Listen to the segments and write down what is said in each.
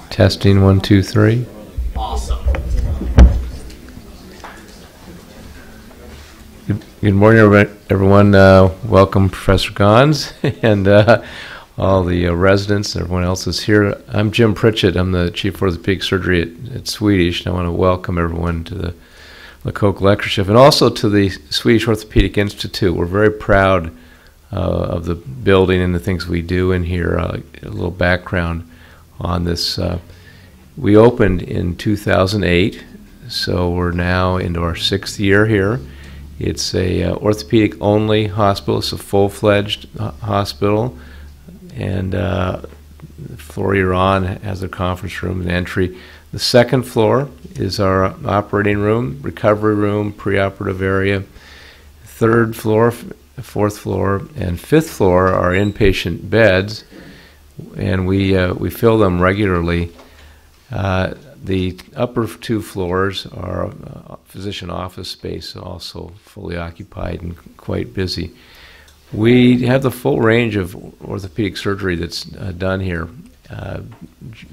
Testing 1, 2, 3. Awesome. Good morning, everyone. Welcome, Professor Gons, and all the residents. Everyone else is here. I'm Jim Pritchett. I'm the Chief of Orthopedic Surgery at Swedish, and I want to welcome everyone to the LeCocq lectureship and also to the Swedish Orthopedic Institute. We're very proud of the building and the things we do in here. A little background on this. We opened in 2008, so we're now into our 6th year here. It's a orthopedic-only hospital. It's a full-fledged hospital, and the floor you're on has a conference room and entry. The second floor is our operating room, recovery room, preoperative area. Third floor, fourth floor, and fifth floor are inpatient beds, and we fill them regularly. The upper 2 floors are physician office space, also fully occupied and quite busy. We have the full range of orthopedic surgery that's done here.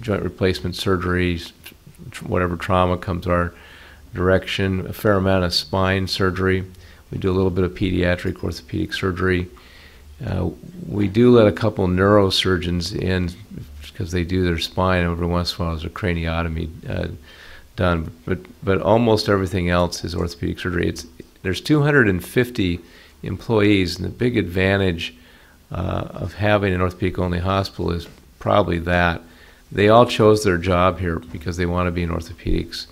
Joint replacement surgeries, whatever trauma comes our direction, a fair amount of spine surgery. We do a little bit of pediatric orthopedic surgery. We do let a couple neurosurgeons in because they do their spine. Every once in a while there's a craniotomy done, but almost everything else is orthopedic surgery. There's 250 employees, and the big advantage of having an orthopedic-only hospital is probably that. They all chose their job here because they want to be in orthopedics.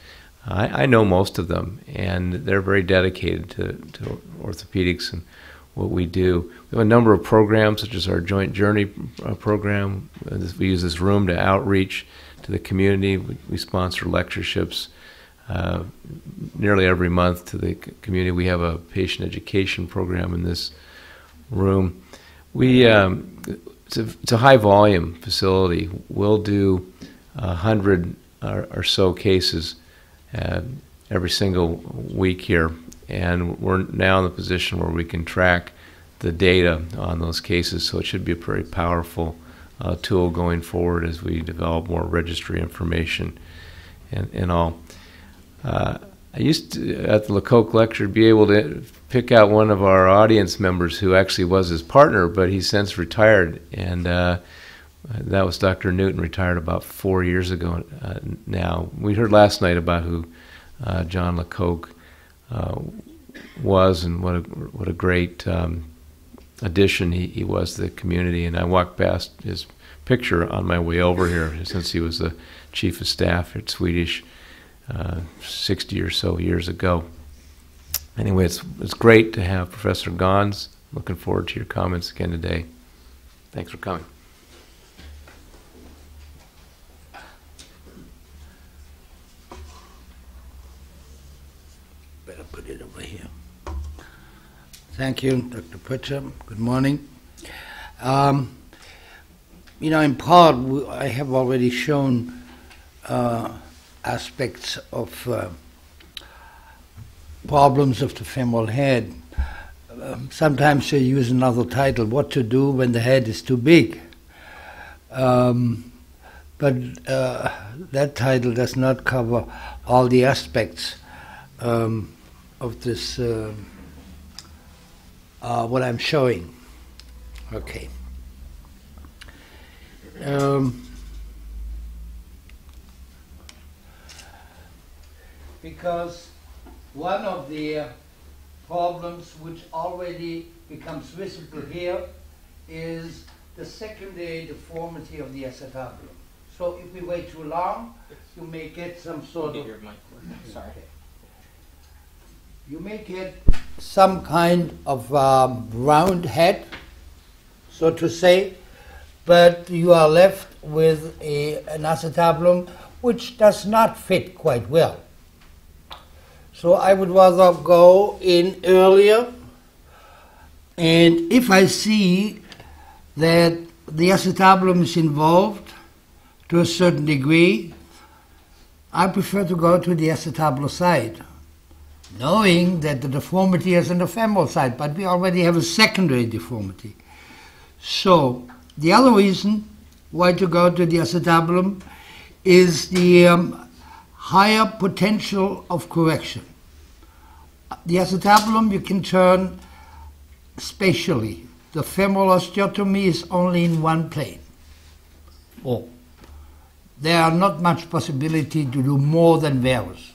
I know most of them, and they're very dedicated to orthopedics and what we do. We have a number of programs, such as our Joint Journey program. We use this room to outreach to the community. We sponsor lectureships nearly every month to the community. We have a patient education program in this room. It's a high volume facility. We'll do 100 or so cases every single week here, and we're now in the position where we can track the data on those cases, so it should be a very powerful tool going forward as we develop more registry information and all. I used to, at the LeCocq lecture, be able to pick out one of our audience members who actually was his partner, but he's since retired, and that was Dr. Newton, retired about 4 years ago now. We heard last night about who John LeCocq was, and what a great addition he was to the community. And I walked past his picture on my way over here, since he was the chief of staff at Swedish 60 or so years ago. Anyway, it's great to have Professor Gons. Looking forward to your comments again today. Thanks for coming. Better put it over here. Thank you, Dr. Pritchett. Good morning. In part, I have already shown aspects of problems of the femoral head. Sometimes they use another title, what to do when the head is too big. But that title does not cover all the aspects of this, what I'm showing. Okay. Because one of the problems which already becomes visible here is the secondary deformity of the acetabulum. So if we wait too long, you may get some sort of... Sorry. You may get some kind of round head, so to say, but you are left with an acetabulum which does not fit quite well. So I would rather go in earlier, and if I see that the acetabulum is involved to a certain degree, I prefer to go to the acetabular side, knowing that the deformity is on the femoral side, but we already have a secondary deformity. So the other reason why to go to the acetabulum is the higher potential of correction. The acetabulum you can turn spatially. The femoral osteotomy is only in one plane. Oh. There are not much possibility to do more than varus.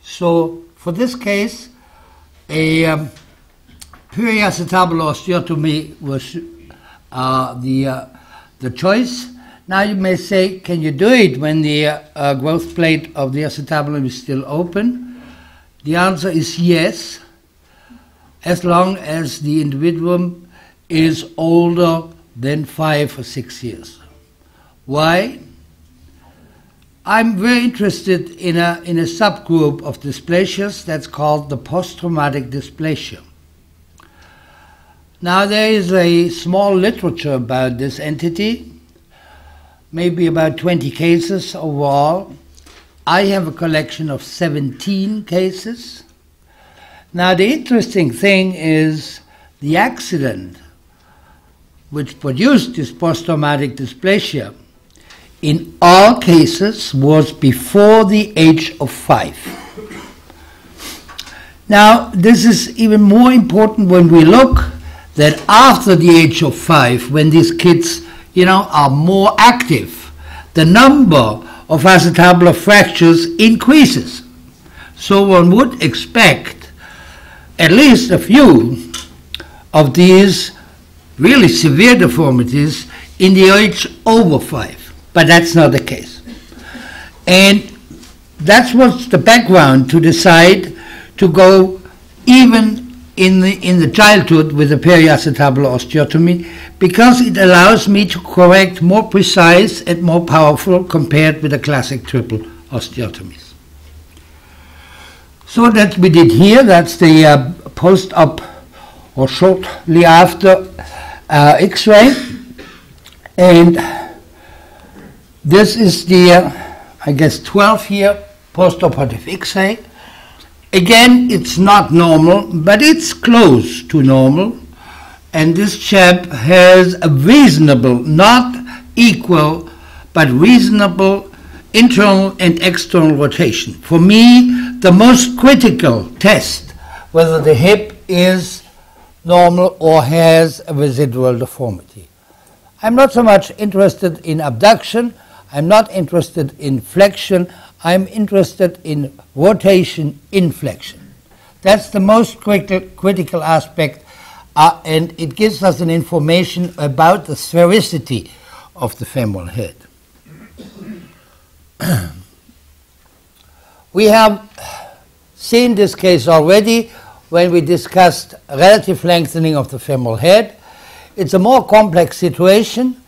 So for this case, a periacetabular osteotomy was the choice. Now you may say, can you do it when the growth plate of the acetabulum is still open? The answer is yes, as long as the individuum is older than 5 or 6 years. Why? I'm very interested in a subgroup of dysplasias that's called the post-traumatic dysplasia. Now there is a small literature about this entity, maybe about 20 cases overall. I have a collection of 17 cases. Now the interesting thing is the accident which produced this post-traumatic dysplasia in all cases was before the age of 5. Now this is even more important when we look that after the age of 5, when these kids, are more active, the number of acetabular fractures increases. So one would expect at least a few of these really severe deformities in the age over 5. But that's not the case. And that's what's the background to decide to go even in the childhood with a periacetabular osteotomy, because it allows me to correct more precise and more powerful compared with the classic triple osteotomies. So that we did here, that's the post-op or shortly after X-ray. And this is the, 12 year postoperative X-ray. Again, it's not normal, but it's close to normal. And this chap has a reasonable, not equal, but reasonable internal and external rotation. For me, the most critical test whether the hip is normal or has a residual deformity. I'm not so much interested in abduction. I'm not interested in flexion. I'm interested in rotation inflection. That's the most critical aspect, and it gives us an information about the sphericity of the femoral head. We have seen this case already when we discussed relative lengthening of the femoral head. It's a more complex situation.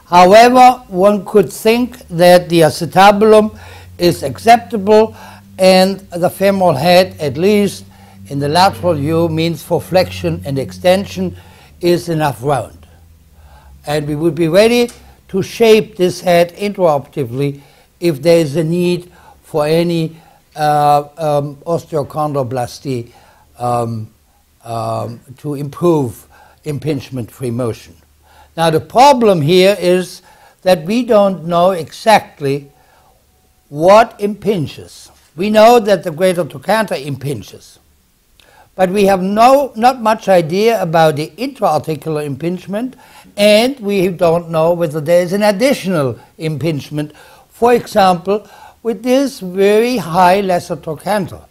However, one could think that the acetabulum is acceptable and the femoral head, at least in the lateral view, means for flexion and extension, is enough round. And we would be ready to shape this head intraoperatively if there is a need for any osteochondroplasty to improve impingement-free motion. Now the problem here is that we don't know exactly what impinges. We know that the greater trochanter impinges, but we have not much idea about the intra-articular impingement, and we don't know whether there is an additional impingement, for example, with this very high lesser trochanter.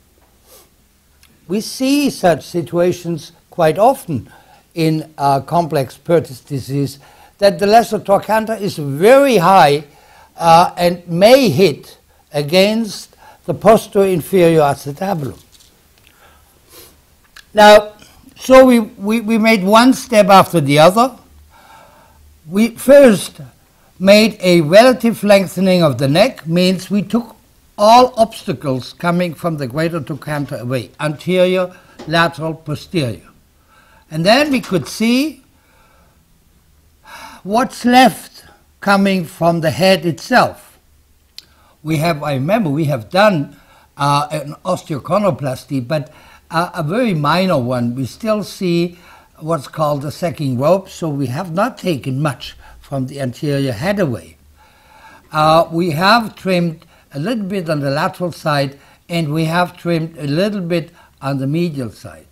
We see such situations quite often in complex Pertus disease, that the lesser trochanter is very high and may hit against the posterior inferior acetabulum. Now, so we made one step after the other. We first made a relative lengthening of the neck, means we took all obstacles coming from the greater trochanter away, anterior, lateral, posterior. And then we could see what's left coming from the head itself. I remember we have done an osteochondroplasty, but a very minor one. We still see what's called the sacking rope, so we have not taken much from the anterior head away. we have trimmed a little bit on the lateral side, and we have trimmed a little bit on the medial side.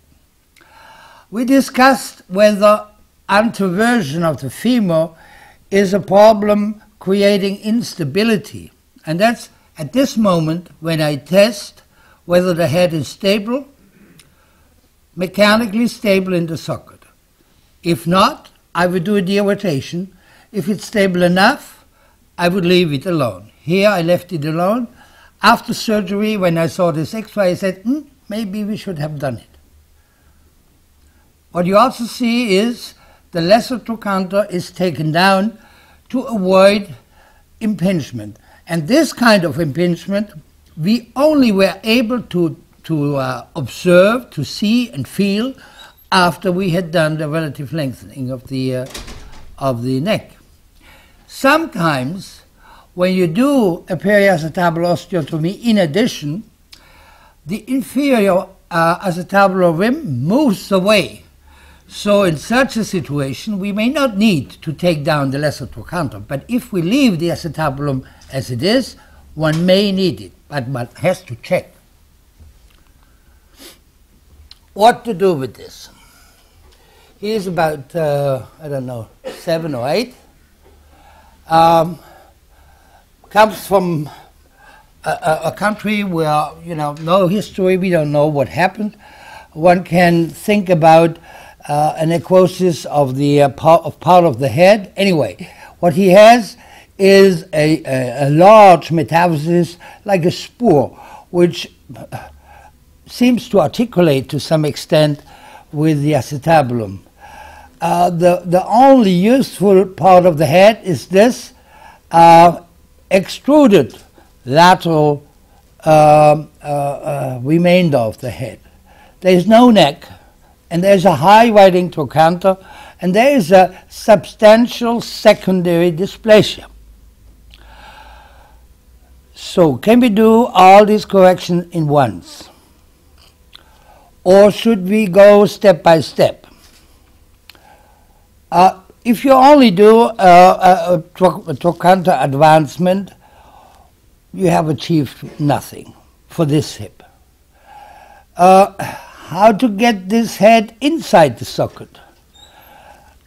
We discussed whether anteversion of the femur is a problem creating instability. And that's at this moment when I test whether the head is stable, mechanically stable in the socket. If not, I would do a derotation. If it's stable enough, I would leave it alone. Here I left it alone. After surgery, when I saw this X-ray, I said, maybe we should have done it. What you also see is the lesser trochanter is taken down to avoid impingement. And this kind of impingement, we only were able to observe, to see and feel after we had done the relative lengthening of the neck. Sometimes, when you do a periacetabular osteotomy, in addition, the inferior acetabular rim moves away. So in such a situation, we may not need to take down the lesser trochanter, but if we leave the acetabulum as it is, one may need it, but one has to check. What to do with this? He is about, 7 or 8. Comes from a country where, no history, we don't know what happened. One can think about a necrosis of the part of the head. Anyway, what he has is a large metastasis, like a spore, which seems to articulate to some extent with the acetabulum. The only useful part of the head is this extruded lateral remainder of the head. There is no neck, and there is a high riding trochanter, and there is a substantial secondary dysplasia. So, can we do all these corrections in once? Or should we go step by step? If you only do a trochanter advancement, you have achieved nothing for this hip. How to get this head inside the socket?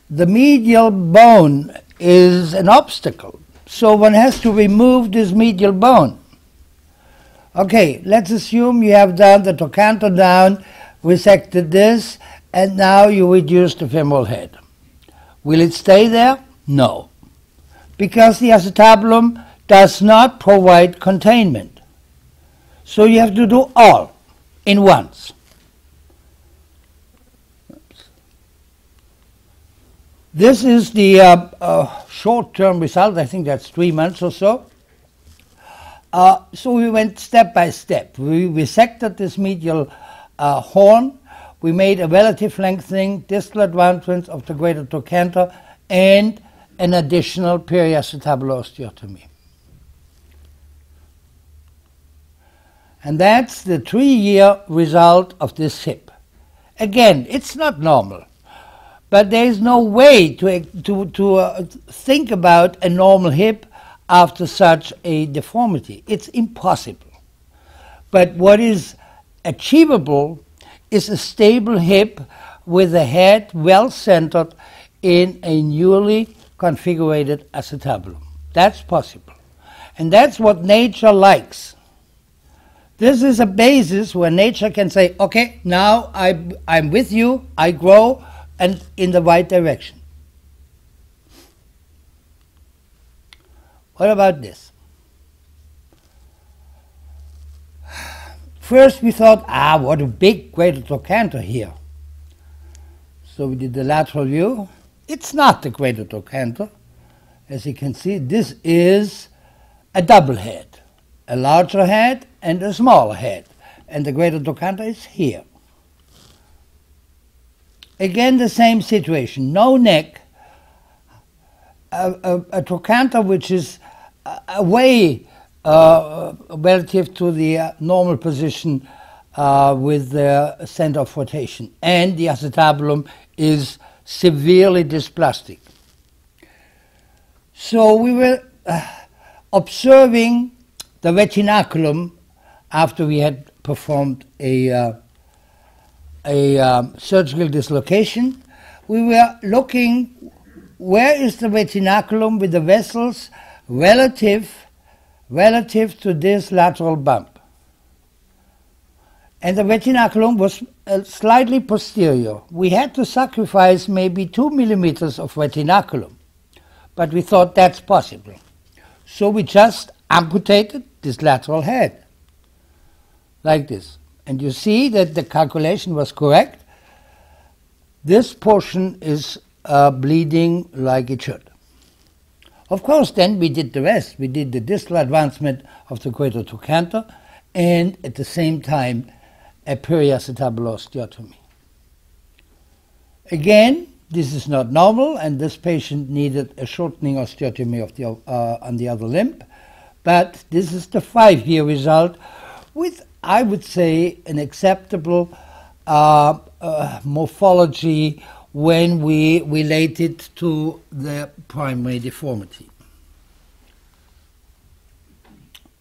The medial bone is an obstacle, so one has to remove this medial bone. Okay, let's assume you have done the trochanter down, resected this, and now you reduce the femoral head. Will it stay there? No, because the acetabulum does not provide containment. So you have to do all in once. This is the short-term result. I think that's 3 months or so. So we went step by step. We resected this medial horn. We made a relative lengthening, distal advancement of the greater trochanter, and an additional periacetabular osteotomy. And that's the 3-year result of this hip. Again, it's not normal, but there is no way to think about a normal hip after such a deformity. It's impossible. But what is achievable is a stable hip with a head well centered in a newly configured acetabulum. That's possible. And that's what nature likes. This is a basis where nature can say, okay, now I'm with you, I grow, and in the right direction. What about this? First we thought, what a big greater trochanter here. So we did the lateral view. It's not the greater trochanter. As you can see, this is a double head, a larger head and a smaller head. And the greater trochanter is here. Again, the same situation, no neck, a trochanter which is away relative to the normal position with the center of rotation, and the acetabulum is severely dysplastic. So we were observing the retinaculum after we had performed a surgical dislocation. We were looking where is the retinaculum with the vessels relative to this lateral bump. And the retinaculum was slightly posterior. We had to sacrifice maybe 2 millimeters of retinaculum, but we thought that's possible. So we just amputated this lateral head, like this. And you see that the calculation was correct. This portion is bleeding like it should. Of course, then we did the rest. We did the distal advancement of the cradle to canter and at the same time a periacetabular osteotomy. Again, this is not normal, and this patient needed a shortening osteotomy of the, on the other limb. But this is the 5-year result with, I would say, an acceptable morphology when we relate it to the primary deformity.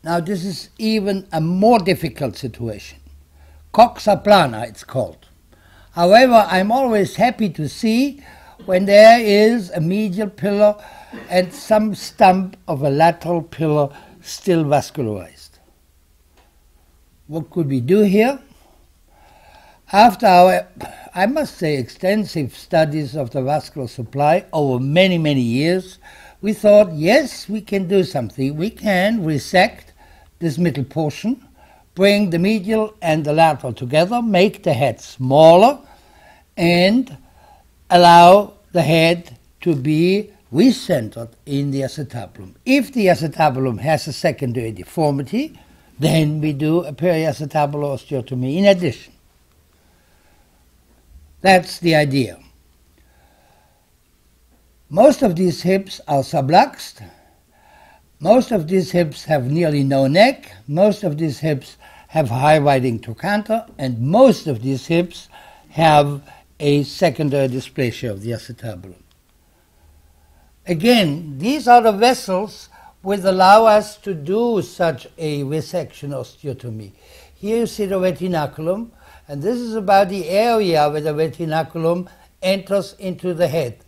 Now this is even a more difficult situation. Coxa plana it's called. However, I'm always happy to see when there is a medial pillar and some stump of a lateral pillar still vascularized. What could we do here? After our, I must say, extensive studies of the vascular supply over many, many years, we thought, yes, we can do something. We can resect this middle portion, bring the medial and the lateral together, make the head smaller, and allow the head to be recentered in the acetabulum. If the acetabulum has a secondary deformity, then we do a periacetabular osteotomy in addition. That's the idea. Most of these hips are subluxed. Most of these hips have nearly no neck. Most of these hips have high riding trochanter, and most of these hips have a secondary dysplasia of the acetabulum. Again, these are the vessels which allow us to do such a resection osteotomy. Here you see the retinaculum, and this is about the area where the retinaculum enters into the head.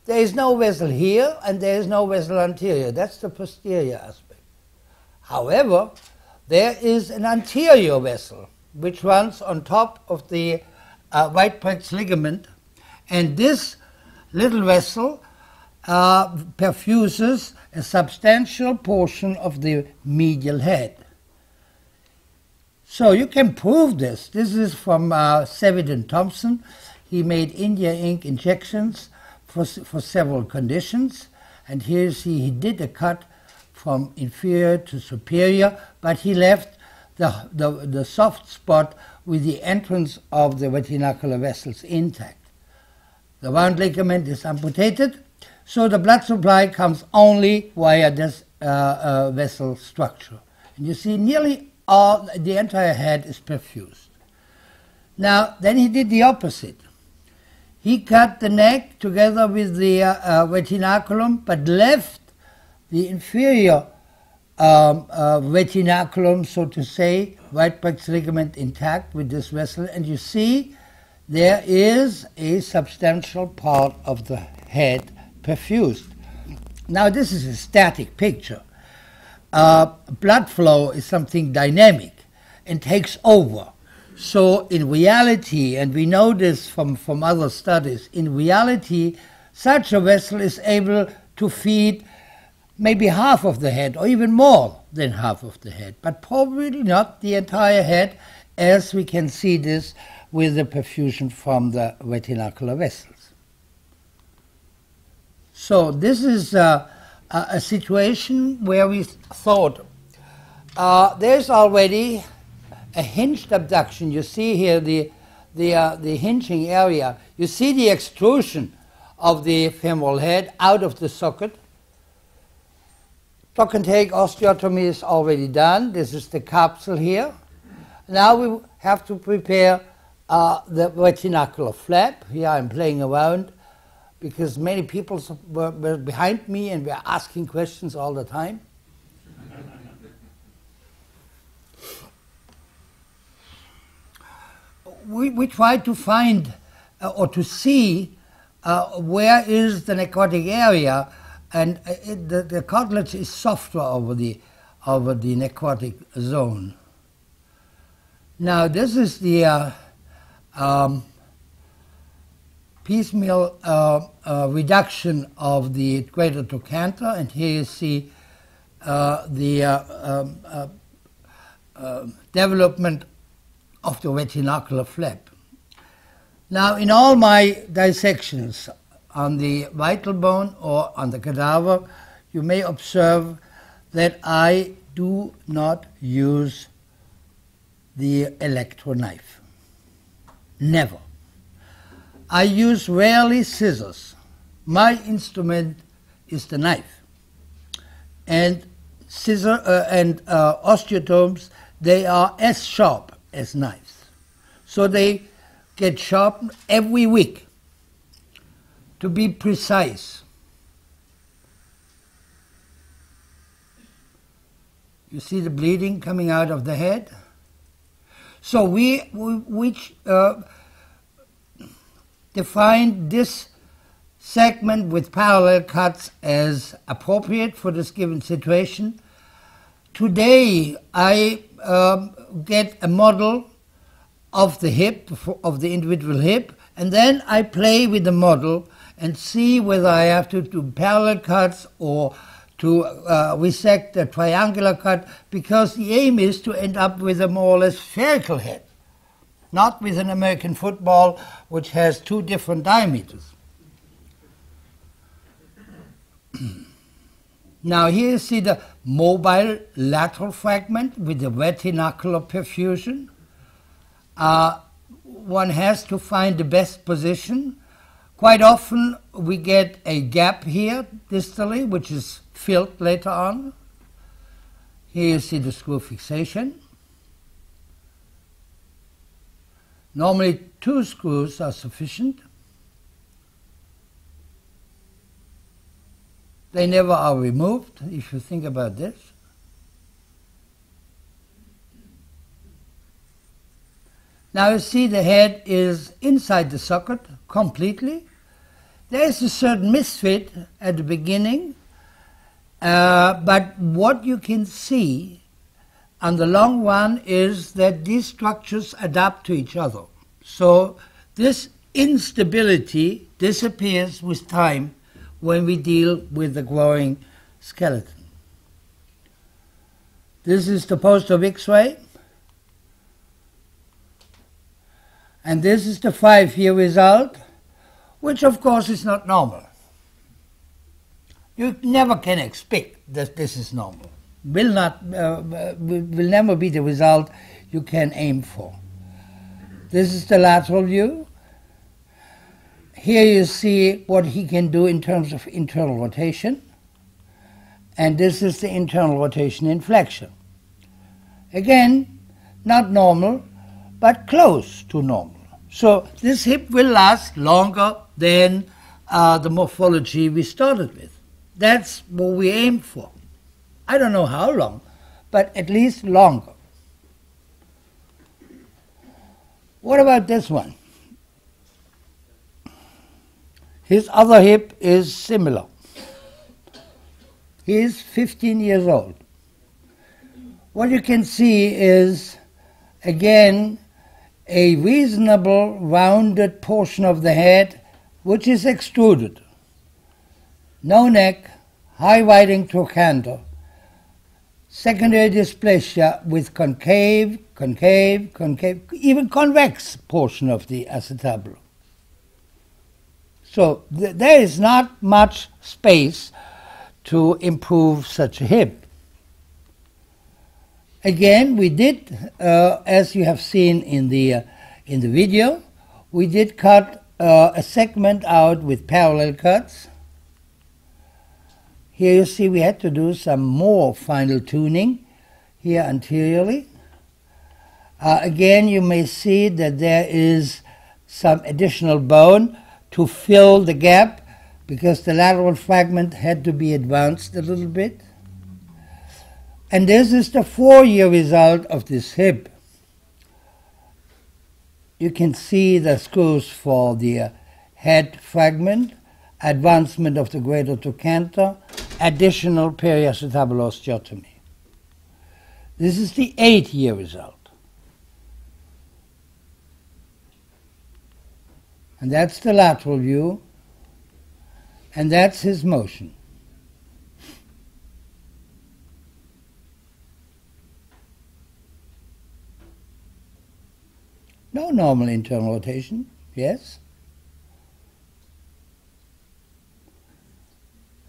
There is no vessel here, and there is no vessel anterior. That's the posterior aspect. However, there is an anterior vessel which runs on top of the right Brecht's ligament, and this little vessel perfuses a substantial portion of the medial head. So you can prove this. This is from Sevid and Thompson. He made India ink injections for several conditions, and here you see he did a cut from inferior to superior, but he left the soft spot with the entrance of the retinacular vessels intact. The round ligament is amputated, so the blood supply comes only via this vessel structure. And you see nearly all, the entire head is perfused. Now, then he did the opposite. He cut the neck together with the retinaculum, but left the inferior retinaculum, so to say, right Brecht's ligament intact with this vessel, and you see there is a substantial part of the head perfused. Now this is a static picture. Blood flow is something dynamic and takes over. So in reality, and we know this from other studies, in reality such a vessel is able to feed maybe half of the head or even more than half of the head, but probably not the entire head, as we can see this with the perfusion from the retinacular vessels. So this is a situation where we thought there's already a hinged abduction. You see here the hinging area. You see the extrusion of the femoral head out of the socket. Trochanteric osteotomy is already done. This is the capsule here. Now we have to prepare the retinacular flap. Here I'm playing around because many people were behind me and were asking questions all the time. we try to find or to see where is the necrotic area, and the cartilage is softer over the necrotic zone. Now this is the piecemeal reduction of the greater trochanter, and here you see the development of the retinacular flap. Now, in all my dissections on the vital bone or on the cadaver, you may observe that I do not use the electro knife. Never. I use rarely scissors. My instrument is the knife. And osteotomes, they are as sharp as knives. So they get sharpened every week. To be precise, you see the bleeding coming out of the head? So we define this segment with parallel cuts as appropriate for this given situation. Today I get a model of the hip, of the individual hip, and then I play with the model and see whether I have to do parallel cuts or to resect a triangular cut, because the aim is to end up with a more or less spherical head, not with an American football which has two different diameters. Now here you see the mobile lateral fragment with the retinacular perfusion. One has to find the best position. Quite often we get a gap here distally, which is filled later on. Here you see the screw fixation. Normally 2 screws are sufficient. They never are removed, if you think about this. Now you see the head is inside the socket completely. There is a certain misfit at the beginning, but what you can see on the long run is that these structures adapt to each other. So this instability disappears with time when we deal with the growing skeleton. This is the post-op X-ray. And this is the 5-year result, which of course is not normal. You never can expect that this is normal. Will never be the result you can aim for. This is the lateral view. Here you see what he can do in terms of internal rotation. And this is the internal rotation in flexion. Again, not normal, but close to normal. So this hip will last longer than the morphology we started with. That's what we aim for. I don't know how long, but at least longer. What about this one? His other hip is similar. He is 15 years old. What you can see is, again, a reasonable rounded portion of the head which is extruded. No neck, high widening trochanter, secondary dysplasia with concave, even convex portion of the acetabulum. So there is not much space to improve such a hip. Again, we did, as you have seen in the video, we did cut a segment out with parallel cuts. Here you see we had to do some more final tuning here anteriorly. Again, you may see that there is some additional bone to fill the gap because the lateral fragment had to be advanced a little bit. And this is the 4-year result of this hip. you can see the screws for the head fragment, advancement of the greater trochanter, additional periacetabular osteotomy. This is the 8-year result. And that's the lateral view, and that's his motion. No normal internal rotation, yes.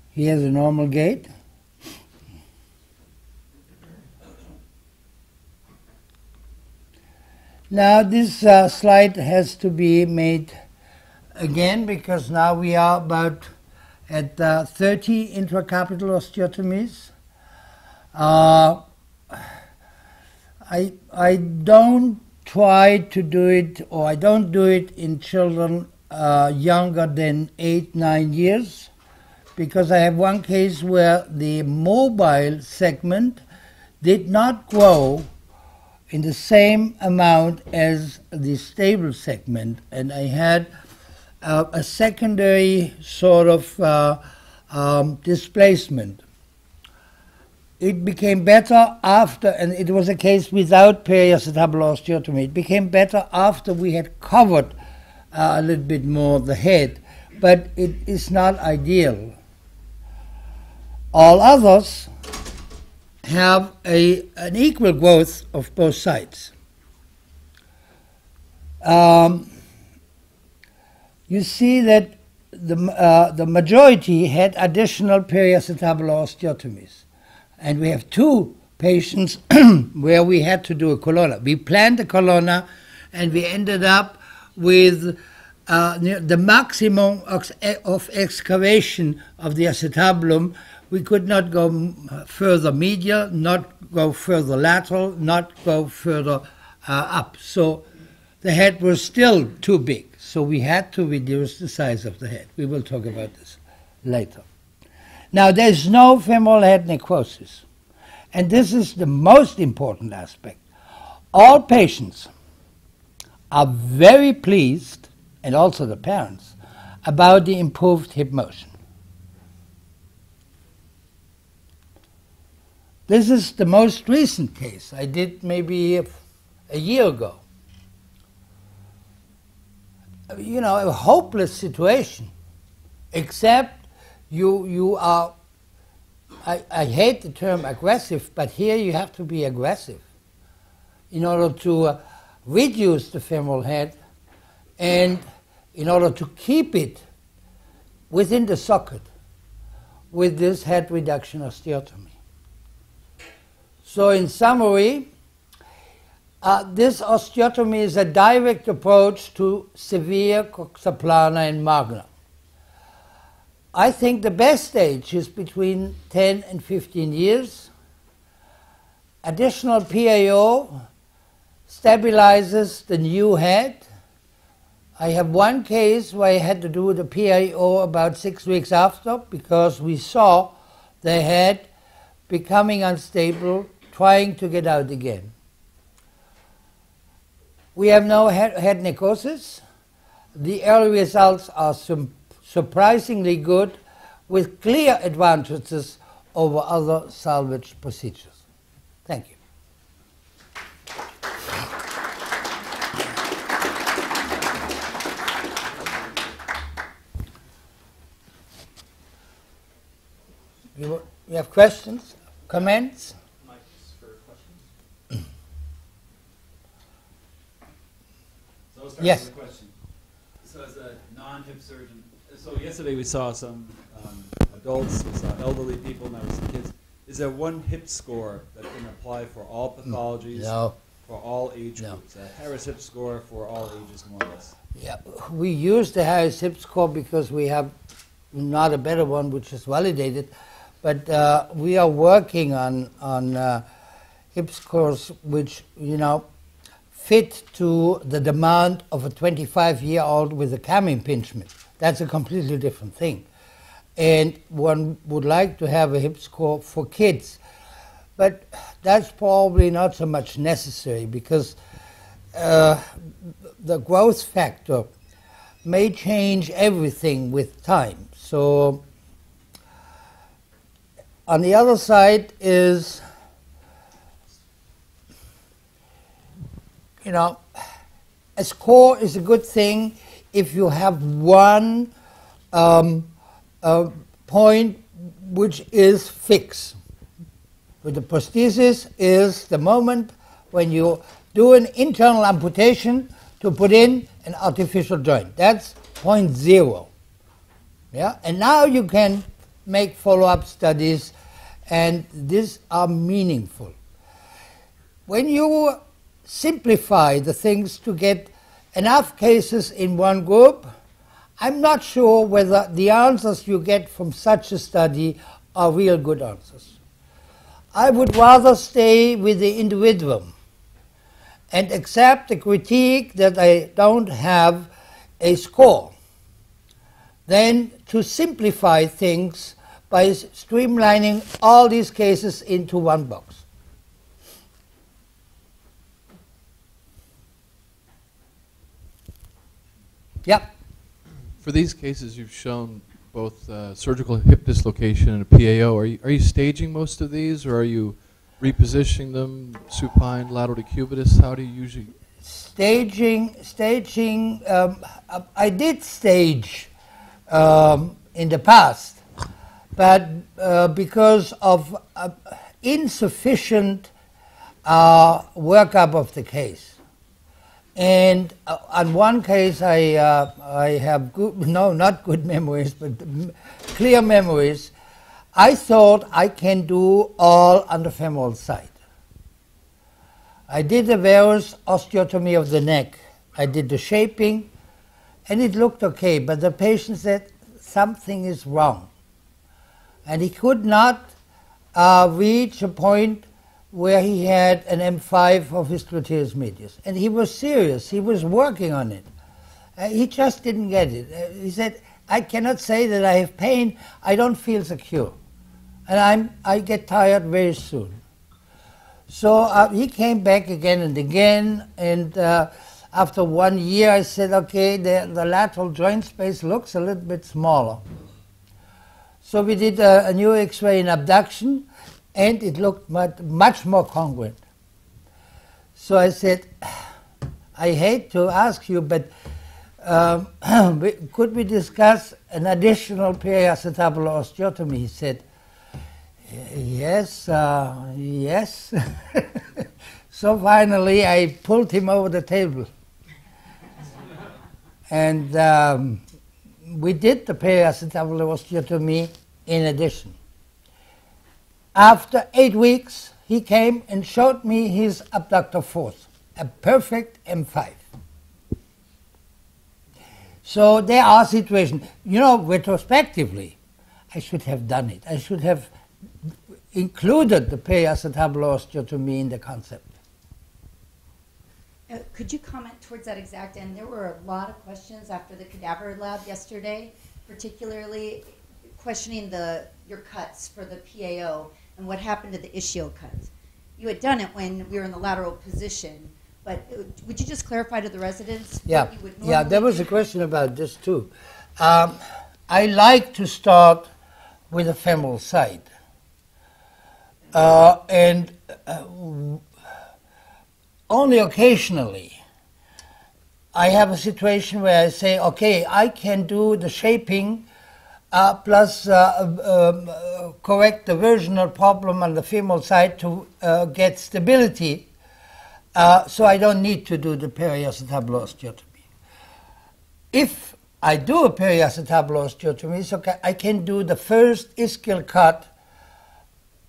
He has a normal gait. Now this slide has to be made again because now we are about at 30 intracapital osteotomies. I don't try to do it, or I don't do it in children younger than 8-9 years, because I have one case where the mobile segment did not grow in the same amount as the stable segment, and I had a secondary sort of displacement. It became better after, and it was a case without periacetabular osteotomy. It became better after we had covered a little bit more the head, but it is not ideal. All others have an equal growth of both sides. You see that the majority had additional periacetabular osteotomies. And we have 2 patients where we had to do a colonna. We planned a colonna, and we ended up with the maximum of excavation of the acetabulum. We could not go further medial, not go further lateral, not go further up. So the head was still too big. So we had to reduce the size of the head. We will talk about this later. Now, there's no femoral head necrosis. And this is the most important aspect. All patients are very pleased, and also the parents, about the improved hip motion. This is the most recent case. I did maybe a year ago. You know, a hopeless situation, except you are, I hate the term aggressive, but here you have to be aggressive in order to reduce the femoral head and in order to keep it within the socket with this head reduction osteotomy. So in summary, this osteotomy is a direct approach to severe coxaplana and magna. I think the best age is between 10 and 15 years. Additional PAO stabilizes the new head. I have one case where I had to do the PAO about 6 weeks after because we saw the head becoming unstable, trying to get out again. We have no head necrosis. The early results are surprisingly good, with clear advantages over other salvage procedures. Thank you. You have questions, comments? Mics for questions. So I'll start Yes. with a question. So as a non-hip surgeon, so yesterday we saw some adults, we saw elderly people, now we see kids. Is there one hip score that can apply for all pathologies? No. For all age No. groups? A Harris hip score for all ages, more or less? Yeah, we use the Harris hip score because we have not a better one which is validated, but we are working on hip scores which, you know, fit to the demand of a 25-year-old with a cam impingement. That's a completely different thing. And one would like to have a hip score for kids, but that's probably not so much necessary because the growth factor may change everything with time. So on the other side is, you know, a score is a good thing if you have one point which is fixed. With the prosthesis is the moment when you do an internal amputation to put in an artificial joint. That's point zero. Yeah? And now you can make follow-up studies, and these are meaningful. When you simplify the things to get enough cases in one group, I'm not sure whether the answers you get from such a study are real good answers. I would rather stay with the individual and accept the critique that I don't have a score than to simplify things by streamlining all these cases into one box. Yeah. For these cases, you've shown both surgical hip dislocation and a PAO. Are you staging most of these, or are you repositioning them, supine, lateral decubitus? How do you usually? Staging. I did stage in the past, but because of insufficient workup of the case. And on one case, I have not good memories, but clear memories. I thought I can do all on the femoral side. I did the varus osteotomy of the neck. I did the shaping, and it looked okay, but the patient said something is wrong. And he could not reach a point where he had an M5 of his gluteus medius. And he was serious. He was working on it. He just didn't get it. He said, I cannot say that I have pain. I don't feel secure. And I get tired very soon. So he came back again and again. And after 1 year, I said, okay, the lateral joint space looks a little bit smaller. So we did a new X-ray in abduction, and it looked much more congruent. So I said, I hate to ask you, but could we discuss an additional periacetabular osteotomy? He said, yes, yes. So finally, I pulled him over the table. And we did the periacetabular osteotomy in addition. After 8 weeks, he came and showed me his abductor force, a perfect M5. So there are situations, you know, retrospectively, I should have done it. I should have included the periacetabular osteotomy in the concept. Could you comment towards that exact end? There were a lot of questions after the cadaver lab yesterday, particularly questioning your cuts for the PAO and what happened to the ischial cuts. You had done it when we were in the lateral position, but would you just clarify to the residents what you would normally there was a question about this too. I like to start with the femoral side. And only occasionally I have a situation where I say, okay, I can do the shaping plus correct the versional problem on the femoral side to get stability, so I don't need to do the periacetabular osteotomy. If I do a periacetabular osteotomy, it's okay, I can do the first ischial cut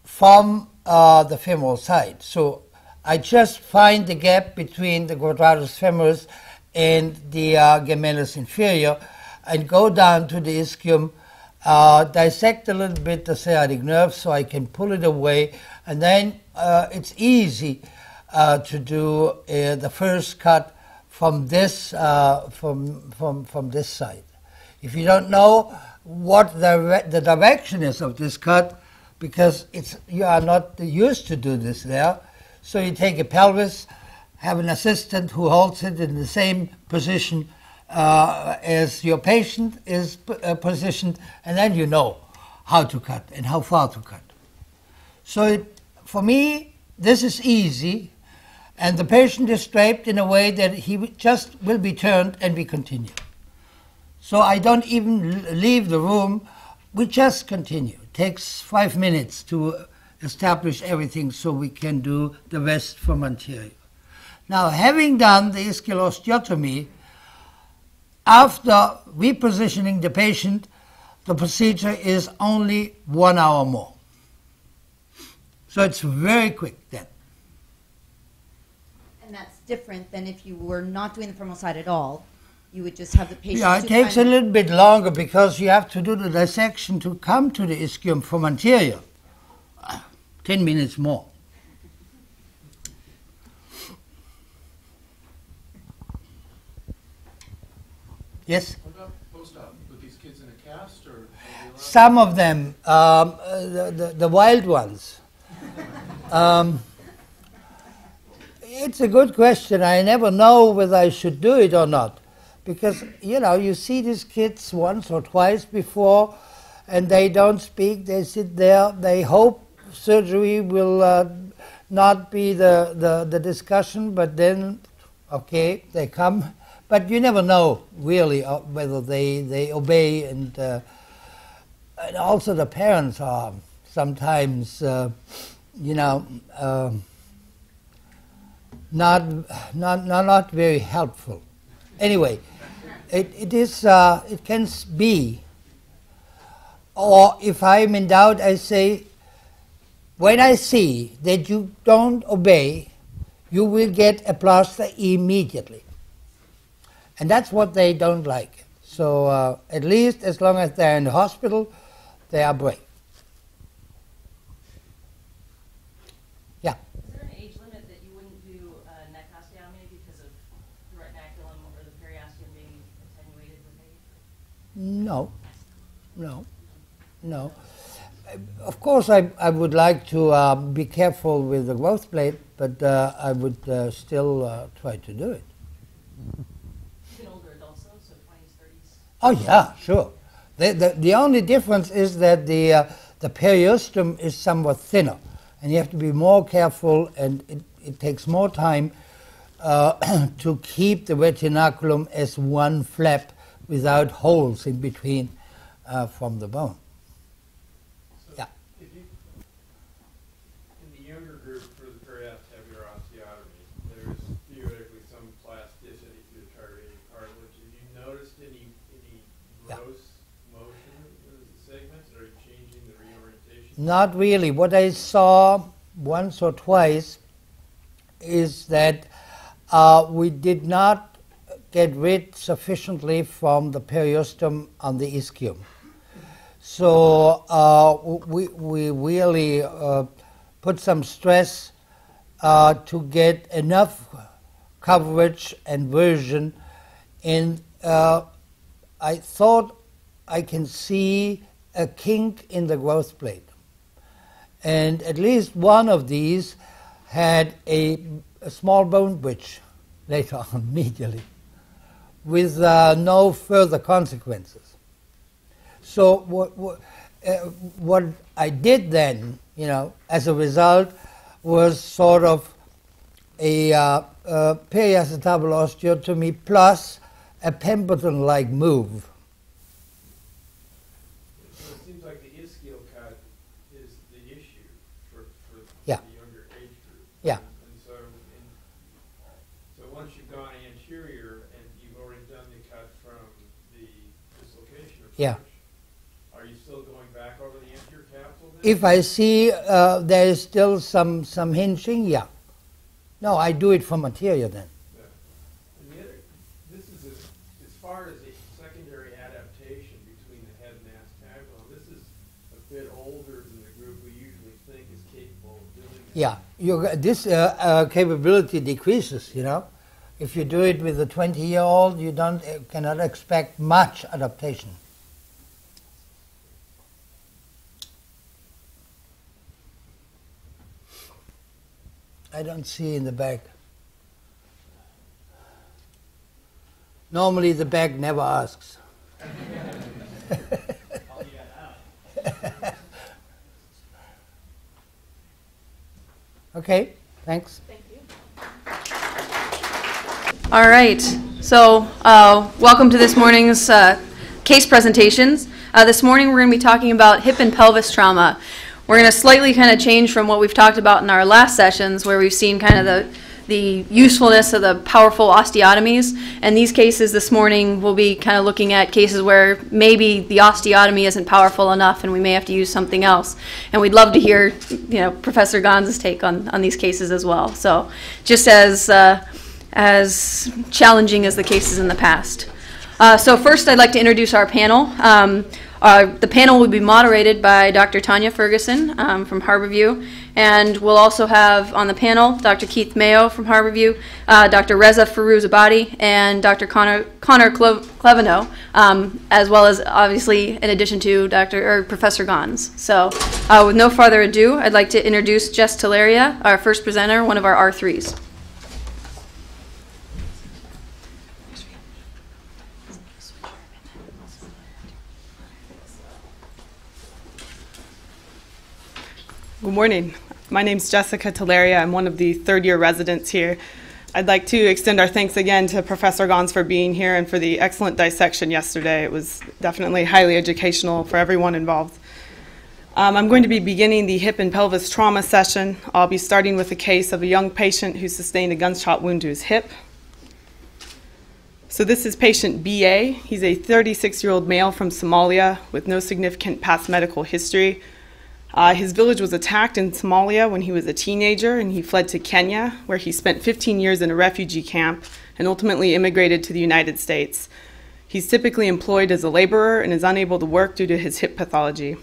from the femoral side. So I just find the gap between the quadratus femoris and the gemellus inferior and go down to the ischium, dissect a little bit the sciatic nerve so I can pull it away, and then it's easy to do the first cut from this from this side. If you don't know what the direction is of this cut, because you are not used to do this there, so you take a pelvis, have an assistant who holds it in the same position as your patient is positioned, and then you know how to cut and how far to cut. So for me, this is easy, and the patient is draped in a way that he just will be turned and we continue. So I don't even leave the room, we just continue. It takes 5 minutes to establish everything so we can do the rest from anterior. Now, having done the ischial osteotomy, after repositioning the patient, the procedure is only 1 hour more. So it's very quick then. And that's different than if you were not doing the femoral side at all. You would just have the patient. Yeah, it takes a little bit longer because you have to do the dissection to come to the ischium from anterior. 10 minutes more. Yes? What about post-op? With these kids in a cast, or? Some of them, the wild ones. It's a good question. I never know whether I should do it or not. Because, you know, you see these kids once or twice before, and they don't speak. They sit there. They hope surgery will not be the discussion, but then, okay, they come. But you never know, really, whether they obey. And also the parents are sometimes, you know, not very helpful. Anyway, it can be, or if I'm in doubt, I say, when I see that you don't obey, you will get a plaster immediately. And that's what they don't like. So at least as long as they're in the hospital, they are brave. Yeah. Is there an age limit that you wouldn't do neck osteotomy because of the retinaculum or the periosteum being attenuated with age? No. Of course, I would like to be careful with the growth plate, but I would still try to do it. Even older adults, though, so 20s, 30s? Oh, yeah, sure. The only difference is that the periosteum is somewhat thinner, and you have to be more careful, and it takes more time to keep the retinaculum as one flap without holes in between from the bone. So if you, in the younger group for the periosteal osteotomy, there's theoretically some plasticity to the targeted cartilage. Have you noticed any gross motion of the segments? Are you changing the reorientation? Not really. What I saw once or twice is that we did not get rid sufficiently from the periosteum on the ischium. So we really put some stress to get enough coverage and version. And I thought I can see a kink in the growth plate. And at least one of these had a small bone breach later on, immediately, with no further consequences. So what I did then, you know, as a result, was sort of a periacetabular osteotomy plus a Pemberton-like move. So it seems like the ischial cut is the issue for Yeah. the younger age group. Yeah. And so, once you've gone anterior and you've already done the cut from the dislocation approach, Yeah. are you still going back over the anterior capsule then? If I see there is still some hinging, yeah. No, I do it from anterior then. Yeah. And the other, this is as far as a secondary adaptation between the head and the acetabulum, this is a bit older than the group we usually think is capable of doing it. Yeah, this capability decreases, you know. If you do it with a 20-year-old, you cannot expect much adaptation. I don't see in the back. Normally the back never asks. Okay, thanks. Thank you. All right, so welcome to this morning's case presentations. This morning we're going to be talking about hip and pelvis trauma. We're going to slightly kind of change from what we've talked about in our last sessions, where we've seen kind of the usefulness of the powerful osteotomies. And these cases this morning we'll be kind of looking at cases where maybe the osteotomy isn't powerful enough and we may have to use something else. And we'd love to hear, Professor Gons' take on these cases as well. So just as challenging as the cases in the past. So first I'd like to introduce our panel. The panel will be moderated by Dr. Tanya Ferguson from Harborview, and we'll also have on the panel Dr. Keith Mayo from Harborview, Dr. Reza Firuzabadi, and Dr. Connor Cleveno, as well as obviously in addition to Professor Gons. So with no further ado, I'd like to introduce Jess Teleria, our first presenter, one of our R3s. Good morning. My name is Jessica Teleria. I'm one of the third-year residents here. I'd like to extend our thanks again to Professor Gons for being here and for the excellent dissection yesterday. It was definitely highly educational for everyone involved. I'm going to be beginning the hip and pelvis trauma session. I'll be starting with a case of a young patient who sustained a gunshot wound to his hip. So this is patient BA. He's a 36-year-old male from Somalia with no significant past medical history. His village was attacked in Somalia when he was a teenager, and he fled to Kenya, where he spent 15 years in a refugee camp and ultimately immigrated to the United States. He's typically employed as a laborer and is unable to work due to his hip pathology.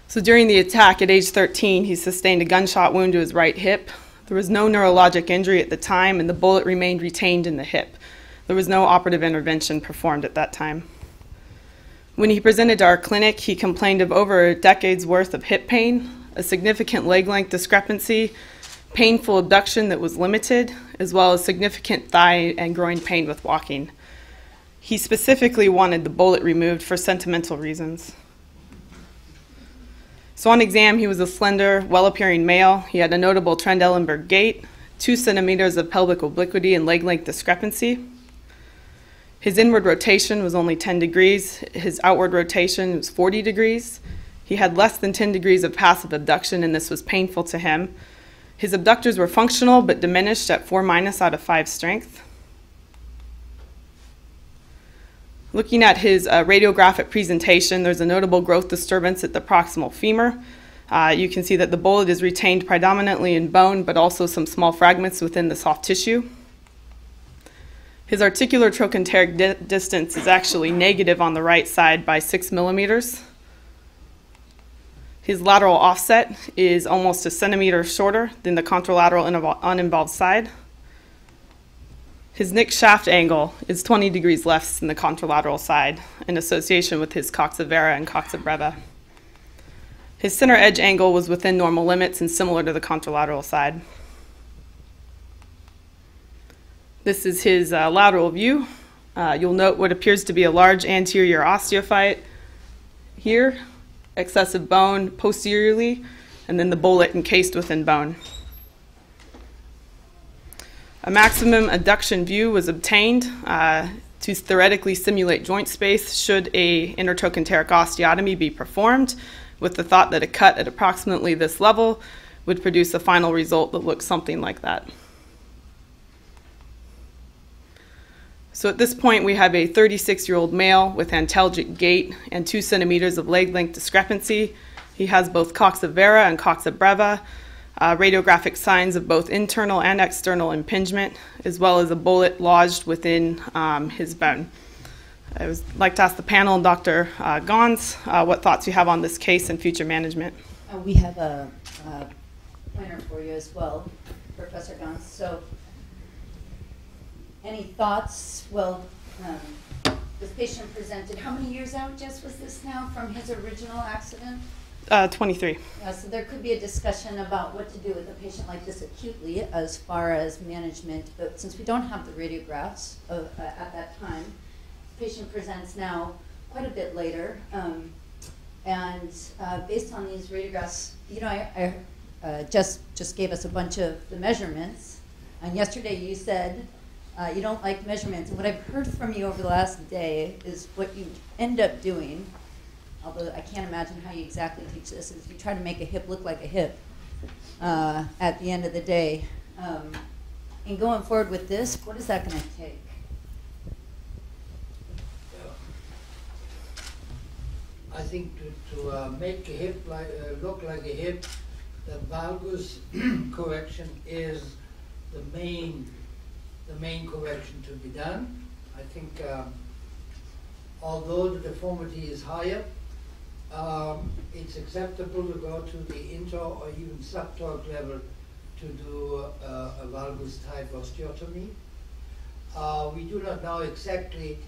So during the attack at age 13, he sustained a gunshot wound to his right hip. There was no neurologic injury at the time, and the bullet remained retained in the hip. There was no operative intervention performed at that time. When he presented to our clinic, he complained of over a decade's worth of hip pain, a significant leg length discrepancy, painful abduction that was limited, as well as significant thigh and groin pain with walking. He specifically wanted the bullet removed for sentimental reasons. So on exam, he was a slender, well-appearing male. He had a notable Trendelenburg gait, 2 centimeters of pelvic obliquity and leg length discrepancy. His inward rotation was only 10 degrees. His outward rotation was 40 degrees. He had less than 10 degrees of passive abduction, and this was painful to him. His abductors were functional but diminished at 4- out of 5 strength. Looking at his radiographic presentation, there's a notable growth disturbance at the proximal femur. You can see that the bullet is retained predominantly in bone, but also some small fragments within the soft tissue. His articular trochanteric distance is actually negative on the right side by 6 millimeters. His lateral offset is almost a centimeter shorter than the contralateral uninvolved side. His Nick shaft angle is 20 degrees less than the contralateral side in association with his coxa vera and coxa breva. His center edge angle was within normal limits and similar to the contralateral side. This is his lateral view. You'll note what appears to be a large anterior osteophyte here, excessive bone posteriorly, and then the bullet encased within bone. A maximum adduction view was obtained to theoretically simulate joint space should a intertrochanteric osteotomy be performed, with the thought that a cut at approximately this level would produce a final result that looks something like that. So at this point, we have a 36-year-old male with antalgic gait and 2 centimeters of leg length discrepancy. He has both coxa vera and coxa breva, radiographic signs of both internal and external impingement, as well as a bullet lodged within his bone. I would like to ask the panel and Dr. Gons what thoughts you have on this case and future management. We have a pointer for you as well, Professor Gons. So, any thoughts? Well, this patient presented, how many years out, Jess, was this now from his original accident? 23. Yeah, so there could be a discussion about what to do with a patient like this acutely as far as management, but since we don't have the radiographs at that time, the patient presents now quite a bit later, and based on these radiographs, you know, I just gave us a bunch of the measurements, and yesterday you said you don't like measurements, and what I've heard from you over the last day is what you end up doing, although I can't imagine how you exactly teach this, is you try to make a hip look like a hip at the end of the day. And going forward with this, what is that going to take? I think to make a hip look like a hip, the valgus correction is the main correction to be done. I think although the deformity is higher, it's acceptable to go to the inter or even subtorque level to do a valgus type osteotomy. We do not know exactly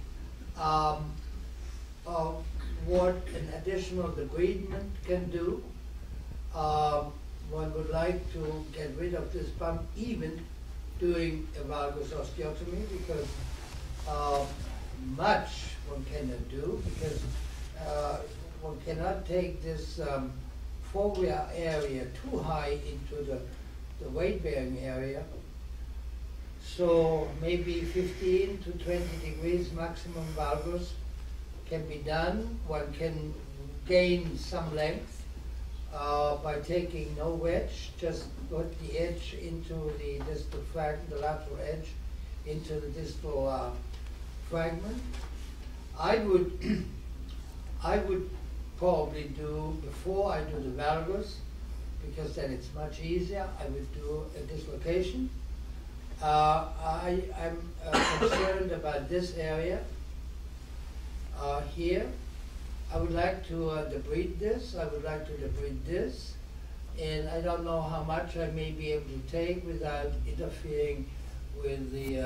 what an additional debridement can do. One would like to get rid of this bump even doing a valgus osteotomy, because much one cannot do, because one cannot take this fovea area too high into the weight-bearing area. So maybe 15 to 20 degrees maximum valgus can be done. One can gain some length by taking no wedge, just put the edge into the distal fragment, the lateral edge into the distal fragment. I would probably do, before I do the valgus, because then it's much easier, I would do a dislocation. I'm concerned about this area here. I would like to debride this. I would like to debride this, and I don't know how much I may be able to take without interfering with the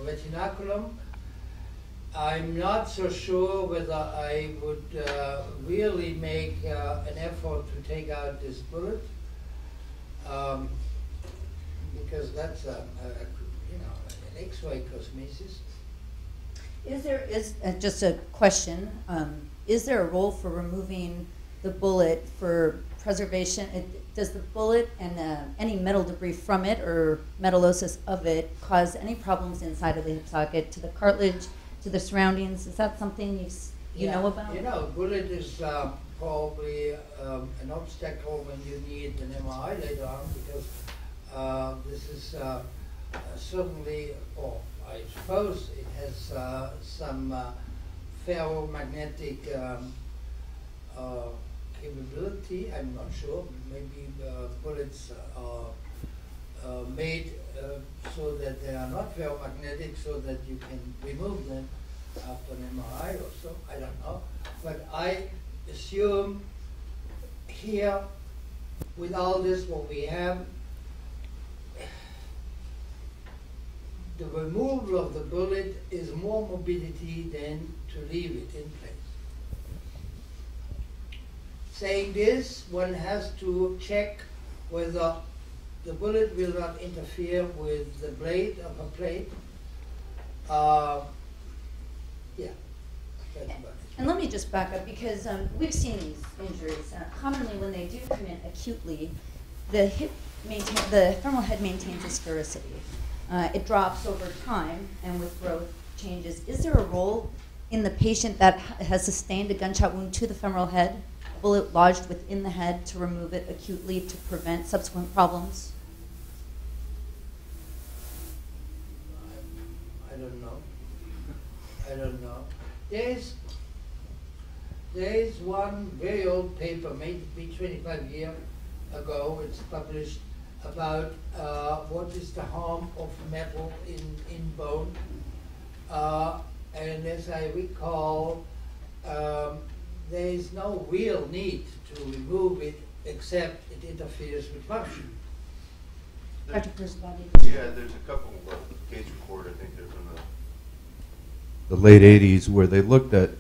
retinaculum. I'm not so sure whether I would really make an effort to take out this bullet, because that's an X-ray cosmesis. Just a question, is there a role for removing the bullet for preservation? Does the bullet and any metal debris from it or metallosis of it cause any problems inside of the hip socket, to the cartilage, to the surroundings? Is that something you know about? You know, bullet is probably an obstacle when you need an MRI later on, because this is certainly, or I suppose it has some ferromagnetic capability. I'm not sure. Maybe bullets are made so that they are not ferromagnetic, so that you can remove them after an MRI or so. I don't know. But I assume here, with all this, what we have, the removal of the bullet is more mobility than to leave it in place. Saying this, one has to check whether the bullet will not interfere with the blade of a plate. Yeah, that's about it. And let me just back up, because we've seen these injuries. Commonly, when they do come in acutely, the femoral head maintains a sphericity. It drops over time, and with growth changes. Is there a role in the patient that has sustained a gunshot wound to the femoral head, a bullet lodged within the head, to remove it acutely to prevent subsequent problems? I don't know. I don't know. There is one very old paper, maybe 25 years ago. It's published about what is the harm of metal in bone. And as I recall, there is no real need to remove it, except it interferes with function. Dr. Persbody. Yeah, there's a couple of case report, I think they're from the late 80s, where they looked at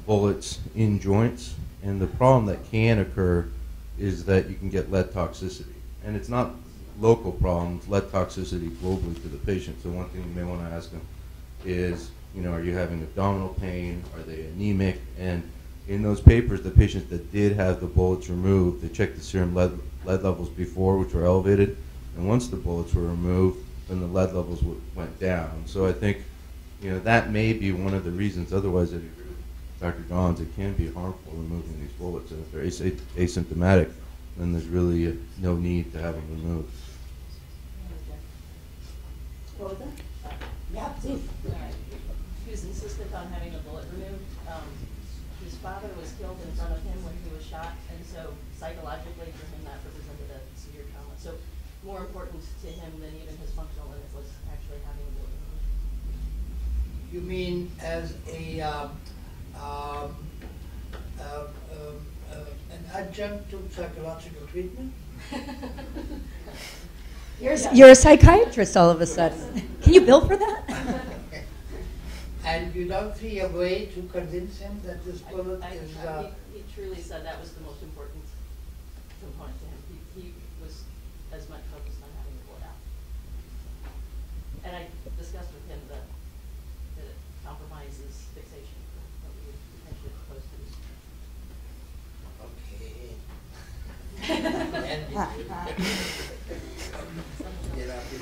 bullets in joints And the problem that can occur is that you can get lead toxicity. And it's not local problems, lead toxicity globally to the patient. So one thing you may want to ask them is, are you having abdominal pain? Are they anemic? And in those papers, the patients that did have the bullets removed, they checked the serum lead levels before, which were elevated. And once the bullets were removed, then the lead levels went down. So I think, that may be one of the reasons. Otherwise, I agree with Dr. Gons, it can be harmful removing these bullets. And if they're asymptomatic, then there's really no need to have them removed. What was that? Yeah, please. He was insistent on having a bullet removed. His father was killed in front of him when he was shot, and so psychologically for him that represented a severe trauma. So more important to him than even his functional limit was actually having a bullet removed. You mean as an adjunct to psychological treatment? You're a psychiatrist all of a sudden. Can you bill for that? And you don't see a way to convince him that this bullet is... He truly said that was the most important component to him. He was as much focused on having the bullet out. And I discussed with him that it compromises fixation for what we would potentially propose to do.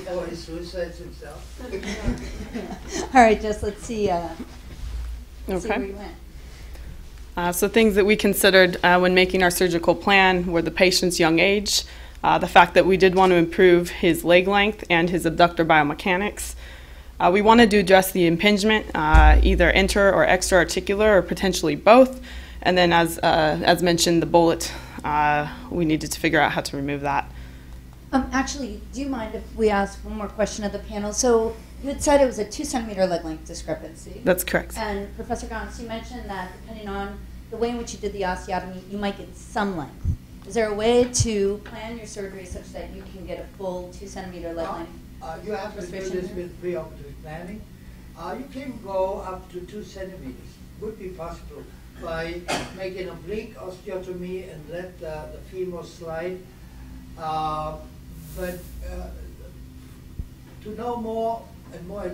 Before he suicides himself. All right, Jess, let's see. See Okay. where you went. So things that we considered when making our surgical plan were the patient's young age, the fact that we did want to improve his leg length and his abductor biomechanics. We wanted to address the impingement, either inter or extra-articular or potentially both. And then as mentioned, the bullet, we needed to figure out how to remove that. Actually, do you mind if we ask one more question of the panel? So you had said it was a 2 centimeter leg length discrepancy. That's correct. And Professor Gons, you mentioned that depending on the way in which you did the osteotomy, you might get some length. Is there a way to plan your surgery such that you can get a full 2 centimeter leg length? You have to do this with preoperative planning. You can go up to 2 centimeters. Would be possible by making oblique osteotomy and let the femur slide. But to know more and more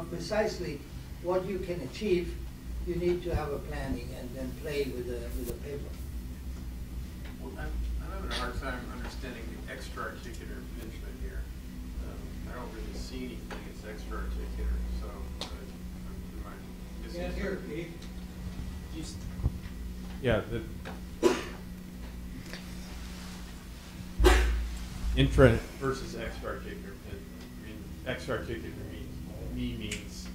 precisely what you can achieve, you need to have a planning and then play with the paper. Well, I'm having a hard time understanding the extra-articular impingement here. I don't really see anything that's extra-articular, so am I missing something? Yeah, the intra versus extra-articular impingement. I mean, extra-articular means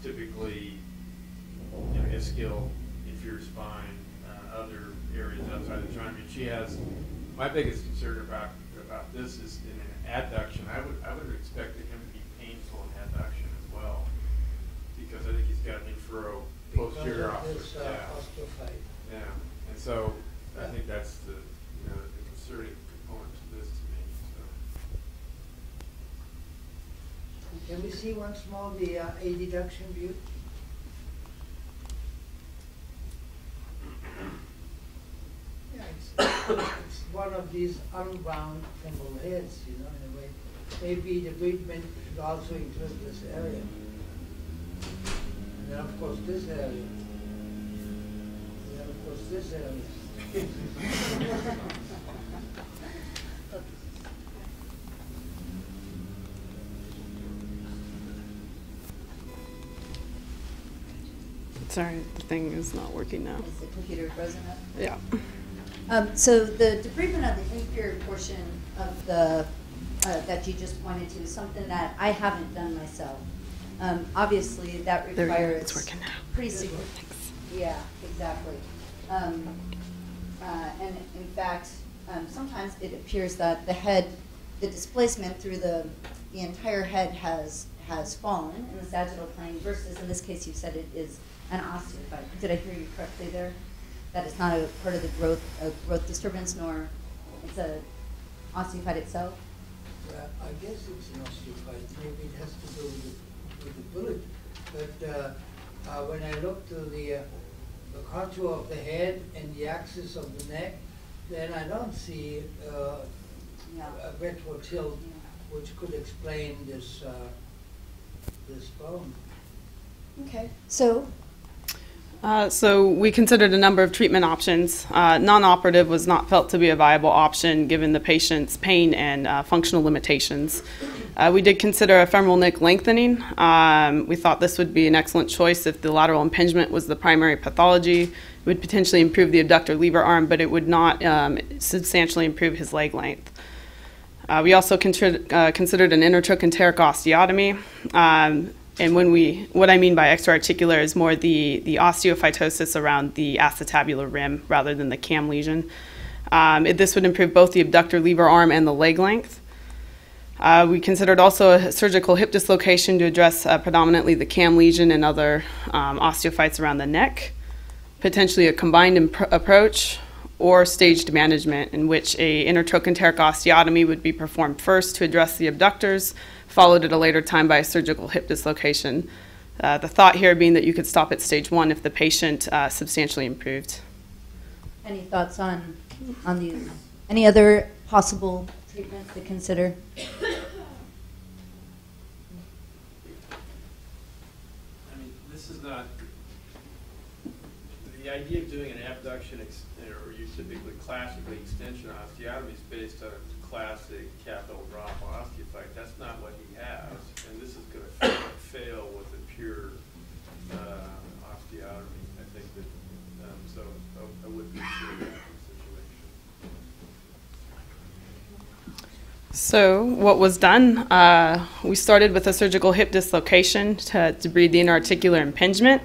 typically ischial, inferior spine, other areas outside the joint. I mean, she has. My biggest concern about this is in an adduction. I would expect him to be painful in adduction as well, because I think he's got an infero posterior osteophyte. Yeah, and so I think that's the concerning component to this to me. So. Can we see once more the adduction view? Yeah, it's one of these unbound femoral heads, in a way. Maybe the treatment should also include this area. And then, of course, this area. And then, of course, this area. Sorry, the thing is not working now. Is the computer frozen up? Yeah. So the debridement of the inferior portion of the that you just pointed to is something that I haven't done myself. Obviously, that requires it's working now. pretty significant. Yeah, exactly. And in fact, sometimes it appears that the displacement through the entire head has fallen in the sagittal plane versus, in this case, you said it is an osteophyte. Did I hear you correctly there? That it's not a part of the growth disturbance, nor it's a osteophyte itself? Well, I guess it's an osteophyte. Maybe it has to do with the bullet. But when I look to the the contour of the head and the axis of the neck, then I don't see a retro tilt which could explain this this bone. Okay. So So we considered a number of treatment options. Non-operative was not felt to be a viable option given the patient's pain and functional limitations. We did consider a femoral nick lengthening. We thought this would be an excellent choice if the lateral impingement was the primary pathology. It would potentially improve the abductor lever arm, but it would not substantially improve his leg length. We also considered an intertrochanteric osteotomy. And what I mean by extraarticular is more the osteophytosis around the acetabular rim rather than the cam lesion. This would improve both the abductor lever arm and the leg length. We considered also a surgical hip dislocation to address predominantly the cam lesion and other osteophytes around the neck, potentially a combined approach, or staged management in which a intertrochanteric osteotomy would be performed first to address the abductors, followed at a later time by a surgical hip dislocation. The thought here being that you could stop at stage 1 if the patient substantially improved. any thoughts on these? Any other possible treatments to consider? I mean, this is not, the idea of doing an abduction, or you typically classically extension osteotomy is based on a classic capital drop osteophyte. That's not what he has, and this is going to fail with a pure osteotomy. I think that, so I wouldn't consider that situation. So what was done, we started with a surgical hip dislocation to debride the interarticular impingement.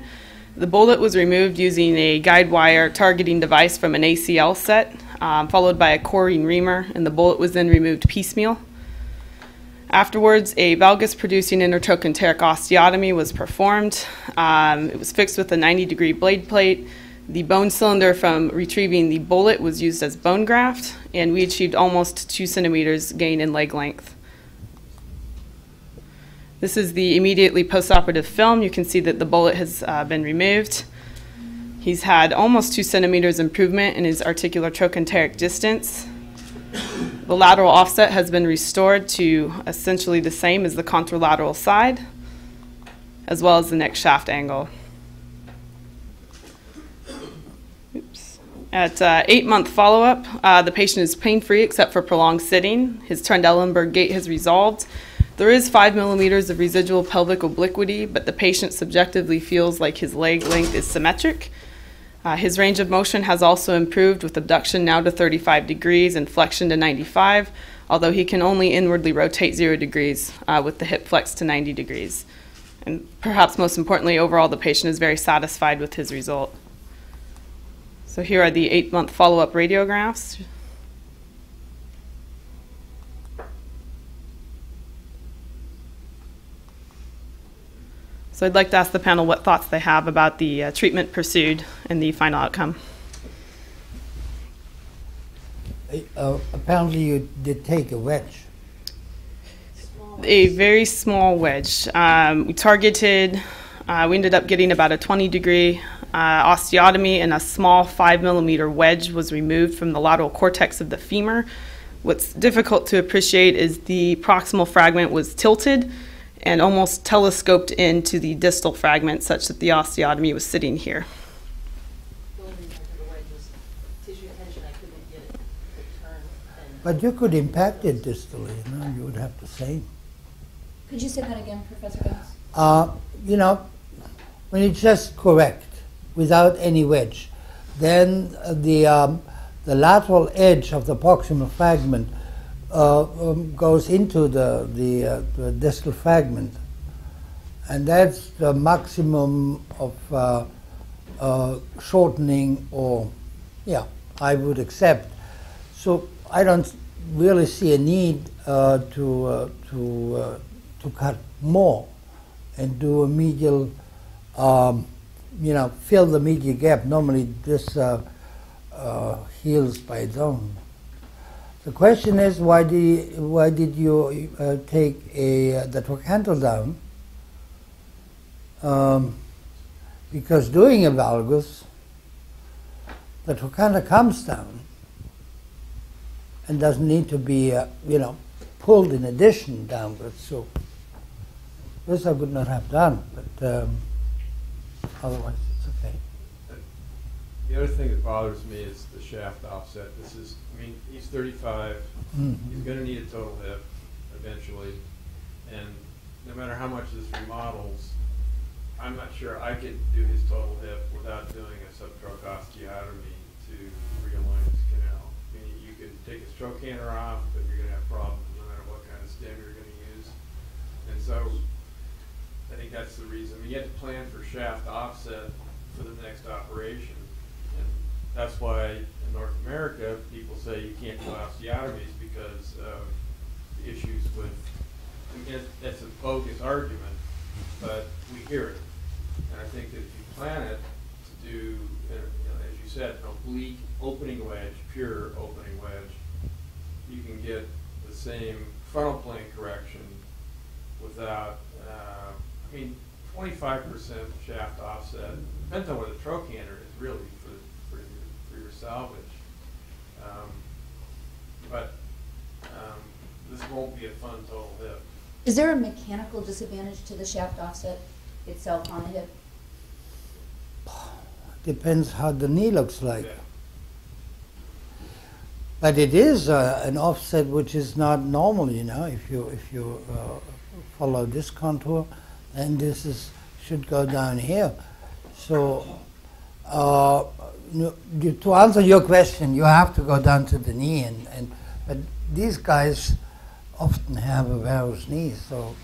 The bullet was removed using a guide wire targeting device from an ACL set, followed by a coring reamer, and the bullet was then removed piecemeal. Afterwards, a valgus-producing intertrochanteric osteotomy was performed. It was fixed with a 90-degree blade plate. The bone cylinder from retrieving the bullet was used as bone graft, and we achieved almost 2 centimeters gain in leg length. This is the immediately postoperative film. You can see that the bullet has been removed. He's had almost 2 centimeters improvement in his articular trochanteric distance. The lateral offset has been restored to essentially the same as the contralateral side, as well as the neck shaft angle. At 8-month follow-up, the patient is pain-free except for prolonged sitting. His Trendelenburg gait has resolved. There is 5 millimeters of residual pelvic obliquity, but the patient subjectively feels like his leg length is symmetric. His range of motion has also improved with abduction now to 35 degrees and flexion to 95, although he can only inwardly rotate 0 degrees with the hip flex to 90 degrees. And perhaps most importantly, overall, the patient is very satisfied with his result. So here are the 8-month follow-up radiographs. So I'd like to ask the panel what thoughts they have about the treatment pursued and the final outcome. Apparently you did take a wedge. A very small wedge. We targeted, we ended up getting about a 20-degree osteotomy, and a small 5 millimeter wedge was removed from the lateral cortex of the femur. What's difficult to appreciate is the proximal fragment was tilted and almost telescoped into the distal fragment such that the osteotomy was sitting here. But you could impact it distally, you know, you would have the same. Could you say that again, Professor Gans? You know, when it's just correct, without any wedge, then the lateral edge of the proximal fragment goes into the distal fragment, and that's the maximum of shortening, or I would accept. So I don't really see a need to cut more and do a medial, fill the medial gap. Normally this heals by its own. The question is, why did you take the trochanter down? Because doing a valgus the trochanter comes down and doesn't need to be, pulled in addition downwards. So this I would not have done, but otherwise it's okay. The other thing that bothers me is the shaft offset. He's 35. He's going to need a total hip eventually, and no matter how much this remodels, I'm not sure I could do his total hip without doing a subtroch osteotomy to realign his canal. You could take his trochanter off, but you're going to have problems no matter what kind of stem you're going to use. And so I think that's the reason. You have to plan for shaft offset for the next operation. And that's why in North America, people say you can't do osteotomies because of the issues with, that's a bogus argument, but we hear it. And I think that if you plan it to do, as you said, an oblique opening wedge, pure opening wedge, you can get the same frontal plane correction without, 25% shaft offset, depends on what the trochanter is really for your salvage. But this won't be a fun total hip. Is there a mechanical disadvantage to the shaft offset itself on the hip? Depends how the knee looks like. Yeah. But it is an offset which is not normal, if you follow this contour, then this should go down here. So to answer your question, you have to go down to the knee, but these guys often have a varus knee, so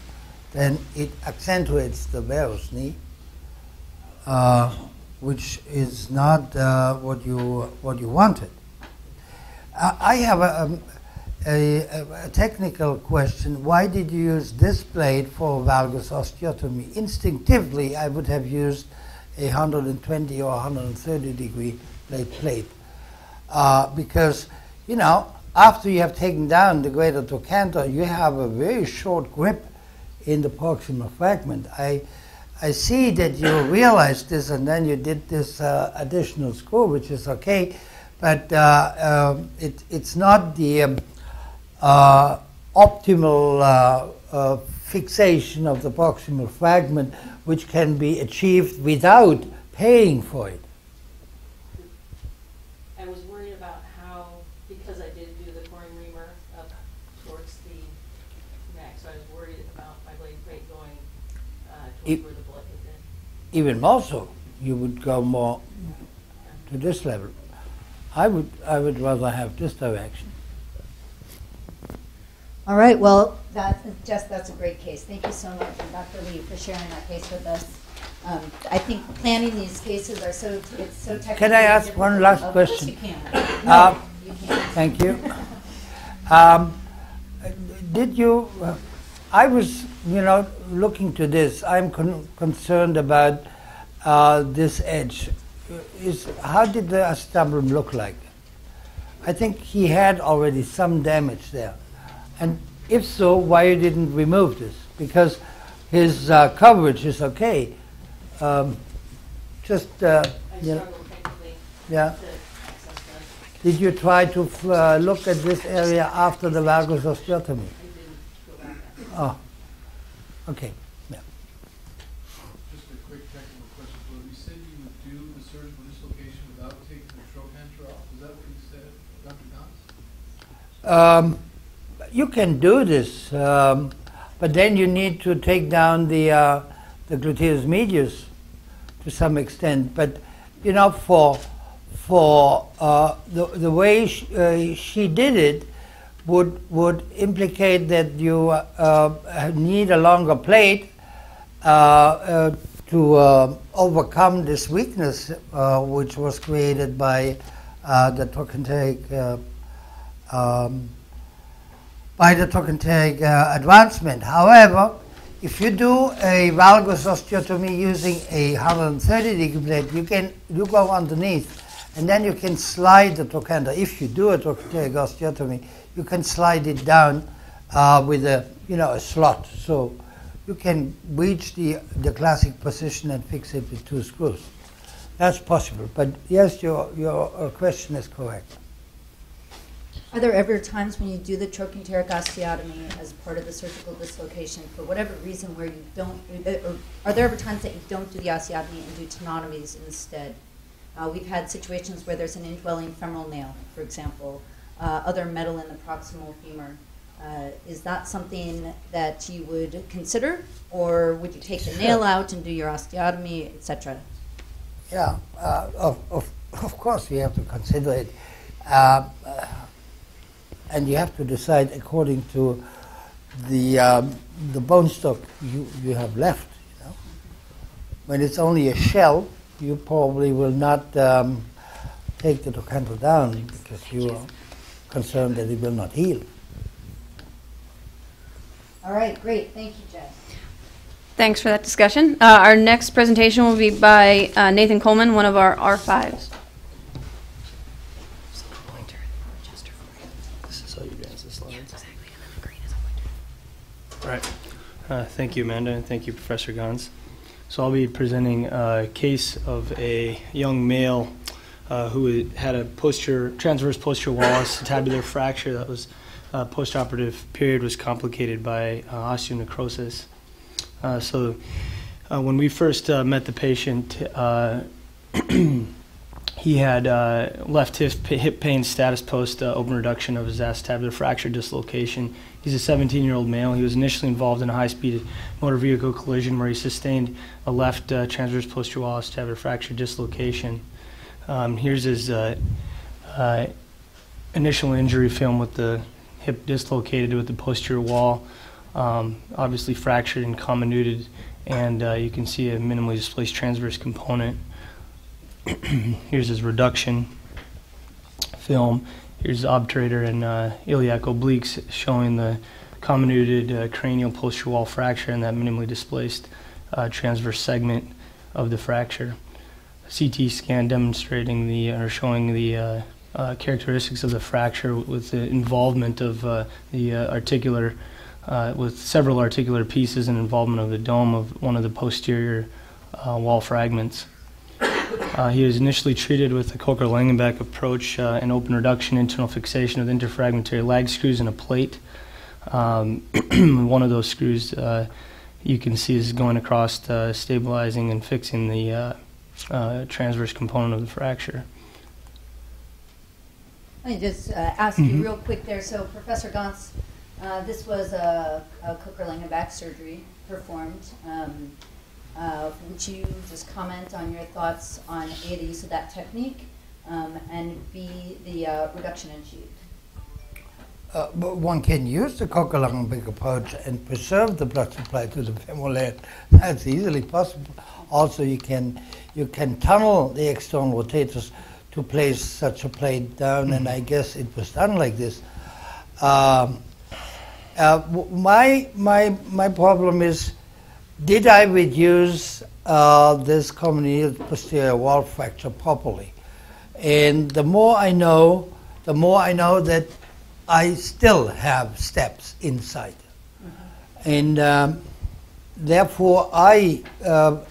then it accentuates the varus knee, which is not what you wanted. I have a technical question. Why did you use this blade for valgus osteotomy? Instinctively, I would have used a 120 or 130 degree plate. Because, after you have taken down the greater trochanter, you have a very short grip in the proximal fragment. I see that you realized this and then you did this additional screw, which is okay, but it's not the optimal fixation of the proximal fragment, which can be achieved without paying for it. I was worried about how, because I did do the coring reamer up towards the neck, so I was worried about my blade plate going towards where the blood had been. Even more so, you would go more to this level. I would rather have this direction. All right, well, that's a great case. Thank you so much, and Dr. Lee, for sharing that case with us. I think planning these cases it's so technical. Can I ask one last question? Of course you can. No, you can't. Thank you. Did you? I was, looking to this. I'm concerned about this edge. How did the acetabulum look like? I think he had already some damage there. And if so, why you didn't remove this? Because his coverage is okay. I struggled technically to access that. Did you try to look at this area after the valgus osteotomy? I didn't go back there. Oh, okay. Yeah. Just a quick technical question. So you said you would do the surgical dislocation without taking the trochanter off. Is that what you said, Dr. Gans? You can do this, but then you need to take down the gluteus medius to some extent. But for the way she did it would implicate that you need a longer plate to overcome this weakness which was created by the trochanteric advancement. However, if you do a valgus osteotomy using a 130 degree plate, you go underneath, and then you can slide the trochanter. If you do a trochanteric osteotomy, you can slide it down with a slot, so you can reach the classic position and fix it with 2 screws. That's possible. But yes, your question is correct. Are there ever times when you do the trochanteric osteotomy as part of the surgical dislocation for whatever reason where you don't, or are there ever times that you don't do the osteotomy and do tenotomies instead? We've had situations where there's an indwelling femoral nail, for example, other metal in the proximal femur. Is that something that you would consider, or would you take the nail out and do your osteotomy, etc.? Yeah, of course we have to consider it. And you have to decide according to the bone stock you have left. You know, when it's only a shell, you probably will not take the trochanter down because you are concerned that it will not heal. All right, great. Thank you, Jeff. Thanks for that discussion. Our next presentation will be by Nathan Coleman, one of our R5s. All right. Thank you, Amanda, and thank you, Professor Gons. So I'll be presenting a case of a young male who had a transverse posterior wall acetabular fracture that was postoperative period was complicated by osteonecrosis. So when we first met the patient, he had left hip pain status post open reduction of his acetabular fracture dislocation. He's a 17-year-old male. He was initially involved in a high-speed motor vehicle collision where he sustained a left transverse posterior wall acetabular fracture dislocation. Here's his initial injury film with the hip dislocated with the posterior wall, obviously fractured and comminuted, and you can see a minimally displaced transverse component. Here's his reduction film. Here's the obturator and iliac obliques showing the comminuted cranial posterior wall fracture and that minimally displaced transverse segment of the fracture. CT scan demonstrating showing the characteristics of the fracture with the involvement of the articular, with several articular pieces and involvement of the dome of one of the posterior wall fragments. He was initially treated with the Coker-Langenbeck approach, an open reduction, internal fixation of interfragmentary lag screws and a plate. One of those screws you can see is going across, stabilizing and fixing the transverse component of the fracture. Let me just ask you real quick there. So, Professor Gons, this was a Coker-Langenbeck surgery performed. Would you just comment on your thoughts on A, the use of that technique, and B, the reduction in sheath? But one can use the Coker-Langenbeck approach and preserve the blood supply to the femoral head. That's easily possible. Also, you can tunnel the external rotators to place such a plate down, and I guess it was done like this. My problem is, did I reduce this comminuted posterior wall fracture properly? And the more I know that I still have steps inside. And therefore I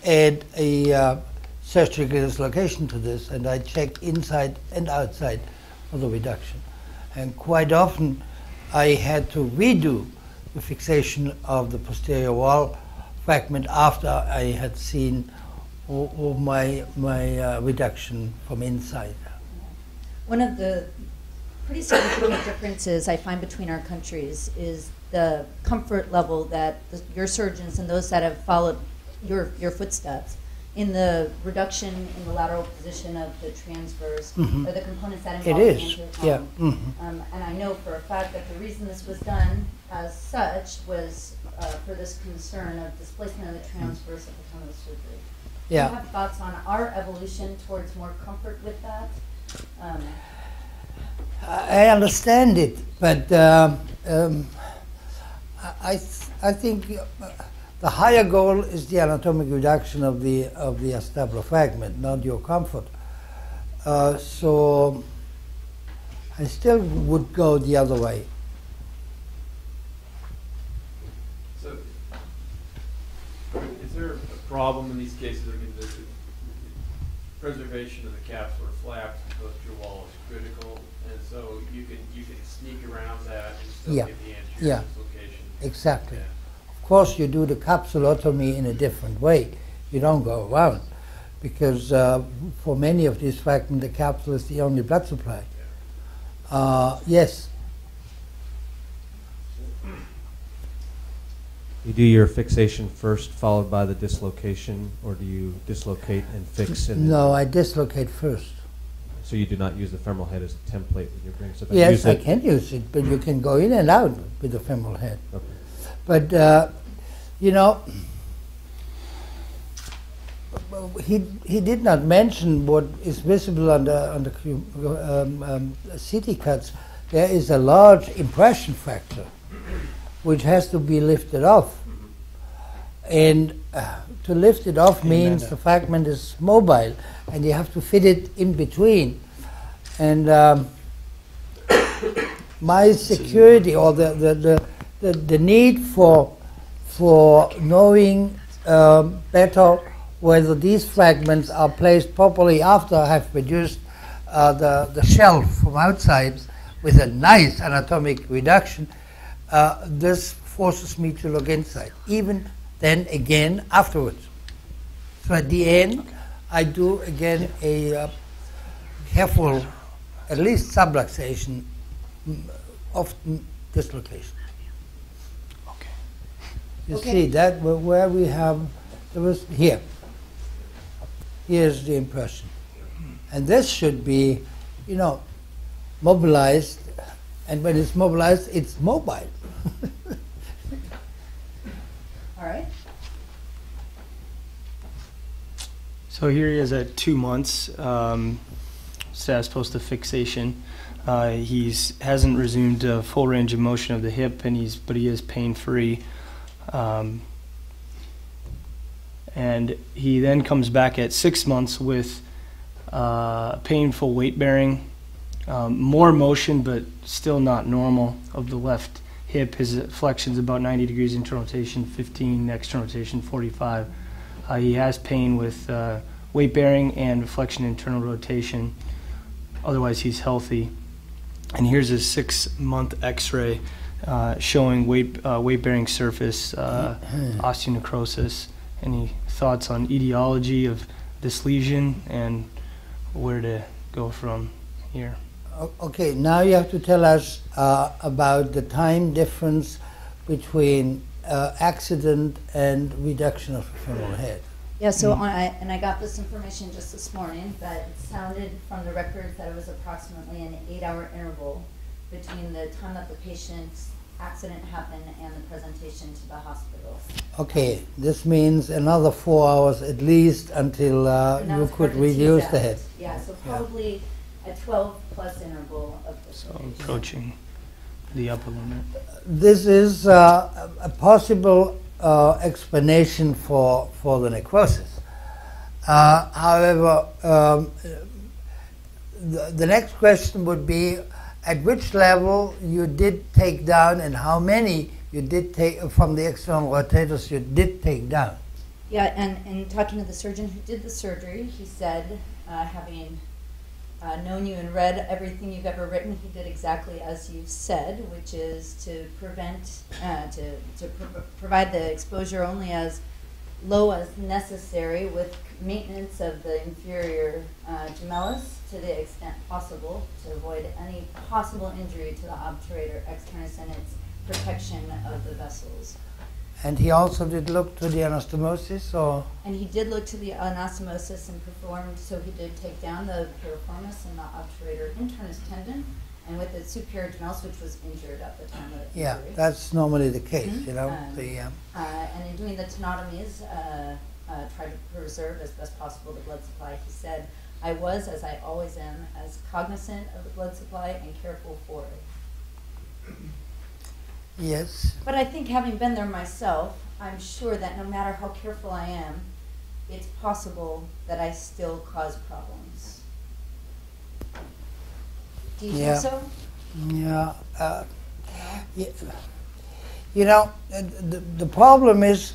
add a surgical dislocation to this, and I check inside and outside for the reduction. And quite often I had to redo the fixation of the posterior wall fragment after I had seen all my reduction from inside. One of the pretty significant differences I find between our countries is the comfort level that your surgeons and those that have followed your footsteps in the reduction in the lateral position of the transverse, or the components that involve the anterior column. Yeah. And I know for a fact that the reason this was done as such was for this concern of displacement of the transverse at the time of the surgery. Yeah. Do you have thoughts on our evolution towards more comfort with that? I understand it, but I think the higher goal is the anatomic reduction of the acetabular fragment, not your comfort. So I still would go the other way. So, is there a problem in these cases? I mean, preservation of the capsular flaps and posterior wall is critical, and so you can sneak around that and still Yeah. get the anterior Yeah. dislocation. Exactly. Yeah. Of course, you do the capsulotomy in a different way. You don't go around, because for many of these fragments, the capsule is the only blood supply. Yes. You do your fixation first, followed by the dislocation, or do you dislocate and fix? And No, I dislocate first. So you do not use the femoral head as a template when you're bringing stuff. Yes, I can use it, but you can go in and out with the femoral head. Okay. But you know, he did not mention what is visible on the CT cuts. There is a large impression fracture, which has to be lifted off. And to lift it off means the fragment is mobile, and you have to fit it in between. And my security, or the need for knowing better whether these fragments are placed properly after I have produced the shell from outside with a nice anatomic reduction, this forces me to look inside, even then again afterwards. So at the end, I do again a careful, at least subluxation, often dislocation. Okay. You see that where we have, there was here. Here's the impression. And this should be, you know, mobilized, and when it's mobilized, it's mobile. All right. So here he is at 2 months, status post of fixation. He hasn't resumed full range of motion of the hip, but he is pain-free. And he then comes back at 6 months with painful weight bearing, more motion, but still not normal of the left hip. His flexion is about 90 degrees internal rotation, 15 external rotation, 45. He has pain with weight bearing and flexion internal rotation. Otherwise, he's healthy. And here's his 6-month X-ray showing weight bearing surface, osteonecrosis. Any thoughts on etiology of this lesion and where to go from here? Okay, now you have to tell us about the time difference between accident and reduction of the femoral head. Yeah, so I got this information just this morning, but it sounded from the records that it was approximately an 8-hour interval between the time that the patient's accident happened and the presentation to the hospital. Okay, this means another 4 hours at least until you could reduce the head. Yeah, so probably a 12+ interval of the So approaching the upper limit. This is a possible explanation for the necrosis. However, the next question would be at which level you did take down and how many you did take from the external rotators you did take down. Yeah, and talking to the surgeon who did the surgery, he said, having known you and read everything you've ever written, he did exactly as you've said, which is to prevent, provide the exposure only as low as necessary with maintenance of the inferior gemellus to the extent possible to avoid any possible injury to the obturator externus and its protection of the vessels. And he also did look to the anastomosis, or? And he did look to the anastomosis and performed, so he did take down the piriformis and the obturator internus tendon, and with the superior gemellus, which was injured at the time of the injury. Yeah, that's normally the case, Mm-hmm. you know. And in doing the tenotomies, tried to preserve as best possible the blood supply. He said, I was, as I always am, as cognizant of the blood supply and careful for it. Yes. But I think having been there myself, I'm sure that no matter how careful I am, it's possible that I still cause problems. Do you think so? Yeah. You know, the problem is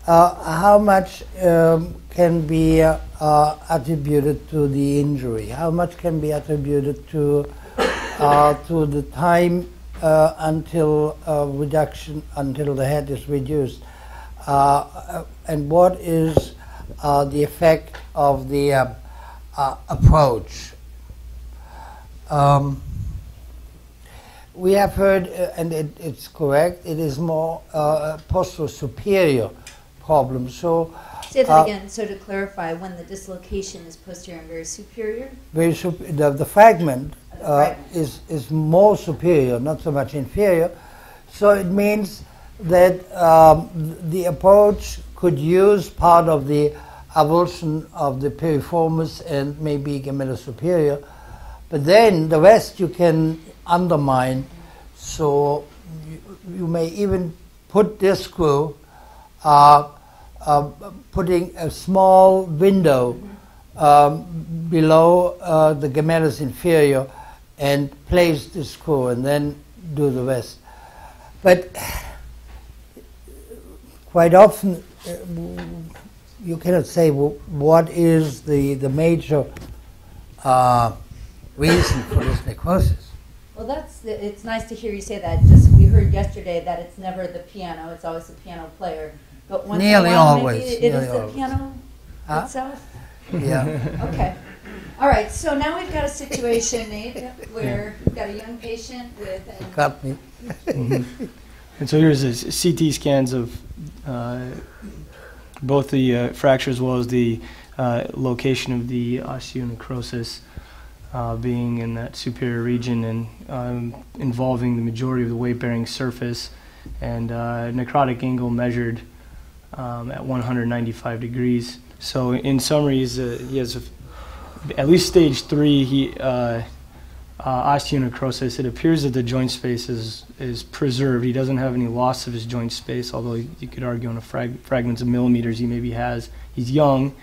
how much can be attributed to the injury? How much can be attributed to the time until reduction, until the head is reduced? And what is the effect of the approach? We have heard, and it's correct, it is more posterior superior problem. So say that again. So to clarify, when the dislocation is posterior and very superior? The fragment is more superior, not so much inferior. So it means that the approach could use part of the avulsion of the piriformis and maybe gemella superior, but then the rest you can undermine. So you may even put this screw, putting a small window below the gemellus inferior and place the screw and then do the rest. But quite often you cannot say what is the major reason for this necrosis. Well, it's nice to hear you say that. Just we heard yesterday that it's never the piano; it's always the piano player. But once nearly in a while, always. maybe it is the piano itself. Yeah. Okay. All right. So now we've got a situation, Nate, where we've got a young patient with. Got me. And so here's the CT scans of both the fracture as well as the location of the osteonecrosis. Being in that superior region and involving the majority of the weight-bearing surface, and necrotic angle measured at 195 degrees. So in summary, he has at least stage 3 osteonecrosis. It appears that the joint space is preserved. He doesn't have any loss of his joint space, although you could argue on a fragments of millimeters he maybe has. He's young.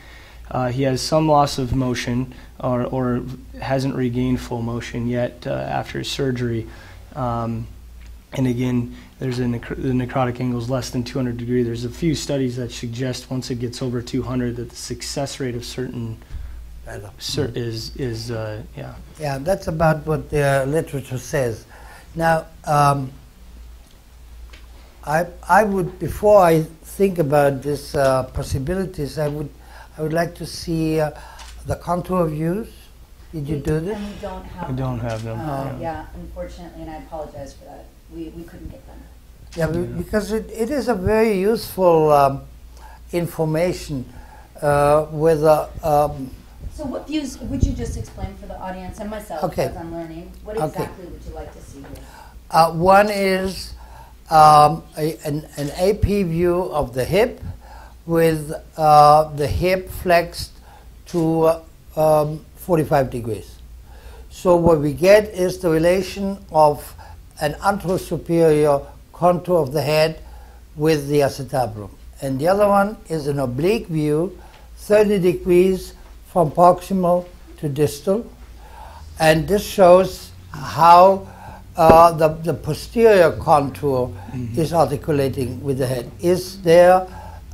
He has some loss of motion or hasn't regained full motion yet after surgery. And again, there's the necrotic angle is less than 200 degrees. There's a few studies that suggest once it gets over 200 that the success rate of certain is yeah. Yeah, that's about what the literature says. Now, I would, before I think about these possibilities, I would like to see the contour views. Did you do this? And we don't have We don't have them. yeah, unfortunately, and I apologize for that. We couldn't get them. Yeah, because it is a very useful information whether. So what views, would you just explain for the audience and myself as I'm learning, what exactly would you like to see here? One is an AP view of the hip, with the hip flexed to 45 degrees. So what we get is the relation of an anterosuperior contour of the head with the acetabulum. And the other one is an oblique view, 30 degrees from proximal to distal. And this shows how the posterior contour is articulating with the head. Is there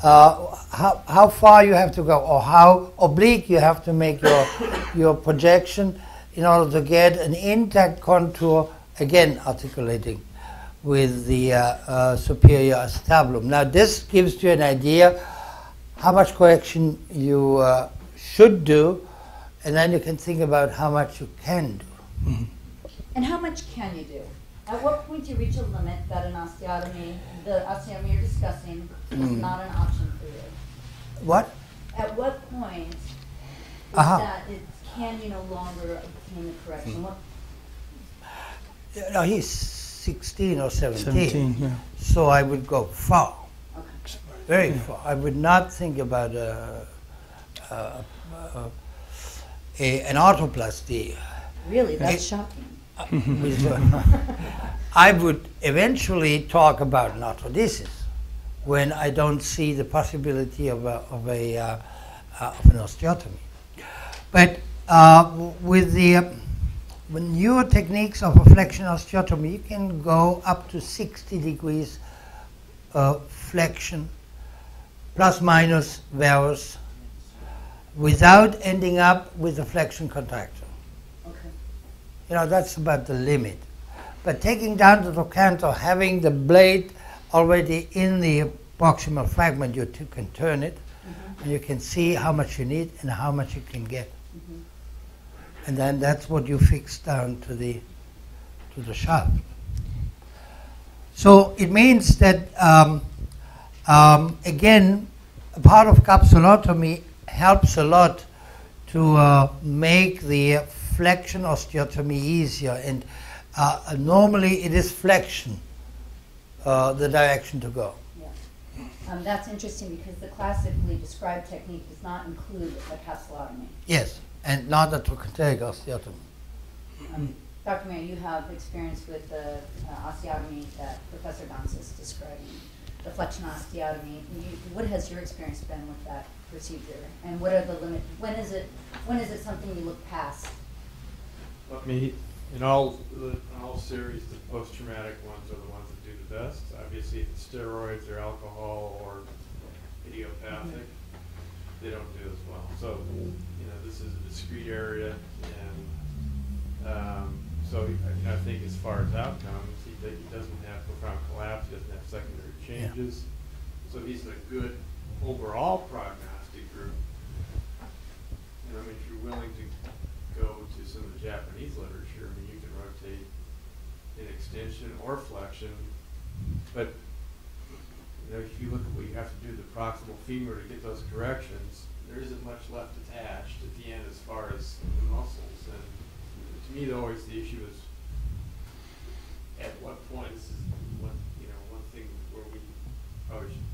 how far you have to go, or how oblique you have to make your projection in order to get an intact contour, again articulating with the superior acetabulum. Now this gives you an idea how much correction you should do, and then you can think about how much you can do. And how much can you do? At what point do you reach a limit that an osteotomy, the osteotomy you're discussing, is not an option for you? What? At what point is that can you no longer obtain the correction? What? No, he's 16 or 17. 17, yeah. So I would go far, Okay. very far. I would not think about an arthroplasty. Really, that's shocking. I would eventually talk about an arthrodesis when I don't see the possibility of an osteotomy. But with the newer techniques of a flexion osteotomy, you can go up to 60 degrees flexion plus minus varus, without ending up with a flexion contraction. Okay. You know, that's about the limit. But taking down the trochanter, having the blade already in the proximal fragment, you can turn it, and you can see how much you need and how much you can get. And then that's what you fix down to the shaft. So it means that, again, a part of capsulotomy helps a lot to make the flexion osteotomy easier. And normally it is flexion, the direction to go. Yeah. That's interesting because the classically described technique does not include a capsulotomy. Yes, and not a trochanteric osteotomy. Dr. Mayer, you have experience with the osteotomy that Professor Gons is describing, the flexion osteotomy. What has your experience been with that procedure, and what are the limits? When is it something you look past? Let me, in all series, the post-traumatic ones are the ones that do the best. Obviously, if it's steroids or alcohol or idiopathic, they don't do as well. So, this is a discrete area, and so I think as far as outcomes, he doesn't have profound collapse, he doesn't have secondary changes. Yeah. So he's a good overall prognostic group. And I mean, if you're willing to go to some of the Japanese literature, I mean, you can rotate in extension or flexion. But if you look at what you have to do to the proximal femur to get those corrections, there isn't much left attached at the end as far as the muscles. And to me, always the issue is at what point. This is one thing where we probably should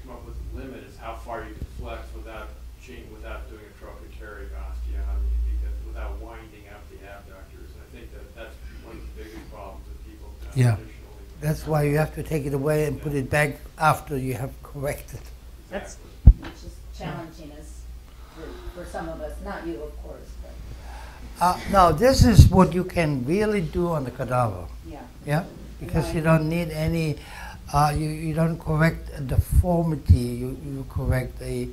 come up with a limit is how far you can flex without doing a trochanteric osteotomy, because without winding up the abductors. And I think that's one of the biggest problems that people have. Yeah, that's why you have to take it away and put it back after you have corrected. That's just challenging us for some of us, not you, of course. Now, this is what you can really do on the cadaver. Yeah. Yeah? Because you don't need any, you don't correct a deformity, you correct a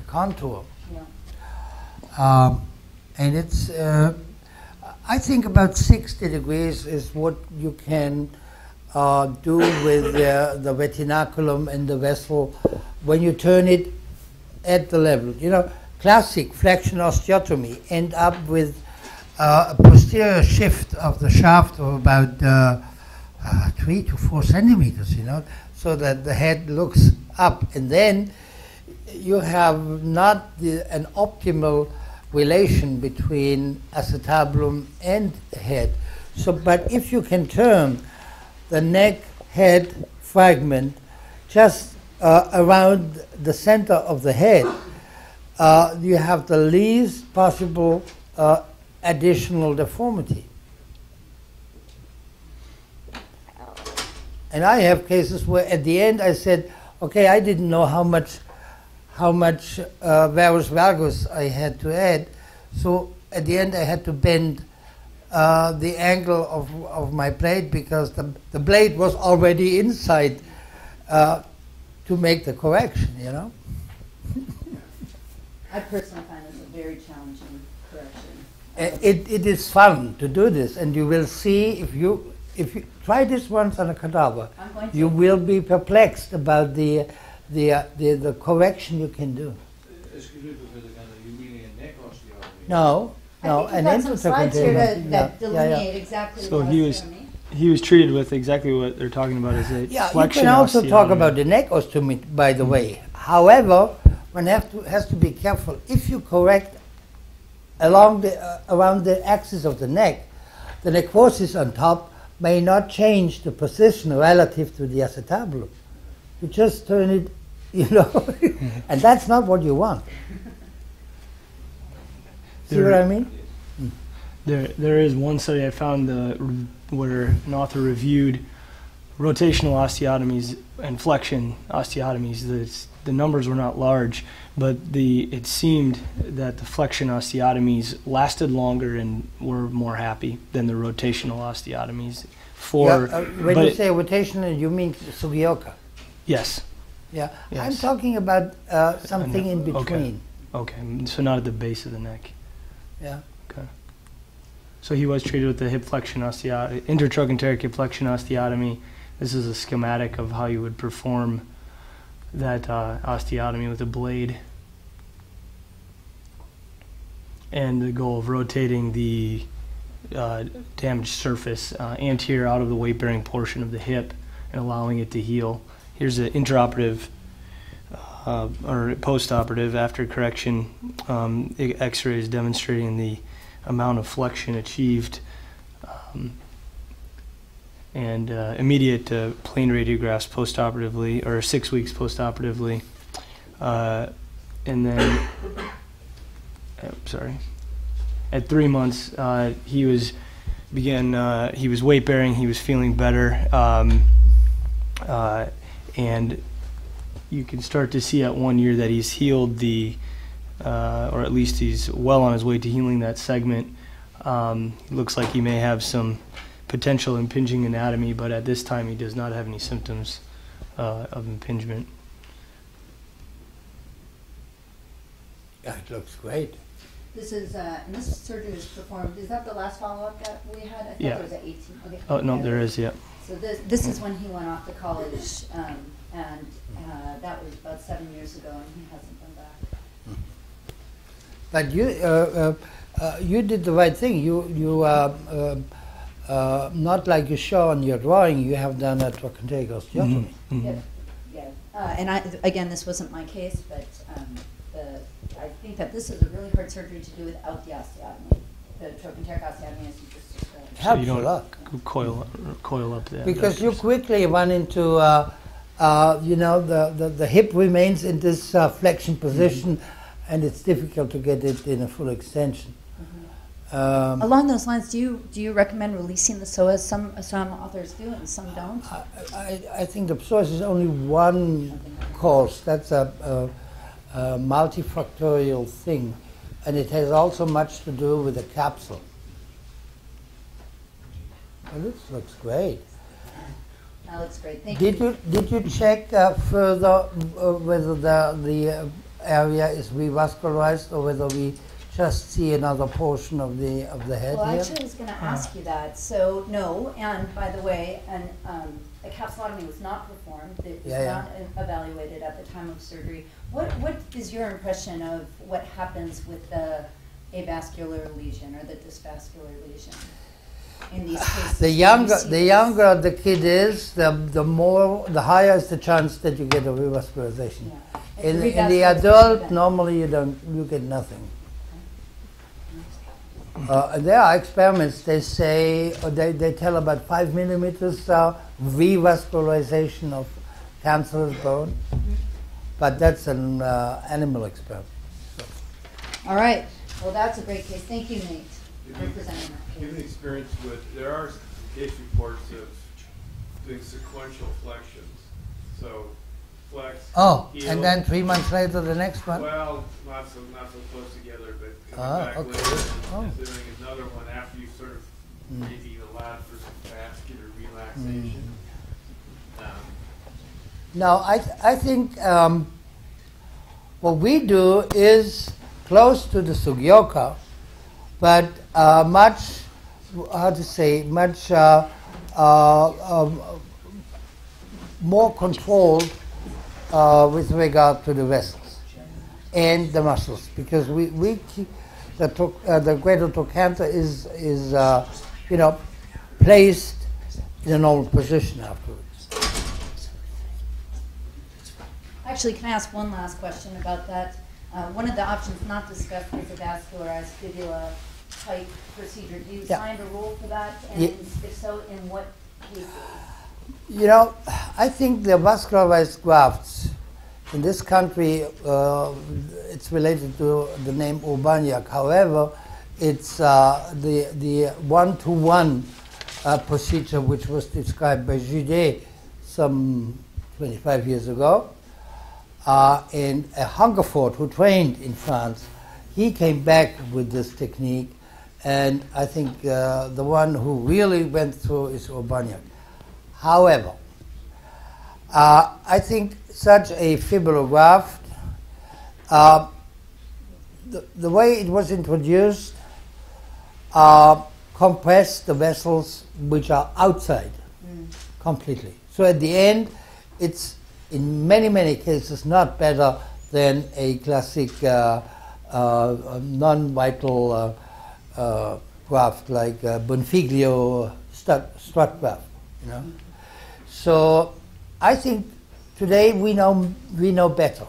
contour. Yeah. And it's, I think about 60 degrees is what you can do with the retinaculum and the vessel when you turn it at the level. Classic flexion osteotomy end up with a posterior shift of the shaft of about 3 to 4 centimeters, so that the head looks up. And then you have not an optimal relation between acetabulum and head. So, but if you can turn the neck head fragment just around the center of the head, you have the least possible additional deformity. And I have cases where at the end I said, okay, I didn't know how much varus valgus I had to add, so at the end I had to bend the angle of my blade because the blade was already inside to make the correction, I personally find this a very challenging correction. It is fun to do this, and you will see if you try this once on a cadaver, you will be perplexed about the correction you can do. Excuse me, Professor Gans, you mean a neck osteotomy? No, an slides here that delineate exactly so what he was treated with exactly what they're talking about as a flexion you can also osteotomy. talk about the neck osteotomy, by the way. However, one has to be careful. If you correct around the axis of the necrosis on top may not change the position relative to the acetabulum. You just turn it, and that's not what you want. See what I mean? There is one study I found where an author reviewed rotational osteotomies and flexion osteotomies. The numbers were not large, but it seemed that the flexion osteotomies lasted longer and were more happy than the rotational osteotomies. When you say rotational, you mean Sugioka? Yes. Yeah, Yes. I'm talking about something in between. Okay, so not at the base of the neck. Yeah. Okay. So he was treated with the hip flexion osteotomy, intertrochanteric hip flexion osteotomy. This is a schematic of how you would perform that osteotomy with a blade. And the goal of rotating the damaged surface anterior out of the weight-bearing portion of the hip and allowing it to heal. Here's an intraoperative or post-operative after correction x-rays demonstrating the amount of flexion achieved, and immediate plane radiographs post-operatively, or 6 weeks post-operatively, and then at 3 months he was weight bearing, he was feeling better, and you can start to see at 1 year that he's healed or at least he's well on his way to healing that segment. Looks like he may have some potential impinging anatomy, but at this time he does not have any symptoms of impingement. Yeah, it looks great. This is, and this surgery was performed, is that the last follow-up that we had? I thought Yeah. there was at 18. Okay. Oh, no, there is, yeah. So this is when he went off to college, and that was about 7 years ago, and he hasn't been back. But you did the right thing. You not like you show on your drawing, you have done a trochanteric osteotomy. Mm-hmm. Yeah. And again, this wasn't my case, but I think that this is a really hard surgery to do without the osteotomy. The trochanteric osteotomy, as you just described. So you Helps a lot. don't coil up there. Because you quickly run into, the hip remains in this flexion position, and it's difficult to get it in a full extension. Along those lines, do you recommend releasing the psoas? Some authors do, and some don't. I think the psoas is only one cause. That's a multifactorial thing, and it has also much to do with the capsule. Well, this looks great. That looks great. Thank you. Did you check further whether the area is revascularized or whether we just see another portion of the head Well, here? actually, I was going to ask you that. So, no, and by the way, a capsulotomy was not performed. It was not evaluated at the time of surgery. What is your impression of what happens with the avascular lesion or the dysvascular lesion in these cases? The younger the kid is, the higher is the chance that you get a revascularization. Yeah. In the adult, normally you get nothing. There are experiments. They say they tell about 5 millimeters revascularization of cancerous bone, but that's an animal experiment. All right. Well, that's a great case. Thank you, Nate, for presenting that case. Given experience there are case reports of doing sequential flexions. So flex. Heal. And then 3 months later, the next one. Well, not so close together, but coming back later and doing another one after you sort of maybe allowed for some vascular relaxation. Now, I think what we do is close to the Sugioka, but much more controlled with regard to the vessels and the muscles, because we keep the greater trochanter is placed in a normal position afterwards. Actually, can I ask one last question about that? One of the options not discussed was a vascularized fibula type procedure. Do you find a rule for that? And if so, in what cases? I think the vascularized grafts in this country, it's related to the name Urbaniak. However, it's the one-to-one procedure which was described by Judet some 25 years ago. And Hungerford, who trained in France, he came back with this technique, and I think the one who really went through is Urbaniak. However, I think such a fibular graft, the way it was introduced compressed the vessels which are outside completely. So at the end, it's in many, many cases not better than a classic non-vital graft like Bonfiglio strut graft. You know? So I think today we know better.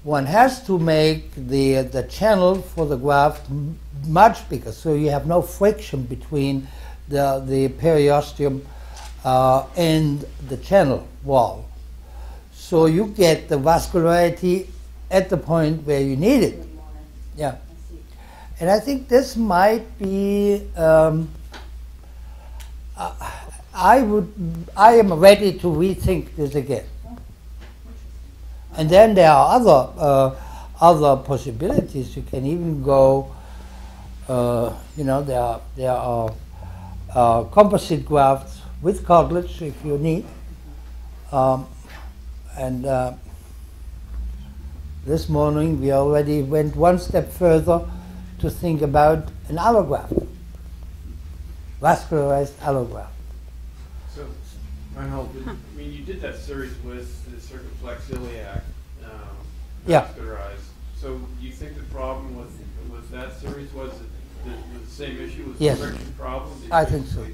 One has to make the channel for the graft much bigger, so you have no friction between the periosteum and the channel wall. So you get the vascularity at the point where you need it. Yeah. And I think this might be, I am ready to rethink this again. And then there are other possibilities. You can even go, there are composite grafts with cartilage if you need. This morning we already went one step further to think about an allograft, vascularized allograft. So, Reinhold, you did that series with the circumflex iliac vascularized. So, do you think the problem with that series was the same issue with the friction problem? I think so.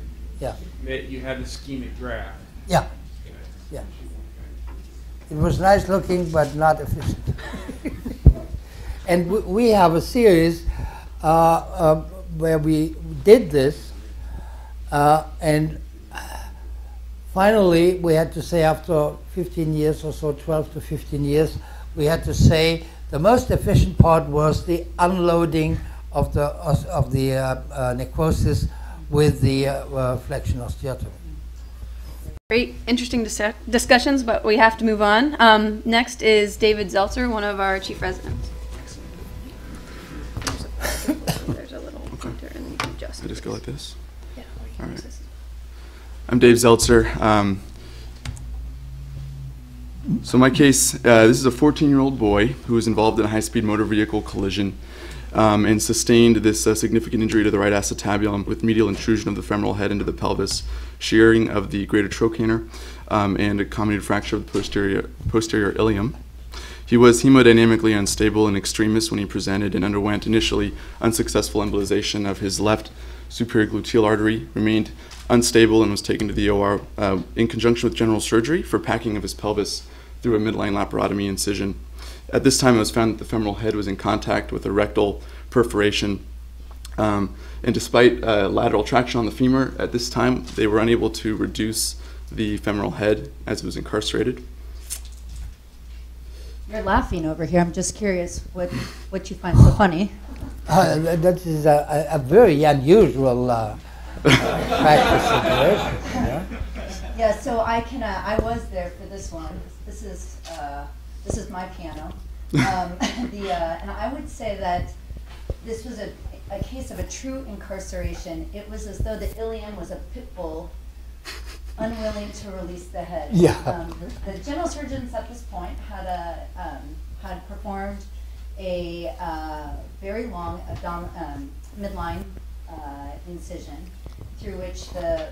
Yeah. You had an ischemic graft. Yeah. Okay. Yeah. It was nice looking, but not efficient. And we have a series where we did this, and finally we had to say after 15 years or so, 12 to 15 years, we had to say the most efficient part was the unloading of the necrosis with the flexion osteotomy. Great, interesting discussions, but we have to move on. Next is David Zeltzer, one of our chief residents. There's a little pointer and you can adjust. I just go like this? Yeah. All right. I'm Dave Zeltzer. So my case, this is a 14-year-old boy who was involved in a high-speed motor vehicle collision and sustained this significant injury to the right acetabulum with medial intrusion of the femoral head into the pelvis, shearing of the greater trochanter, and a comminuted fracture of the posterior ilium. He was hemodynamically unstable in extremis when he presented and underwent initially unsuccessful embolization of his left superior gluteal artery, remained unstable and was taken to the OR in conjunction with general surgery for packing of his pelvis through a midline laparotomy incision. At this time, it was found that the femoral head was in contact with a rectal perforation. And despite lateral traction on the femur, at this time, they were unable to reduce the femoral head as it was incarcerated. You're laughing over here. I'm just curious what you find so funny. That is a very unusual practice situation. Yeah? Yeah, so I was there for this one. This is my piano. And I would say that this was a case of a true incarceration. It was as though the ilium was a pit bull unwilling to release the head. Yeah. The general surgeons at this point had performed a very long midline incision through which the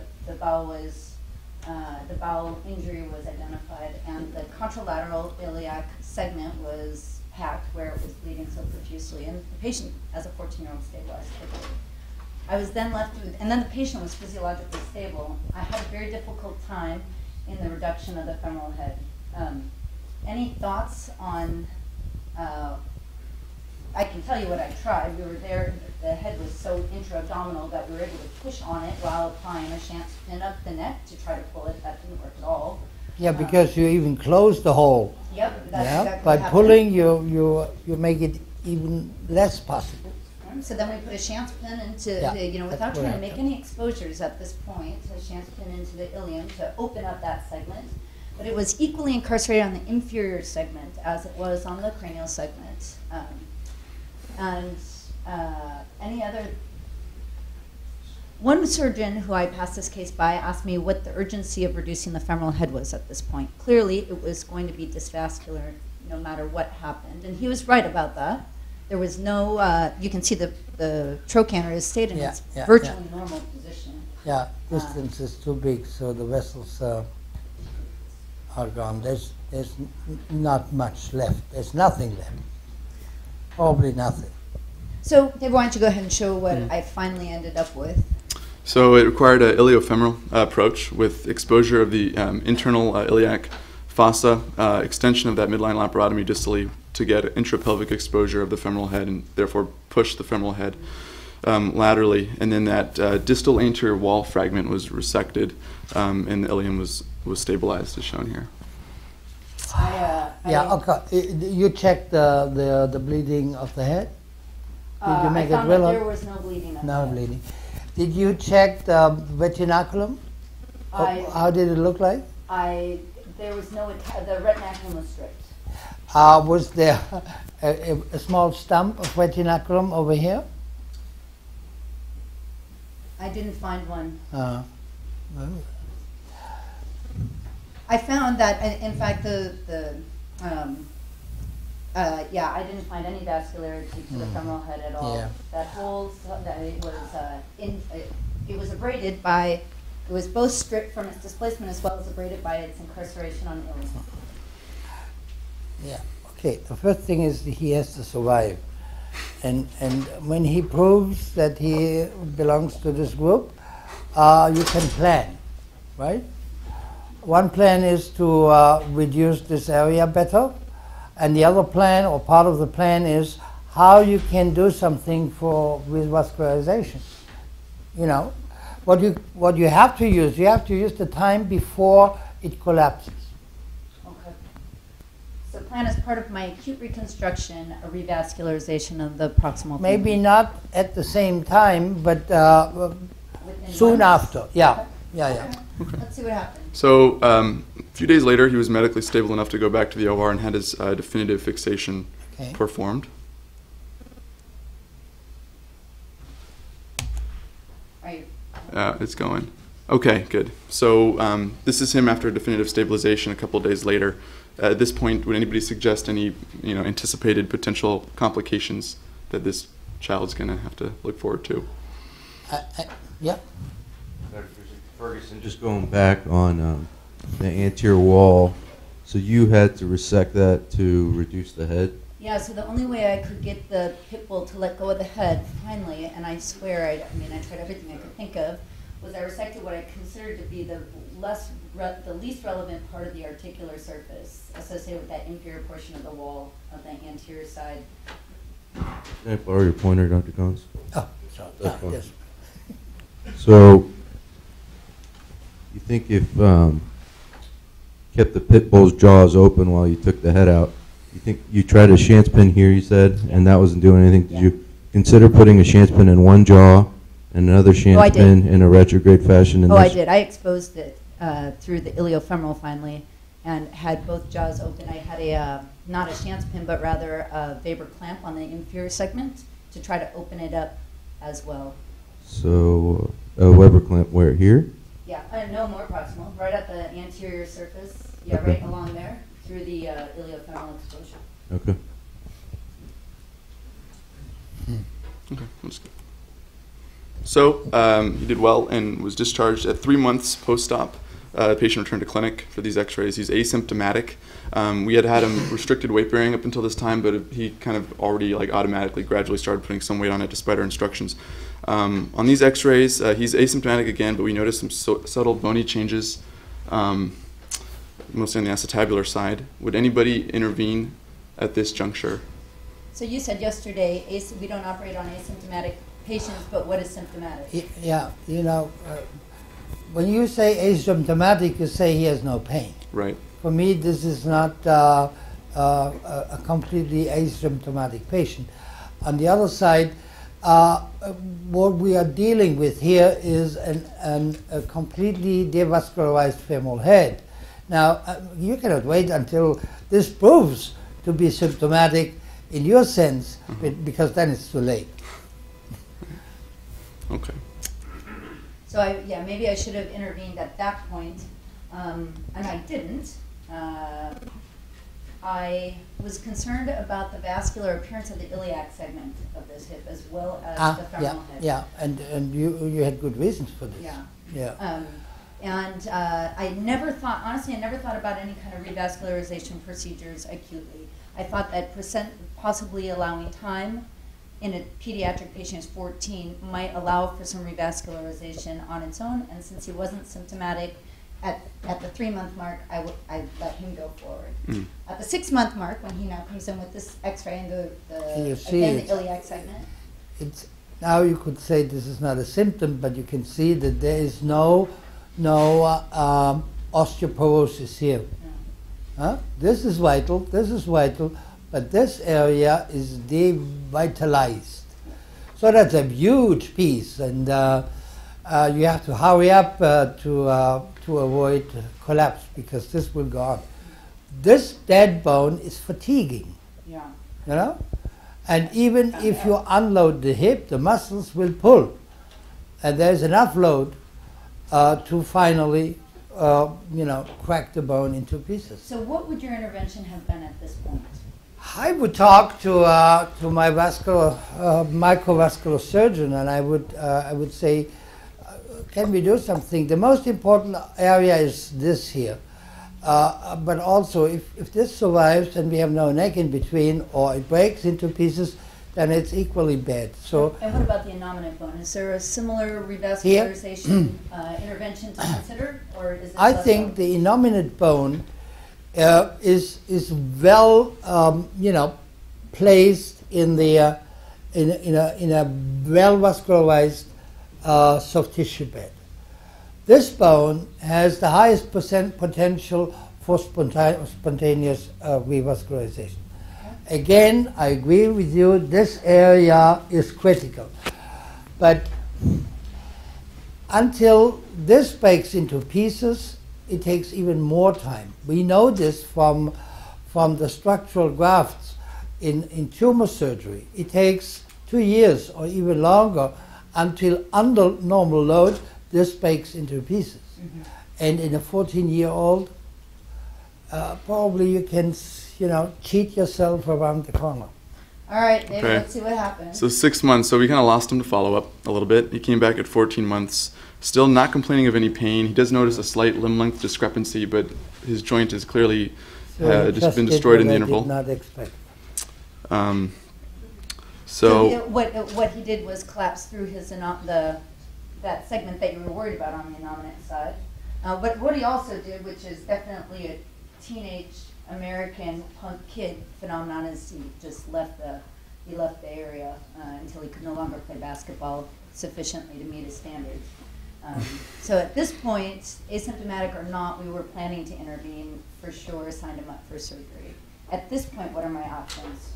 bowel injury was identified, and the contralateral iliac segment was packed where it was bleeding so profusely, and the patient, as a 14-year-old, stabilized quickly. I was then left with, and then the patient was physiologically stable. I had a very difficult time in the reduction of the femoral head. Any thoughts on, I can tell you what I tried. We were there, the head was so intra-abdominal that we were able to push on it while applying a Chance pin up the neck to try to pull it. That didn't work at all. Yeah, because you even close the hole. Yep, that's yeah? exactly By what pulling, you make it even less possible. So then we put a Chance pin into, without trying to make any exposures at this point, a Chance pin into the ilium to open up that segment. But it was equally incarcerated on the inferior segment as it was on the cranial segment. One surgeon who I passed this case by asked me what the urgency of reducing the femoral head was at this point. Clearly, it was going to be dysvascular no matter what happened, and he was right about that. There was no, you can see the trochanter is stayed in its virtually normal position. Yeah, distance is too big, so the vessels are gone. There's not much left. There's nothing left. Probably nothing. So, Dave, why don't you go ahead and show what I finally ended up with? So it required an iliofemoral approach with exposure of the internal iliac fossa, extension of that midline laparotomy distally to get intrapelvic exposure of the femoral head and therefore push the femoral head laterally. And then that distal anterior wall fragment was resected and the ilium was stabilized as shown here. Okay. You checked the bleeding of the head? Did you make I found it that well? there was no bleeding. No bleeding. Did you check the retinaculum? How did it look like? There was no, the retinaculum was stripped. Was there a small stump of retinaculum over here? I didn't find one. Well. I found that, in fact, I didn't find any vascularity to the femoral head at all. Yeah. That whole, it was abraded by, it was both stripped from its displacement as well as abraded by its incarceration on the ilium. Yeah. Okay. The first thing is he has to survive, and when he proves that he belongs to this group, you can plan, right? One plan is to reduce this area better. And the other plan, or part of the plan, is how you can do something with vascularization. You know, what you have to use the time before it collapses. Okay. So plan as part of my acute reconstruction, a revascularization of the proximal. Maybe not at the same time, but soon after. Yeah. Okay. Yeah. Okay. Let's see what happens. So a few days later, he was medically stable enough to go back to the OR and had his definitive fixation performed. It's going. Okay, good. So this is him after definitive stabilization a couple of days later. At this point, would anybody suggest any anticipated potential complications that this child's going to have to look forward to? Yeah. Dr. Ferguson, just going back on the anterior wall, so you had to resect that to reduce the head? Yeah, so the only way I could get the pit bull to let go of the head, finally, and I swear, I tried everything I could think of, was I resected what I considered to be the least relevant part of the articular surface associated with that inferior portion of the wall of the anterior side. Can I borrow your pointer, Dr. Gons? Oh, sorry. Yes. So, you think if kept the pit bull's jaws open while you took the head out, you think you tried a chance pin here, you said, and that wasn't doing anything? Did you consider putting a chance pin in one jaw and another chance pin in a retrograde fashion? I did. I exposed it through the iliofemoral finally and had both jaws open. I had not a chance pin, but rather a Weber clamp on the inferior segment to try to open it up as well. So, a Weber clamp where? Here? Yeah, no, more proximal, right at the anterior surface. Yeah, right along there through the iliofemoral exposure. Okay. Okay, that's good. So he did well and was discharged at 3 months post-op. The patient returned to clinic for these x-rays. He's asymptomatic. We had him restricted weight bearing up until this time, but he kind of already automatically gradually started putting some weight on it despite our instructions. On these x-rays, he's asymptomatic again, but we noticed some subtle bony changes, mostly on the acetabular side. Would anybody intervene at this juncture? So you said yesterday we don't operate on asymptomatic patients, but what is symptomatic? Yeah, when you say asymptomatic, you say he has no pain. Right. For me, this is not a completely asymptomatic patient. On the other side, what we are dealing with here is a completely devascularized femoral head. Now, you cannot wait until this proves to be symptomatic in your sense, because then it's too late. Okay. So maybe I should have intervened at that point, and I didn't. I was concerned about the vascular appearance of the iliac segment of this hip as well as the femoral hip. Yeah, and you had good reasons for this. Yeah. I never thought, honestly, I never thought about any kind of revascularization procedures acutely. I thought that possibly allowing time in a pediatric patient who's 14 might allow for some revascularization on its own, and since he wasn't symptomatic, at the 3-month mark, I let him go forward. Mm. At the 6-month mark, when he now comes in with this X-ray and the iliac segment. Now you could say this is not a symptom, but you can see that there is no osteoporosis here. Huh? This is vital, but this area is devitalized. So that's a huge piece, and you have to hurry up to avoid collapse, because this will go on. This dead bone is fatiguing. Yeah. You know? And even if you unload the hip, the muscles will pull. And there's enough load to finally, crack the bone into pieces. So what would your intervention have been at this point? I would talk to my microvascular surgeon, and I would say, can we do something? The most important area is this here. But also, if this survives and we have no neck in between, or it breaks into pieces, then it's equally bad. So. And what about the innominate bone? Is there a similar revascularization intervention to consider, or is it? I think the innominate bone is well, placed in the in a well vascularized soft tissue bed. This bone has the highest potential for spontaneous revascularization. Again, I agree with you, this area is critical. But until this breaks into pieces, it takes even more time. We know this from the structural grafts in tumor surgery. It takes 2 years or even longer until under normal load this breaks into pieces. Mm-hmm. And in a 14-year-old, probably you can, cheat yourself around the corner. All right, David, let's see what happens. So 6 months, so we kind of lost him to follow up a little bit. He came back at 14 months, still not complaining of any pain. He does notice a slight limb length discrepancy, but his joint has clearly just been destroyed in the interval. Did not expect. So what he did was collapse through his that segment that you were worried about on the innominate side. But what he also did, which is definitely a teenage American punk kid phenomenon, is he just left the area until he could no longer play basketball sufficiently to meet his standards. So at this point, asymptomatic or not, we were planning to intervene for sure, signed him up for surgery. At this point, what are my options?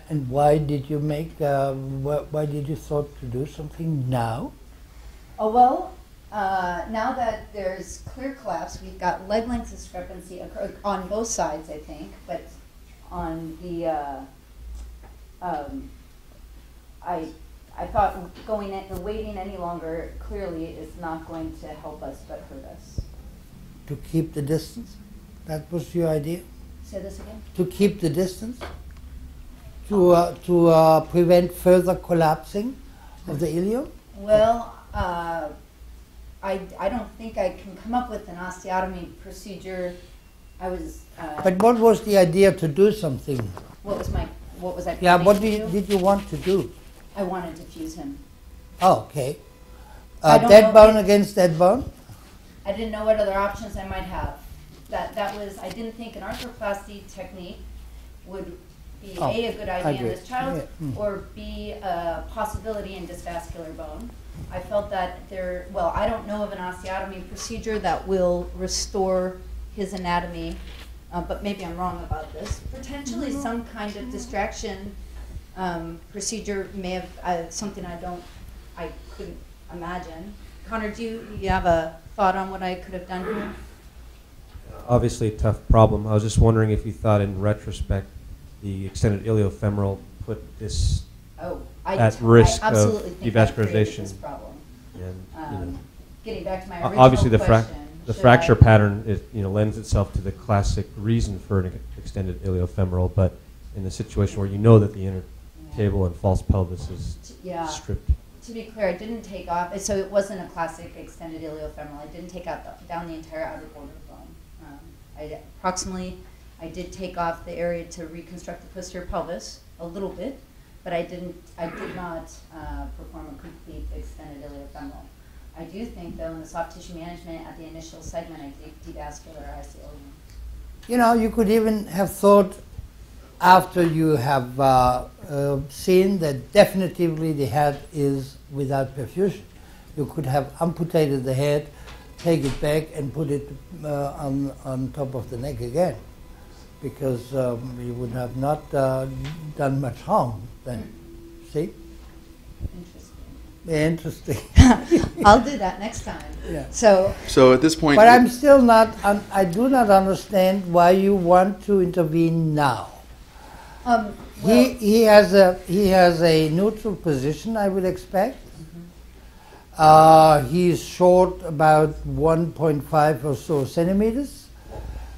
And why did you why did you thought to do something now? Oh, well, now that there's clear collapse, we've got leg length discrepancy on both sides, I think, but on the, I thought waiting any longer clearly is not going to help us but hurt us. To keep the distance? That was your idea? Say this again? To keep the distance? To prevent further collapsing of the ileum? Well, I don't think I can come up with an osteotomy procedure. But what was the idea to do something? What was I? Yeah, what did you want to do? I wanted to fuse him. Oh, okay. Dead bone against dead bone? I didn't know what other options I might have. I didn't think an arthroplasty technique would be a good idea in this child, or B, a possibility in dysvascular bone. I felt that I don't know of an osteotomy procedure that will restore his anatomy, but maybe I'm wrong about this. Potentially some kind of distraction procedure may have something I couldn't imagine. Connor, do you have a thought on what I could have done here? Obviously a tough problem. I was just wondering if you thought in retrospect the extended iliofemoral put this at risk of devascularization. And you know, Getting back to my original obviously question, the should fracture I- pattern is, you know, lends itself to the classic reason for an extended iliofemoral, but in the situation where you know that the inner table and false pelvis is Yeah. stripped. To be clear, I didn't take off, so it wasn't a classic extended iliofemoral. I didn't take out down the entire outer border bone. I did take off the area to reconstruct the posterior pelvis a little bit, but I did not perform a complete extended iliofemoral. I do think, though, in the soft tissue management at the initial segment, I did devascularize the ilium. You know, you could even have thought, after you have seen that definitively the head is without perfusion, you could have amputated the head, take it back, and put it on top of the neck again, because you would have not done much harm then. See? Interesting. I'll do that next time. Yeah. So at this point, but I'm still not. I do not understand why you want to intervene now. He has a neutral position, I would expect. He's short about 1.5 or so centimeters,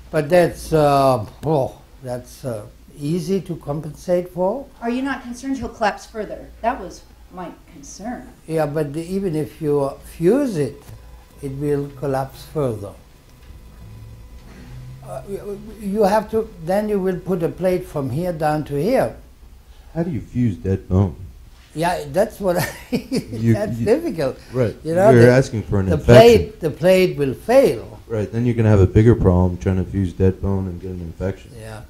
but that's easy to compensate for. Are you not concerned he'll collapse further? That was my concern. Yeah, but even if you fuse it, it will collapse further. You have to, then you will put a plate from here down to here. How do you fuse dead bone? Yeah, that's what that's difficult. Right. You know, you're asking for an infection. The plate will fail. Right. Then you're going to have a bigger problem trying to fuse dead bone and get an infection. Yeah.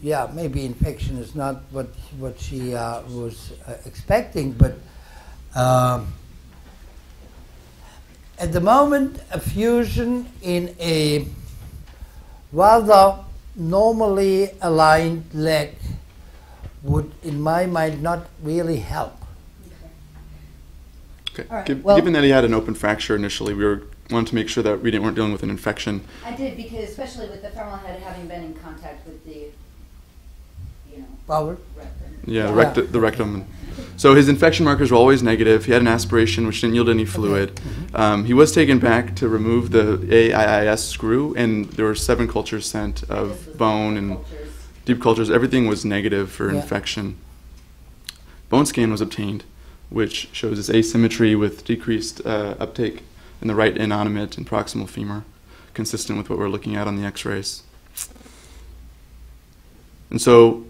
Yeah, maybe infection is not what she was expecting, but at the moment, a fusion in a rather normally aligned leg would, in my mind, not really help. Okay. All right, Given that he had an open fracture initially, we wanted to make sure that we weren't dealing with an infection. I did, because especially with the femoral head having been in contact with the, Power? rectum. Yeah, the rectum. So his infection markers were always negative. He had an aspiration which didn't yield any fluid. He was taken back to remove the AIIS screw, and there were 7 cultures sent of bone and deep cultures. Everything was negative for infection. Bone scan was obtained, which shows this asymmetry with decreased uptake in the right innominate and proximal femur, consistent with what we're looking at on the x-rays. And so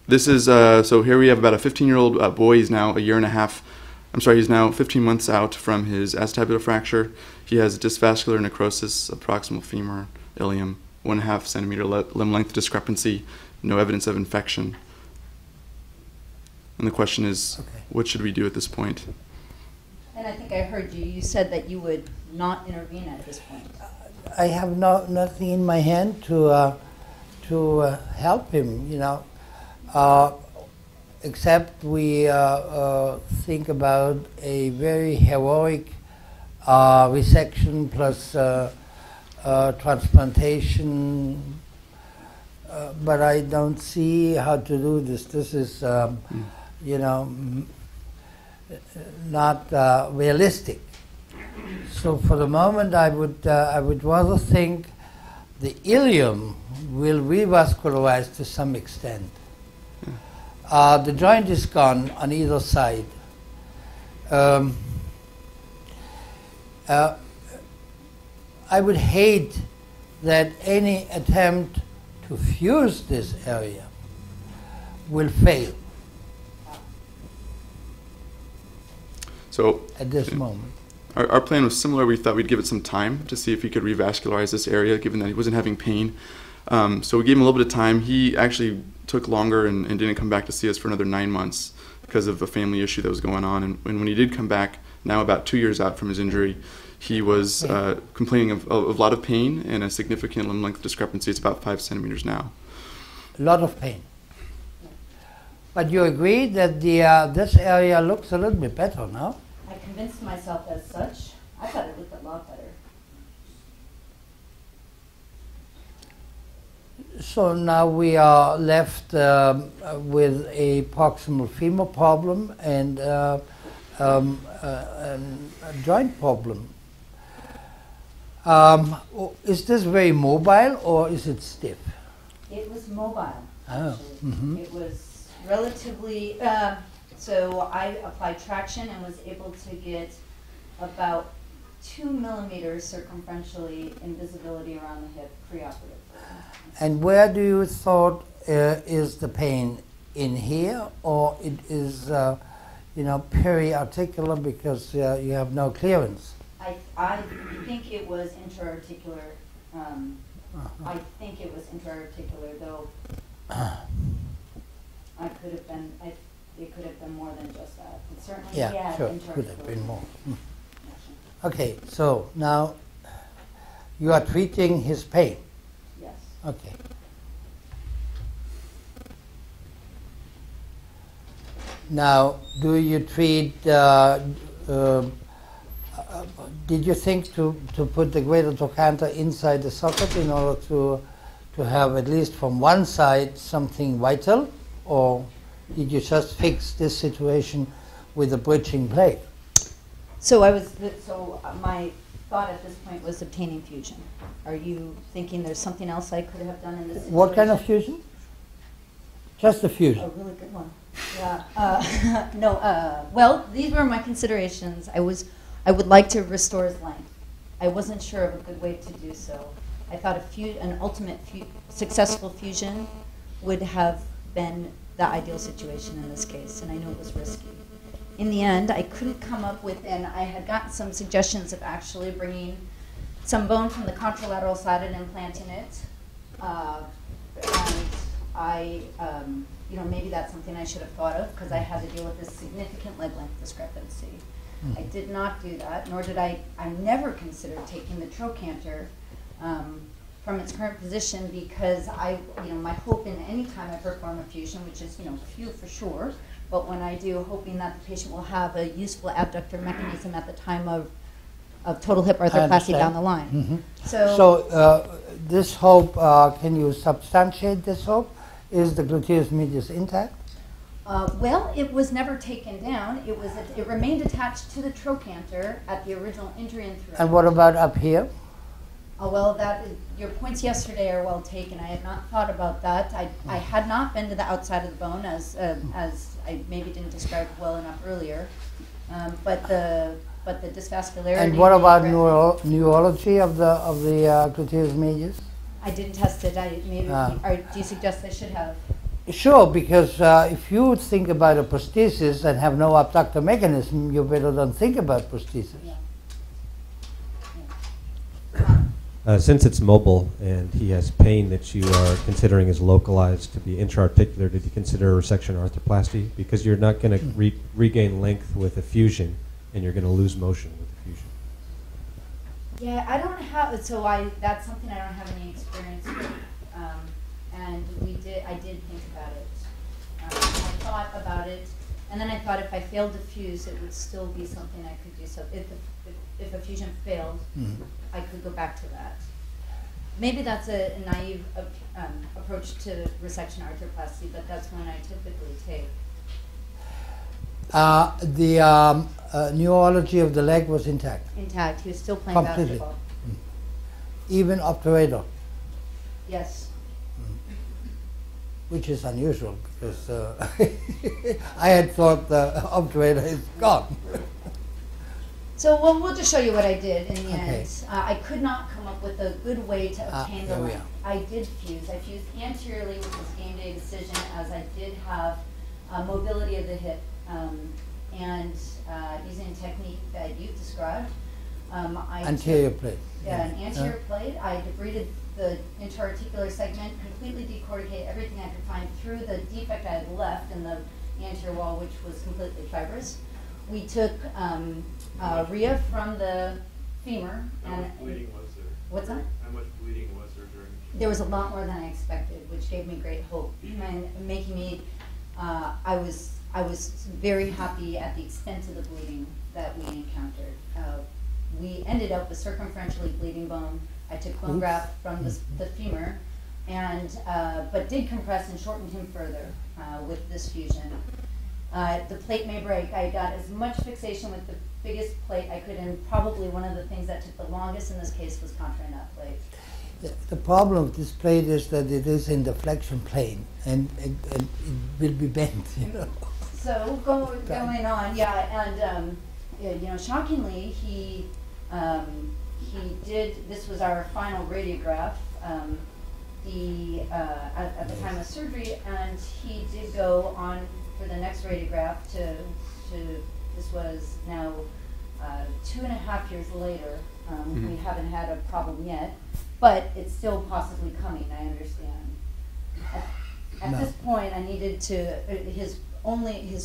this is, so here we have about a 15-year-old boy. He's now he's now 15 months out from his acetabular fracture. He has dysvascular necrosis of proximal femur, ilium, 1.5 centimeter limb length discrepancy, no evidence of infection. And the question is, what should we do at this point? And I think I heard you. You said that you would not intervene at this point. I have nothing in my hand to help him, except we think about a very heroic resection plus transplantation, but I don't see how to do this. This is, not realistic. So for the moment, I would rather think the ilium will revascularize to some extent. The joint is gone on either side. I would hate that any attempt to fuse this area will fail. So at this moment. Our plan was similar. We thought we'd give it some time to see if he could revascularize this area, given that he wasn't having pain. So we gave him a little bit of time. He actually took longer and didn't come back to see us for another 9 months because of a family issue that was going on. And when he did come back, now about 2 years out from his injury, he was complaining of a lot of pain and a significant limb length discrepancy. It's about 5 centimeters now. A lot of pain. But you agree that this area looks a little bit better now? I convinced myself as such. I thought it looked a lot better. So now we are left with a proximal femur problem and a joint problem. Is this very mobile or is it stiff? It was mobile. Oh. Actually. It was relatively. So I applied traction and was able to get about 2 millimeters circumferentially in visibility around the hip preoperatively. And where do you thought is the pain? In here, or it is, periarticular because you have no clearance? I think it was intra-articular. I think it was intra-articular, though. It could have been more than just that. It certainly sure, could have been more. Okay, so now you are treating his pain. Yes. Okay. Now, do you treat? Did you think to put the greater trochanter inside the socket in order to have at least from one side something vital, or did you just fix this situation with a bridging plate? So my thought at this point was obtaining fusion. Are you thinking there's something else I could have done in this situation? What kind of fusion? Just a fusion. A really good one. Yeah. Well, these were my considerations. I would like to restore his length. I wasn't sure of a good way to do so. I thought an ultimate successful fusion would have been the ideal situation in this case, and I knew it was risky. In the end, I couldn't come up with, and I had gotten some suggestions of actually bringing some bone from the contralateral side and implanting it. Maybe that's something I should have thought of because I had to deal with this significant leg length discrepancy. I did not do that, nor did I never considered taking the trochanter from its current position because my hope in any time I perform a fusion, which is, few for sure, but when I do, hoping that the patient will have a useful abductor mechanism at the time of total hip arthroplasty down the line. Mm-hmm. So this hope, can you substantiate this hope? Is the gluteus medius intact? Well, it was never taken down. It remained attached to the trochanter at the original injury and throughout. And what about up here? Well, your points yesterday are well taken. I had not thought about that. I had not been to the outside of the bone as I maybe didn't describe well enough earlier. But the dysvascularity. And what about neurology of the gluteus medius? I didn't test it. Do you suggest I should have? Sure, because if you think about a prosthesis and have no abductor mechanism, you better don't think about prosthesis. Yeah. Since it's mobile and he has pain that you are considering is localized to be intra-articular, did you consider resection arthroplasty? Because you're not going to regain length with a fusion, and you're going to lose motion with a fusion. Yeah, I don't have. That's something I don't have any experience with. And I did think about it. I thought about it, and then I thought if I failed to fuse, it would still be something I could do. So if a fusion failed, I could go back to that. Maybe that's a naive approach to resection arthroplasty, but that's one I typically take. The neurology of the leg was intact? Intact. He was still playing basketball. Even obturator? Yes. Which is unusual because I had thought the obturator is gone. So we'll just show you what I did in the end. I could not come up with a good way to obtain the length. I did fuse. I fused anteriorly, which was game day decision, as I did have mobility of the hip. And using a technique that you've described, anterior plate. Yeah, an anterior plate. I debrided the interarticular segment, completely decorticated everything I could find through the defect I had left in the anterior wall, which was completely fibrous. We took RIA from the femur. How much bleeding was there? What's that? How much bleeding was there during? There was a lot more than I expected, which gave me great hope and making me. I was very happy at the extent of the bleeding that we encountered. We ended up with circumferentially bleeding bone. I took bone graft from the femur, but did compress and shortened him further with this fusion. The plate may break. I got as much fixation with the biggest plate I could, and probably one of the things that took the longest in this case was contouring that plate. The problem with this plate is that it is in the flexion plane, and it will be bent, you know. So going on, yeah, and you know, shockingly, he did. This was our final radiograph. At the time of surgery, and he did go on for the next radiograph to this was now 2.5 years later. We haven't had a problem yet, but it's still possibly coming, I understand. At this point, I needed to, his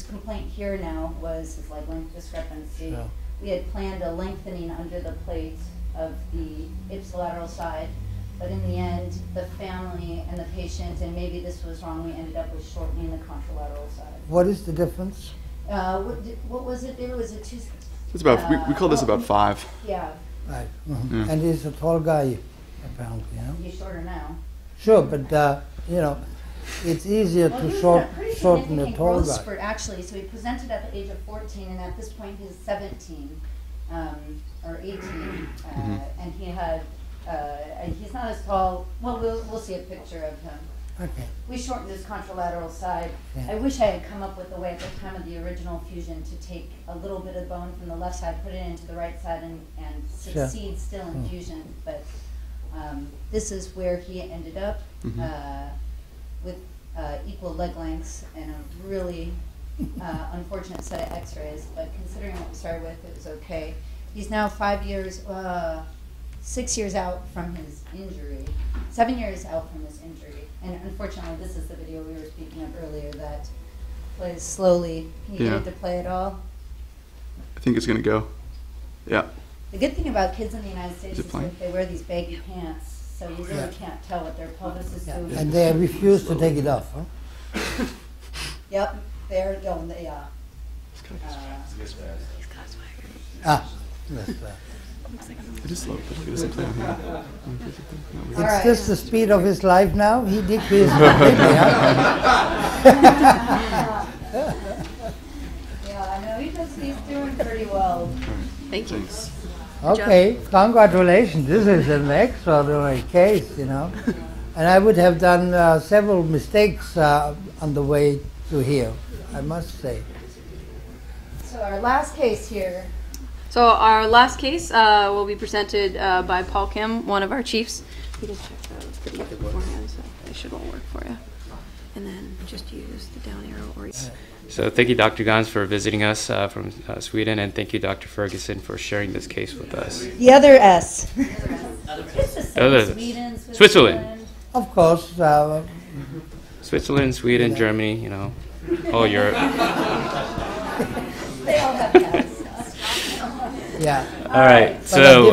complaint here now was his leg length discrepancy. Yeah. We had planned a lengthening under the plate of the ipsilateral side, but in the end, the family and the patient, and maybe this was wrong, we ended up with shortening the contralateral side. What is the difference? What was it there? Was it two? It's about, we call this about 5. Yeah. Right. Yeah. And he's a tall guy, apparently, you know? He's shorter now. Sure, but, you know, it's easier Well, to he was in a pretty shorten a significant tall growth guy. spurt, actually. So he presented at the age of 14, and at this point he's 17 or 18, and he had. And he's not as tall. Well, we'll see a picture of him. Okay. We shortened his contralateral side. Yeah. I wish I had come up with a way at the time of the original fusion to take a little bit of bone from the left side, put it into the right side, and Sure. succeed still in fusion. But this is where he ended up with equal leg lengths and a really unfortunate set of x-rays. But considering what we started with, it was okay. He's now 6 years out from his injury, 7 years out from his injury. And unfortunately, this is the video we were speaking of earlier that plays slowly. Can you get it to play at all? I think it's going to go. Yeah. The good thing about kids in the United States is playing? that they wear these baggy pants, so you really Yeah. can't tell what their pelvis is doing. And they refuse to take it off, huh? Yep, they're going, yeah. That's It is slow, but look at this play on here. It's right. just the speed of his life now. He decreased completely, huh? Yeah, I know, he's doing pretty well. Thank you. Okay, congratulations. This is an extraordinary case, you know. And I would have done several mistakes on the way to here, I must say. So our last case here. So our last case will be presented by Paul Kim, one of our chiefs. We did check that video beforehand, so it should all work for you. And then just use the down arrow or. So thank you, Dr. Gans, for visiting us from Sweden, and thank you, Dr. Ferguson, for sharing this case with us. The other S. It's the same. Sweden, Switzerland. Of course. Switzerland, Sweden, Germany, you know, all Europe. They all have S. Yeah. All right, so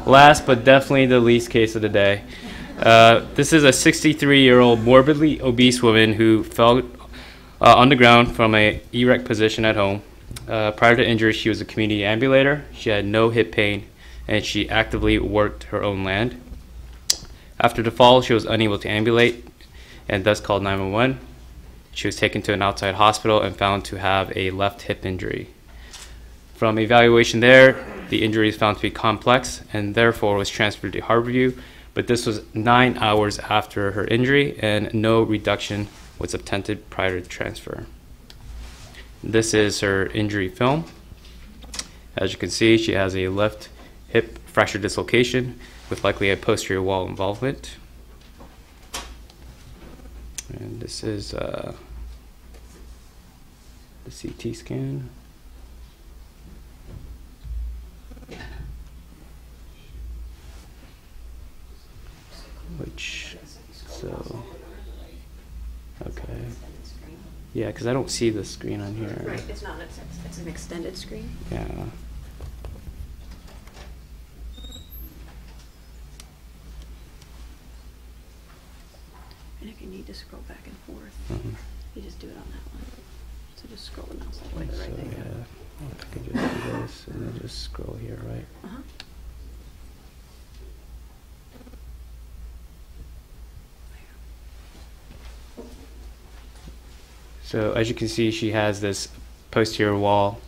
last but definitely the least case of the day. This is a 63-year-old morbidly obese woman who fell on the ground from an erect position at home. Prior to injury, she was a community ambulator. She had no hip pain, and she actively worked her own land. After the fall, she was unable to ambulate and thus called 911. She was taken to an outside hospital and found to have a left hip injury. From evaluation there, the injury is found to be complex and therefore was transferred to Harborview, but this was 9 hours after her injury and no reduction was attempted prior to transfer. This is her injury film. As you can see, she has a left hip fracture dislocation with likely a posterior wall involvement. And this is the CT scan. Okay. Yeah, because I don't see the screen on here. Right, it's not, it's an extended screen. Yeah. And if you need to scroll back and forth, Mm-hmm. you just do it on that one. So just scroll the mouse all the way to the right. So There you go. yeah, I could just do this and then just scroll here, right? Uh-huh. So as you can see, she has this posterior wall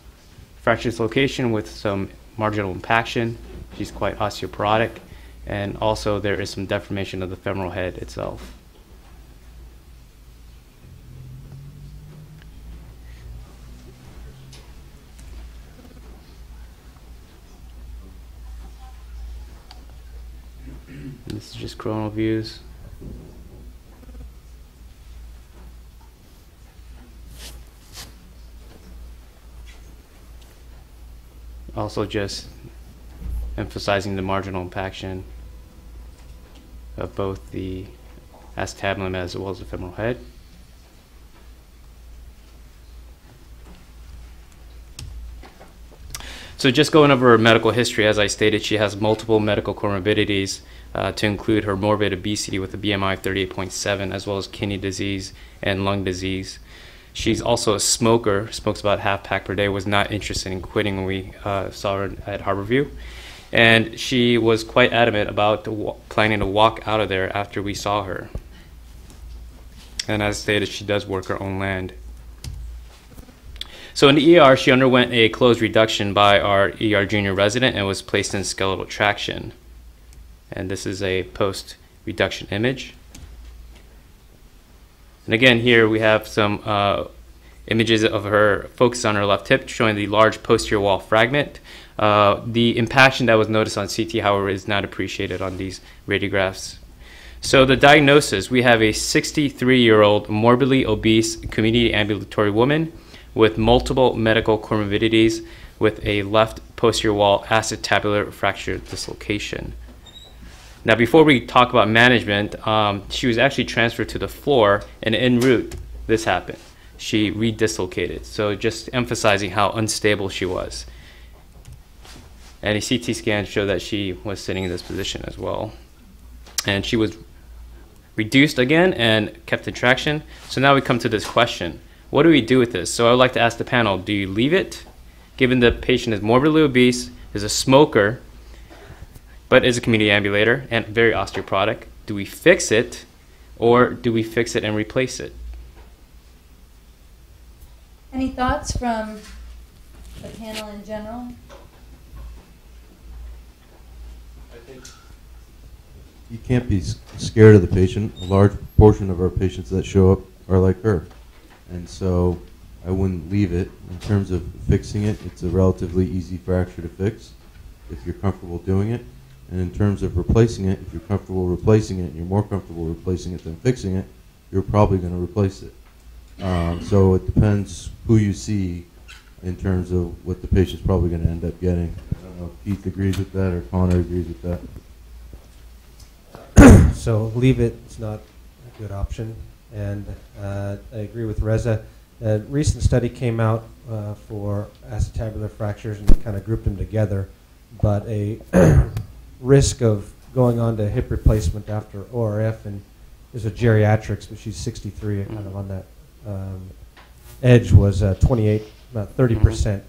fracture dislocation with some marginal impaction. She's quite osteoporotic, and also there is some deformation of the femoral head itself. This is just coronal views. Also just emphasizing the marginal impaction of both the acetabulum as well as the femoral head. So just going over her medical history, as I stated, she has multiple medical comorbidities to include her morbid obesity with a BMI of 38.7, as well as kidney disease and lung disease. She's also a smoker, smokes about half pack per day, was not interested in quitting when we saw her at Harborview. And she was quite adamant about planning to walk out of there after we saw her. And as stated, she does work her own land. So in the ER, she underwent a closed reduction by our ER junior resident and was placed in skeletal traction. And this is a post-reduction image. And again, here we have some images of her focused on her left hip, showing the large posterior wall fragment. The impaction that was noticed on CT, however, is not appreciated on these radiographs. So the diagnosis, we have a 63-year-old morbidly obese community ambulatory woman with multiple medical comorbidities with a left posterior wall acetabular fracture dislocation. Now, before we talk about management, she was actually transferred to the floor, and en route, this happened. She redislocated. So just emphasizing how unstable she was. And a CT scan showed that she was sitting in this position as well. And she was reduced again and kept in traction. So now we come to this question. What do we do with this? So I would like to ask the panel, do you leave it, given the patient is morbidly obese, is a smoker, but is a community ambulator and very osteoporotic? Do we fix it, or do we fix it and replace it? Any thoughts from the panel in general? I think you can't be scared of the patient. A large portion of our patients that show up are like her. And so I wouldn't leave it. In terms of fixing it, it's a relatively easy fracture to fix if you're comfortable doing it. And in terms of replacing it, if you're comfortable replacing it and you're more comfortable replacing it than fixing it, you're probably going to replace it. So it depends who you see in terms of what the patient's probably going to end up getting. I don't know if Keith agrees with that or Connor agrees with that. So leave it. It's not a good option. And I agree with Reza. A recent study came out for acetabular fractures and kind of grouped them together. But a risk of going on to hip replacement after ORF, and there's a geriatrics, but she's 63, kind of on that edge, was 28, about 30%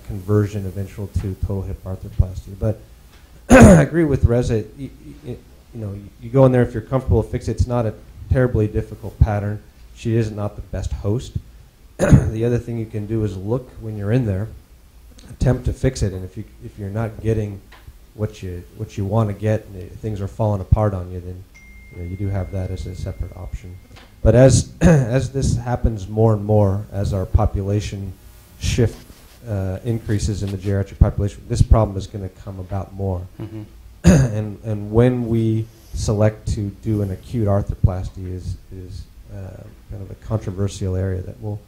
conversion eventual to total hip arthroplasty. But I agree with Reza. You go in there if you're comfortable, fix it. It's not a terribly difficult pattern. She is not the best host. The other thing you can do is look when you're in there, attempt to fix it, and if you're not getting what you want to get, and things are falling apart on you, then you do have that as a separate option. But as this happens more and more, as our population shift increases in the geriatric population, this problem is going to come about more. Mm-hmm. and when we select to do an acute arthroplasty is kind of a controversial area that will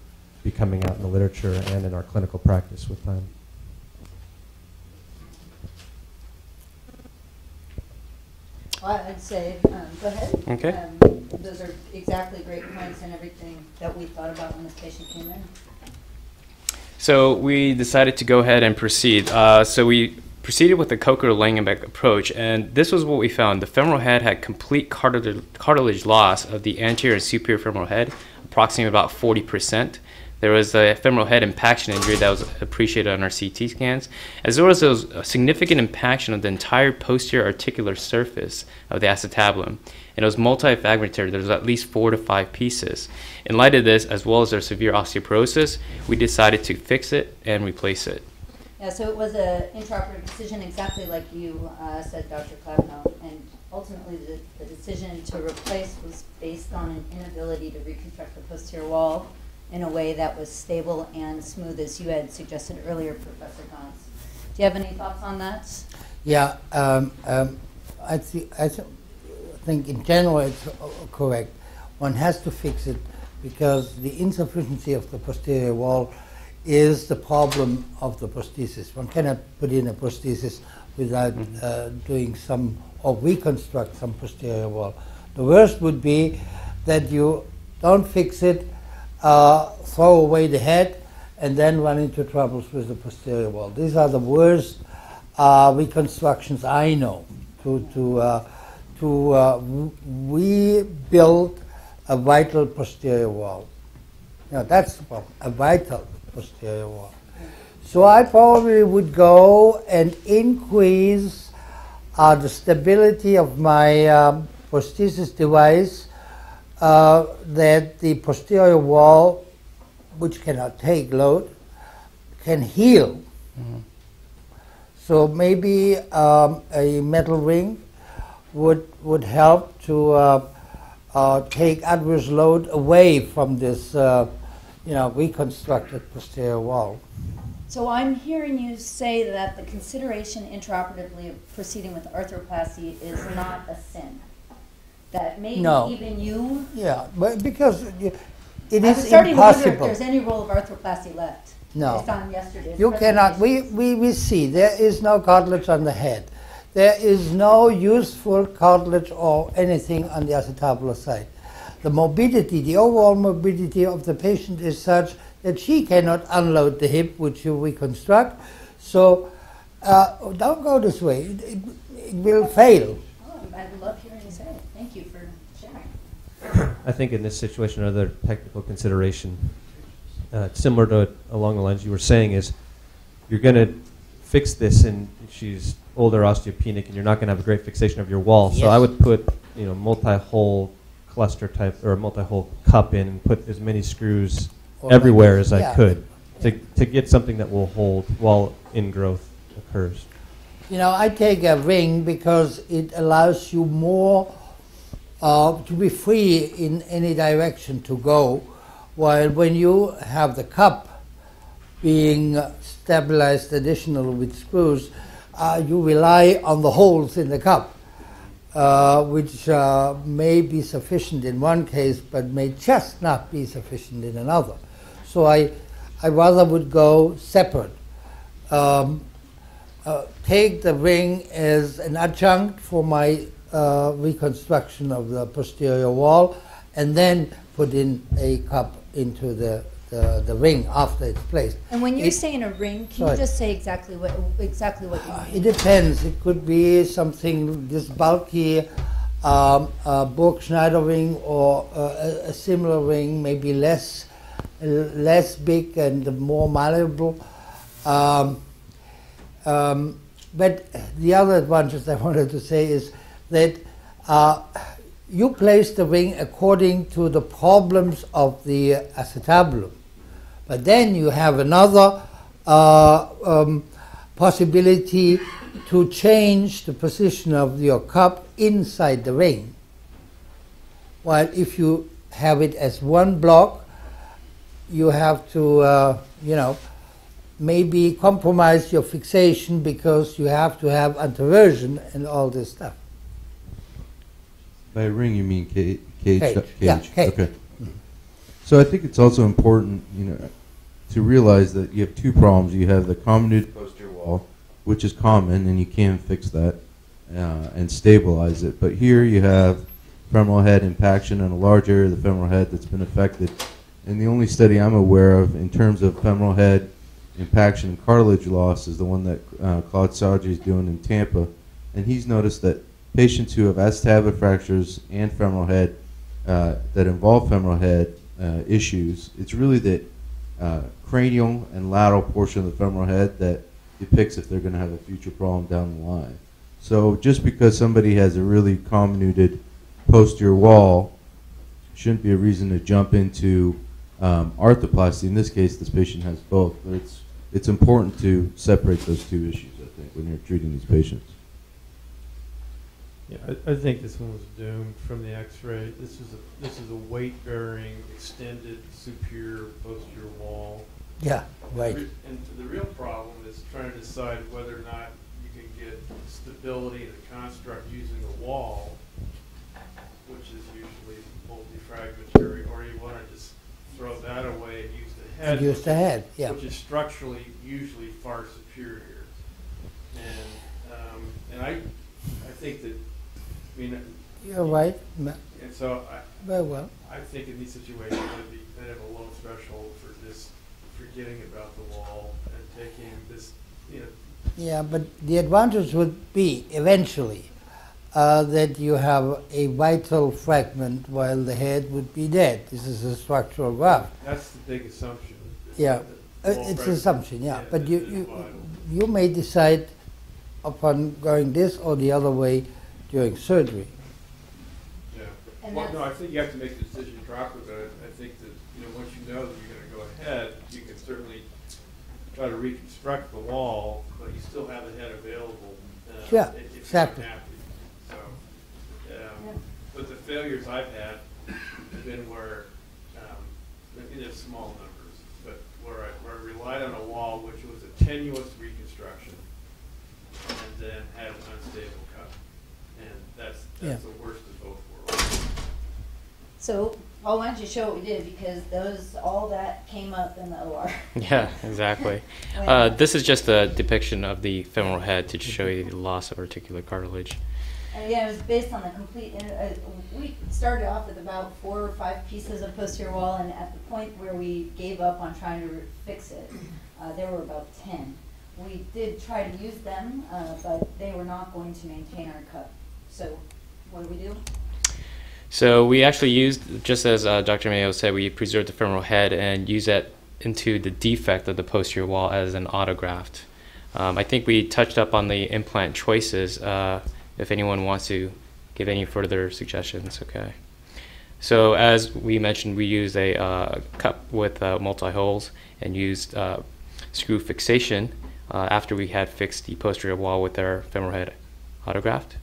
be coming out in the literature and in our clinical practice with time. Well, I'd say, go ahead. Okay. Those are exactly great points and everything that we thought about when this patient came in. So we decided to go ahead and proceed. So we proceeded with the Coker-Langenbeck approach, and this was what we found. The femoral head had complete cartilage loss of the anterior and superior femoral head, approximately about 40%. There was a femoral head impaction injury that was appreciated on our CT scans, as well as a significant impaction of the entire posterior articular surface of the acetabulum. And it was multifragmentary. There was at least 4 to 5 pieces. In light of this, as well as their severe osteoporosis, we decided to fix it and replace it. Yeah, so it was an intraoperative decision exactly like you said, Dr. Clavino, and ultimately the decision to replace was based on an inability to reconstruct the posterior wall in a way that was stable and smooth, as you had suggested earlier, Professor Gons. Do you have any thoughts on that? Yeah, I think in general it's correct. One has to fix it because the insufficiency of the posterior wall is the problem of the prosthesis. One cannot put in a prosthesis without doing some or reconstruct some posterior wall. The worst would be that you don't fix it, throw away the head, and then run into troubles with the posterior wall. These are the worst reconstructions I know to rebuild a vital posterior wall. Now that's the problem, a vital posterior wall. So I probably would go and increase the stability of my prosthesis device, that the posterior wall, which cannot take load, can heal. So maybe a metal ring would help to take adverse load away from this reconstructed posterior wall. So I'm hearing you say that the consideration intraoperatively of proceeding with arthroplasty is not a sin. That maybe even you... Yeah, but because it I was is starting to wonder if impossible. there's any role of arthroplasty left. No. Based on yesterday's You cannot. We see there is no cartilage on the head. There is no useful cartilage or anything on the acetabular side. The morbidity, the overall morbidity of the patient is such that she cannot unload the hip, which you reconstruct. So don't go this way. It will fail. Oh, I love hearing you say it. Thank you for sharing. I think in this situation, another technical consideration, similar to along the lines you were saying, is you're going to fix this, and she's older, osteopenic, and you're not going to have a great fixation of your wall. Yes. So I would put, multi-hole cluster type or multi-hole cup in and put as many screws everywhere as I could to get something that will hold while ingrowth occurs. I take a ring because it allows you more to be free in any direction to go, while when you have the cup being stabilized additionally with screws, you rely on the holes in the cup, which may be sufficient in one case, but may just not be sufficient in another. So I rather would go separate. Take the ring as an adjunct for my reconstruction of the posterior wall, and then put in a cup into the ring after it's placed. And when you're saying a ring, can you just say exactly what you mean? It depends. It could be something this bulky, Burg Schneider ring, or a similar ring, maybe less big and more malleable. But the other advantage I wanted to say is that you place the ring according to the problems of the acetabulum. But then you have another possibility to change the position of your cup inside the ring. While if you have it as one block, you have to, maybe compromise your fixation because you have to have anteversion and all this stuff. By ring, you mean cage? Cage. Yeah, cage. Okay. So I think it's also important, to realize that you have two problems. You have the comminuted posterior wall, which is common, and you can fix that and stabilize it. But here you have femoral head impaction in a large area of the femoral head that's been affected. And the only study I'm aware of in terms of femoral head impaction and cartilage loss is the one that Claude Sargi is doing in Tampa. And he's noticed that patients who have acetabular fractures and femoral head that involve femoral head issues, it's really that cranial and lateral portion of the femoral head that depicts if they're going to have a future problem down the line. So just because somebody has a really comminuted posterior wall shouldn't be a reason to jump into arthroplasty. In this case, this patient has both, but it's important to separate those two issues, I think, when you're treating these patients. Yeah, I think this one was doomed from the X-ray. This is a weight-bearing, extended superior posterior wall. Yeah, right. And the real problem is trying to decide whether or not you can get stability in the construct using a wall, which is usually multifragmentary, or you want to just throw that away and use the head. Use the head, yeah. Which is structurally usually far superior. And I think that, I mean, you're right. and so Very well. I think in these situations I'd be kind of a low threshold for just forgetting about the wall and taking this, you know. Yeah, but the advantage would be eventually that you have a vital fragment while the head would be dead. This is a structural graft. That's the big assumption. Yeah, it's an assumption, yeah. But you may decide upon going this or the other way during surgery. Yeah. Well, no, I think you have to make the decision properly, but I think that, you know, once you know that you're going to go ahead, you can certainly try to reconstruct the wall, but you still have the head available. Yeah, if exactly. you're happy. So, but the failures I've had have been where, maybe there's small numbers, but where I relied on a wall which was a tenuous reconstruction and then had an unstable cut. And that's the worst of both worlds. So, Paul, why don't you show what we did, because all that came up in the OR. Yeah, exactly. This is just a depiction of the femoral head to show you the loss of articular cartilage. Yeah, it was based on the complete. We started off with about 4 or 5 pieces of posterior wall, and at the point where we gave up on trying to fix it, there were about 10. We did try to use them, but they were not going to maintain our cut. So, what do we do? So we actually used, just as Dr. Mayo said, we preserved the femoral head and used that into the defect of the posterior wall as an autograft. I think we touched up on the implant choices. If anyone wants to give any further suggestions, okay. So as we mentioned, we used a cup with multi-holes and used screw fixation after we had fixed the posterior wall with our femoral head autograft.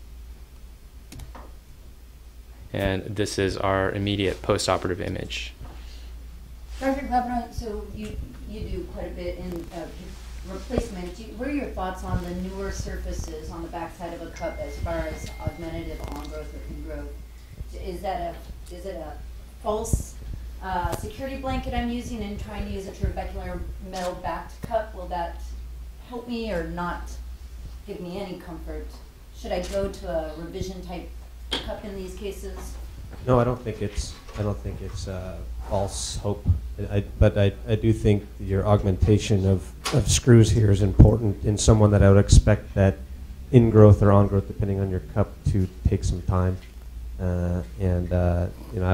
And this is our immediate post-operative image. Dr. Glabenow, so you do quite a bit in replacement. What are your thoughts on the newer surfaces on the backside of a cup as far as augmentative on-growth or ingrowth? Is it a false security blanket I'm using and trying to use a trabecular metal-backed cup? Will that help me or not give me any comfort? Should I go to a revision type cup in these cases? No, I don't think it's false hope. But I do think your augmentation of screws here is important in someone that I would expect that ingrowth or on-growth, depending on your cup, to take some time. I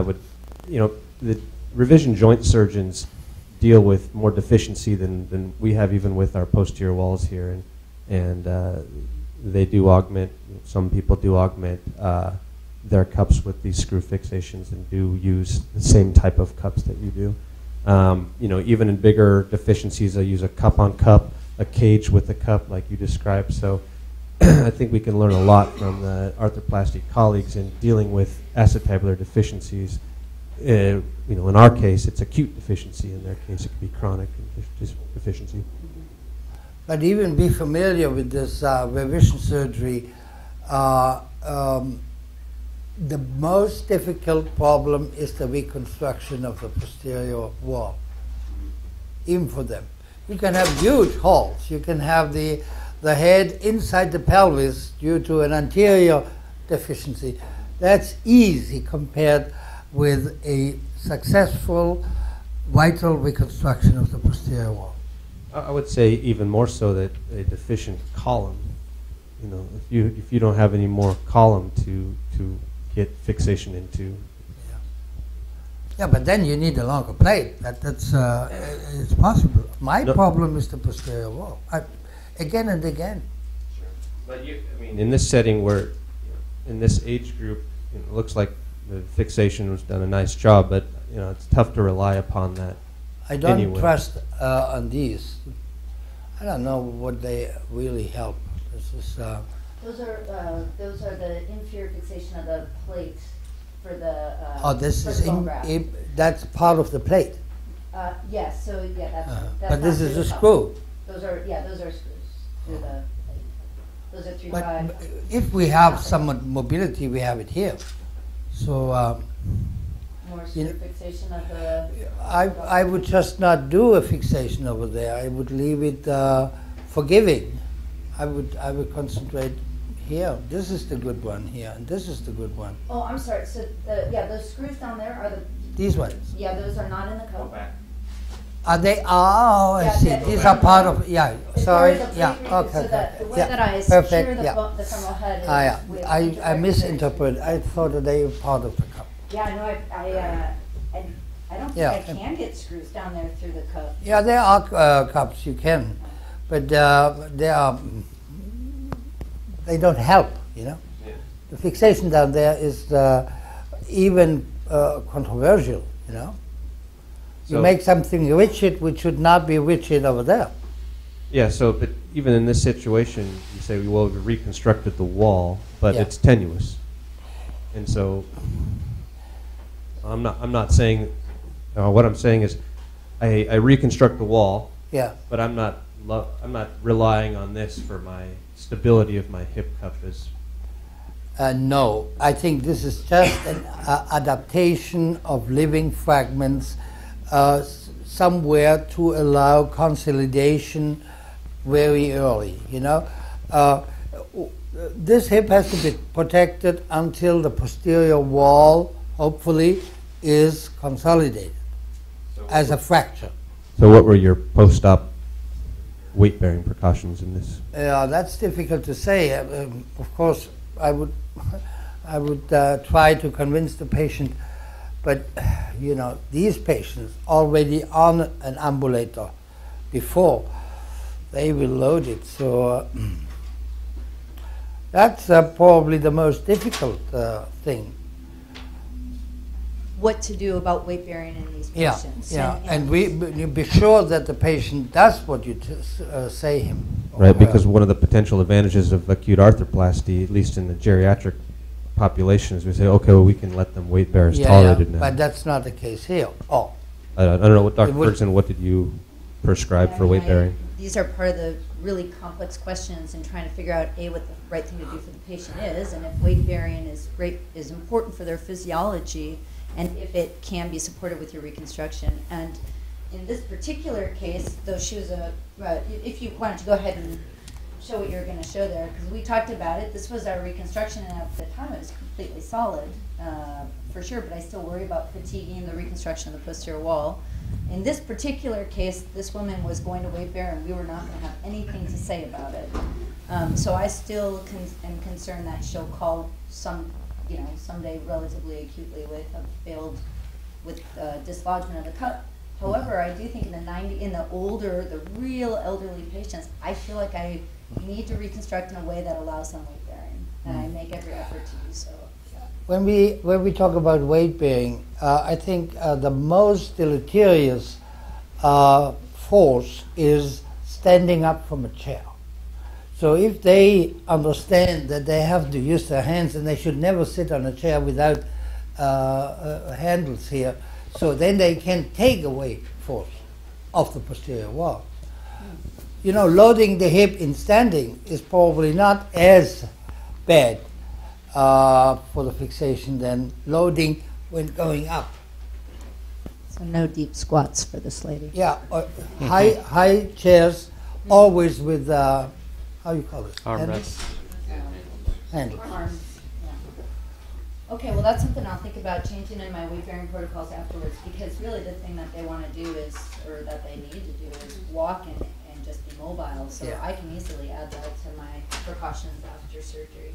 would, the revision joint surgeons deal with more deficiency than we have even with our posterior walls here, and they do augment. Some people do augment their cups with these screw fixations and do use the same type of cups that you do. Even in bigger deficiencies, I use a cup on cup, a cage with a cup like you described. So I think we can learn a lot from the arthroplasty colleagues in dealing with acetabular deficiencies. In our case, it's acute deficiency. In their case, it could be chronic deficiency. But even be familiar with this revision surgery. The most difficult problem is the reconstruction of the posterior wall, even for them. You can have huge holes. You can have the head inside the pelvis due to an anterior deficiency. That's easy compared with a successful vital reconstruction of the posterior wall. I would say even more so that a deficient column. If you don't have any more column to get fixation into. Yeah, but then you need a longer plate. That's it's possible. My problem is the posterior wall. Again and again. But in this setting where, in this age group, it looks like the fixation was done a nice job, but it's tough to rely upon that. I don't anyway. trust on these. I don't know what they really help. This is. Those are the inferior fixation of the plate for the. This for is the bone graft. that's part of the plate. Yes. So yeah, that's. But this not is through a the cup. screw. Those are screws through the plate. Those are 3 But 5. if we have some mobility, we have it here. So. More screw fixation of the. I would just not do a fixation over there. I would leave it forgiving. I would concentrate here. This is the good one here, and this is the good one. Oh, I'm sorry. So those screws down there are the. These ones. Yeah, those are not in the cup. Are they? Oh, I see. These are part of. Yeah. Sorry. Yeah. Okay. The way Yeah. that I Perfect. secure the, Yeah. the femoral head is Yeah. with I indirect misinterpreted. I thought that they were part of the cup. Yeah, no, I don't think Yeah. I can get screws down there through the cup. Yeah, there are cups you can, but they don't help. The fixation down there is even controversial. You So- make something rigid which should not be rigid over there. Yeah, but even in this situation, you say, well, we reconstructed the wall, but Yeah. it's tenuous. And so I'm not saying, what I'm saying is I reconstruct the wall, Yeah. but I'm not relying on this for my stability of my hip cup as. No, I think this is just an adaptation of living fragments somewhere to allow consolidation very early. This hip has to be protected until the posterior wall, hopefully, is consolidated as a fracture. So what were your post-op weight-bearing precautions in this? That's difficult to say. Of course, I would try to convince the patient, but these patients already on an ambulator before they will load it. So that's probably the most difficult thing. What to do about weight bearing in these patients? Yeah, and we be sure that the patient does what you say him. Right, because one of the potential advantages of acute arthroplasty, at least in the geriatric population, is we say, okay, well, we can let them weight bear as tolerated now. But that's not the case here. I don't know, what Dr. Ferguson, what did you prescribe for weight bearing? These are part of the really complex questions and trying to figure out what the right thing to do for the patient is, and if weight bearing is important for their physiology, and if it can be supported with your reconstruction. And in this particular case, though she was if you wanted to go ahead and show what you're going to show there, because we talked about it. This was our reconstruction, and at the time it was completely solid, for sure, but I still worry about fatiguing the reconstruction of the posterior wall. In this particular case, this woman was going to weight bear, and we were not going to have anything to say about it. So I still am concerned that she'll call someday relatively acutely with dislodgement of the cup. However, I do think in the real elderly patients, I feel like I need to reconstruct in a way that allows them weight bearing, and I make every effort to do so. When we talk about weight bearing, I think the most deleterious force is standing up from a chair. So if they understand that they have to use their hands and they should never sit on a chair without handles here, so then they can take away force of the posterior wall. Loading the hip in standing is probably not as bad for the fixation than loading when going up. So no deep squats for this lady. Yeah, high chairs, always with how you call it? Armrests. Handles. Arms. Yeah. Okay, well that's something I'll think about changing in my weight bearing protocols afterwards, because really the thing that they want to do or that they need to do is walk and just be mobile. So Yeah. I can easily add that to my precautions after surgery.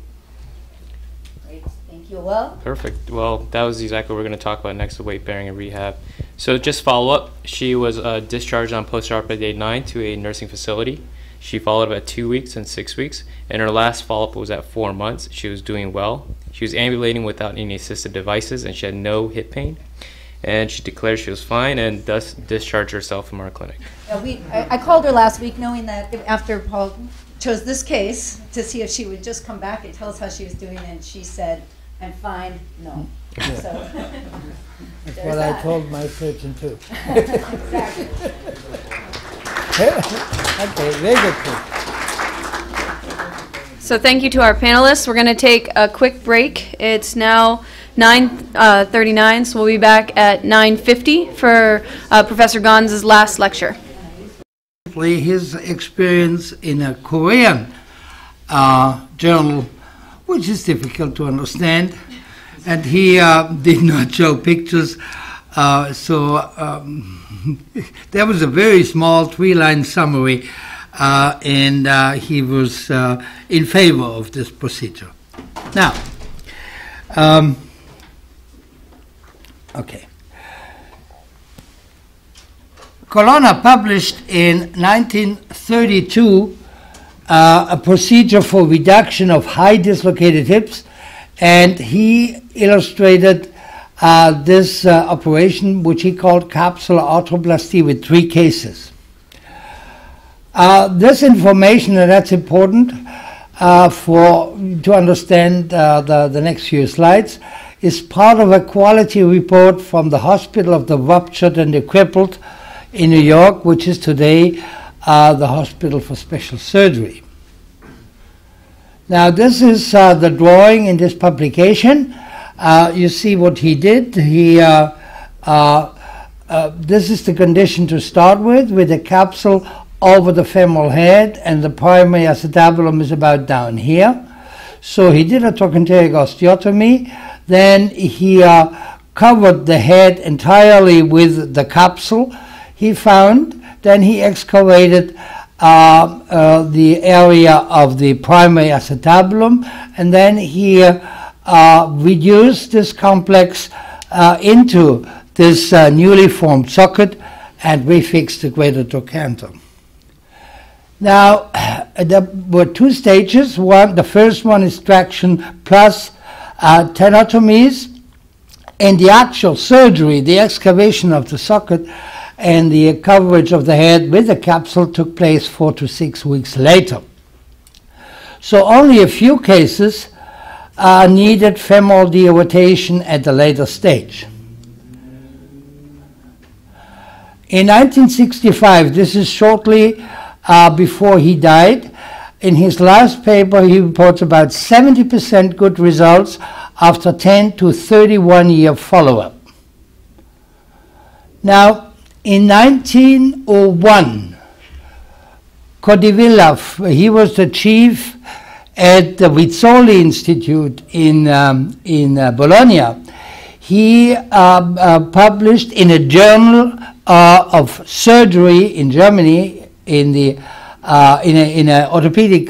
Great, thank you. Well, Perfect. Well, that was exactly what we're going to talk about next, the weight bearing and rehab. So just follow up. She was discharged on post-operative day 9 to a nursing facility. She followed up at 2 weeks and 6 weeks, and her last follow-up was at 4 months. She was doing well. She was ambulating without any assistive devices, and she had no hip pain. And she declared she was fine, and thus discharged herself from our clinic. I called her last week knowing that after Paul chose this case to see if she would just come back and tell us how she was doing, and she said, I'm fine, no. Yeah. So, That's there's what that. I told my surgeon too. Exactly. Okay, very good. So thank you to our panelists. We're going to take a quick break. It's now 9:39, so we'll be back at 9:50 for Professor Gons's last lecture. His experience in a Korean journal, which is difficult to understand, and he did not show pictures, there was a very small 3-line summary, and he was in favor of this procedure. Now, okay. Colonna published in 1932 a procedure for reduction of high dislocated hips, and he illustrated this operation, which he called capsular arthroplasty, with 3 cases. This information, and that's important to understand the next few slides, is part of a quality report from the Hospital of the Ruptured and the Crippled in New York, which is today the Hospital for Special Surgery. Now, this is the drawing in this publication. You see what he did. This is the condition to start with a capsule over the femoral head, and the primary acetabulum is about down here. So he did a trochanteric osteotomy. Then he covered the head entirely with the capsule. He found, then he excavated the area of the primary acetabulum, and then he reduced this complex into this newly formed socket and refixed the greater trochanter. Now, there were 2 stages. The first one is traction plus tenotomies, and the actual surgery, the excavation of the socket, and the coverage of the head with the capsule took place 4 to 6 weeks later. So only a few cases needed femoral deorbitation at a later stage. In 1965, this is shortly before he died, in his last paper he reports about 70% good results after 10 to 31-year follow-up. Now, in 1901, Codivilla, he was the chief at the Rizzoli Institute in Bologna. He published in a journal of surgery in Germany, in an orthopedic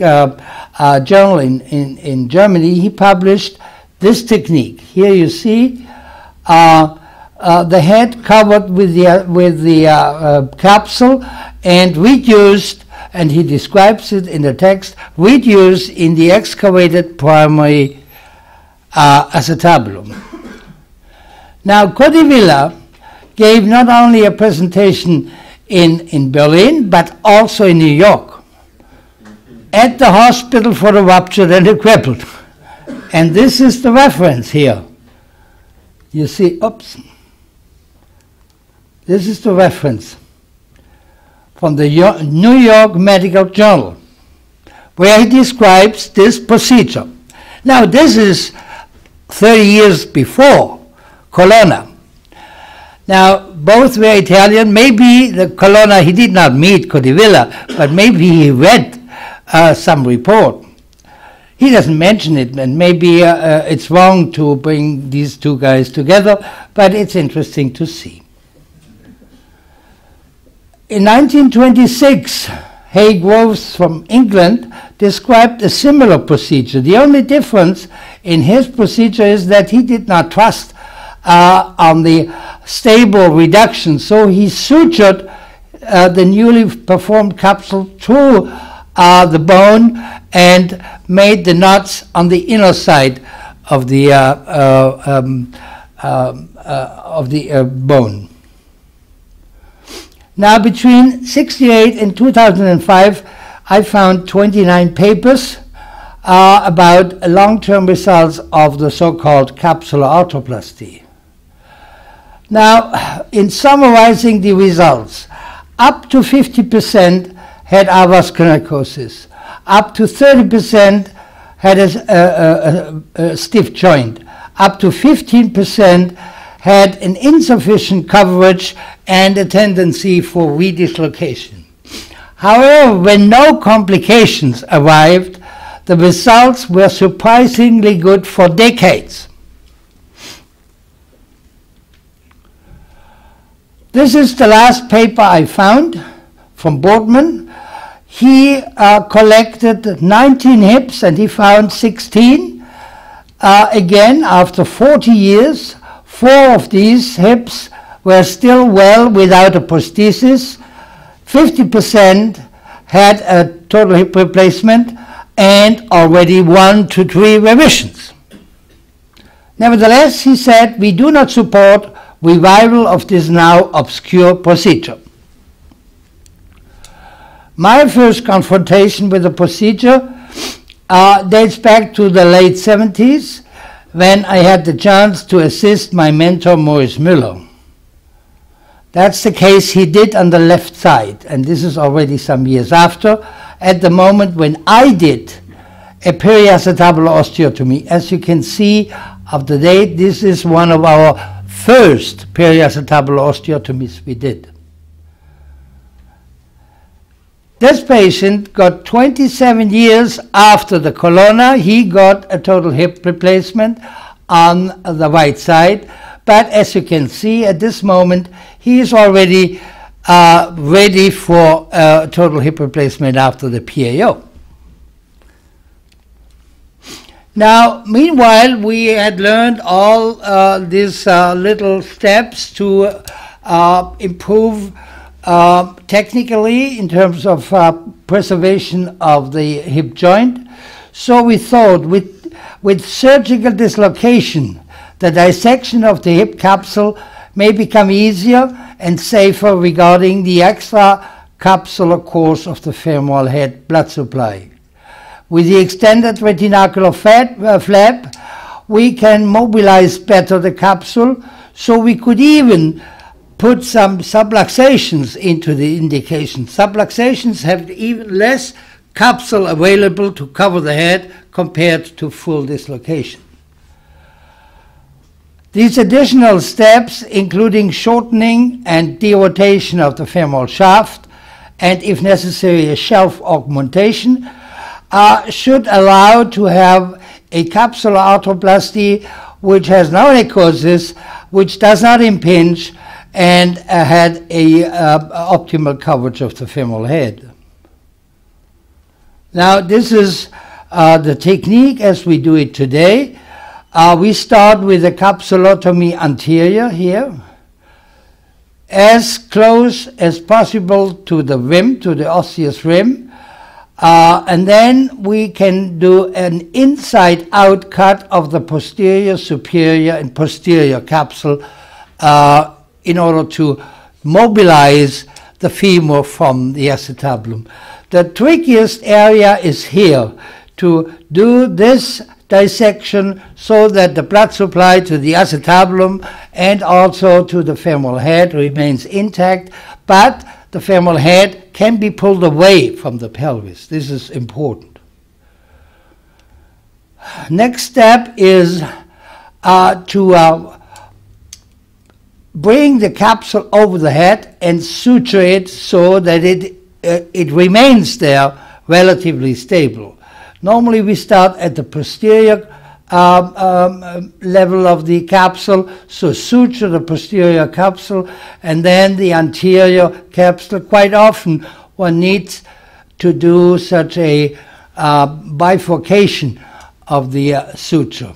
journal in Germany. He published this technique. Here you see the head covered with the capsule and reduced, and he describes it in the text, reduced in the excavated primary acetabulum. Now, Codivilla gave not only a presentation in Berlin, but also in New York, at the Hospital for the Ruptured and the Crippled. And this is the reference here. You see, oops. This is the reference from the New York Medical Journal, where he describes this procedure. Now, this is 30 years before Colonna. Now, both were Italian. Maybe the Colonna, he did not meet Codivilla, but maybe he read some report. He doesn't mention it, and maybe it's wrong to bring these 2 guys together, but it's interesting to see. In 1926, Hay Groves from England described a similar procedure. The only difference in his procedure is that he did not trust on the stable reduction, so he sutured the newly performed capsule through the bone and made the knots on the inner side of the bone. Now, between 1968 and 2005, I found 29 papers about long-term results of the so-called capsular arthroplasty. Now, in summarizing the results, up to 50% had avascular, up to 30% had a stiff joint, up to 15% had an insufficient coverage and a tendency for redislocation. However, when no complications arrived, the results were surprisingly good for decades. This is the last paper I found from Boardman. He collected 19 hips and he found 16. Again, after 40 years, 4 of these hips were still well without a prosthesis. 50% had a total hip replacement and already 1 to 3 revisions. Nevertheless, he said, we do not support revival of this now obscure procedure. My first confrontation with the procedure dates back to the late 70s, when I had the chance to assist my mentor Maurice Müller. That's the case he did on the left side, and this is already some years after, at the moment when I did a periacetabular osteotomy. As you can see of the date, this is one of our first periacetabular osteotomies we did. This patient got 27 years after the colonna. He got a total hip replacement on the right side. But as you can see at this moment, he is already ready for a total hip replacement after the PAO. Now, meanwhile, we had learned all these little steps to improve technically in terms of preservation of the hip joint. So we thought with surgical dislocation, the dissection of the hip capsule may become easier and safer regarding the extra-capsular course of the femoral head blood supply. With the extended retinacular flap, we can mobilize better the capsule, so we could even put some subluxations into the indication. Subluxations have even less capsule available to cover the head compared to full dislocation. These additional steps, including shortening and derotation of the femoral shaft, and if necessary a shelf augmentation, should allow to have a capsular arthroplasty which has no necrosis, which does not impinge, and had a optimal coverage of the femoral head. Now, this is the technique as we do it today. We start with a capsulotomy anterior here, as close as possible to the rim, to the osseous rim, and then we can do an inside-out cut of the posterior, superior, and posterior capsule in order to mobilize the femur from the acetabulum. The trickiest area is here, to do this dissection so that the blood supply to the acetabulum and also to the femoral head remains intact, but the femoral head can be pulled away from the pelvis. This is important. Next step is to bring the capsule over the head and suture it so that it remains there relatively stable. Normally we start at the posterior level of the capsule, so suture the posterior capsule and then the anterior capsule. Quite often one needs to do such a bifurcation of the suture.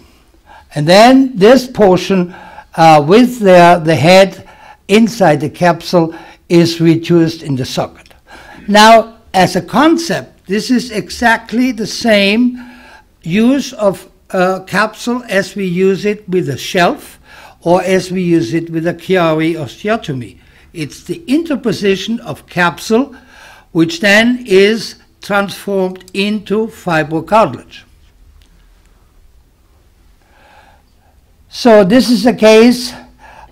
And then this portion with the head inside the capsule is reduced in the socket. Now, as a concept, this is exactly the same use of capsule as we use it with a shelf or as we use it with a Chiari osteotomy. It's the interposition of capsule which then is transformed into fibrocartilage. So this is a case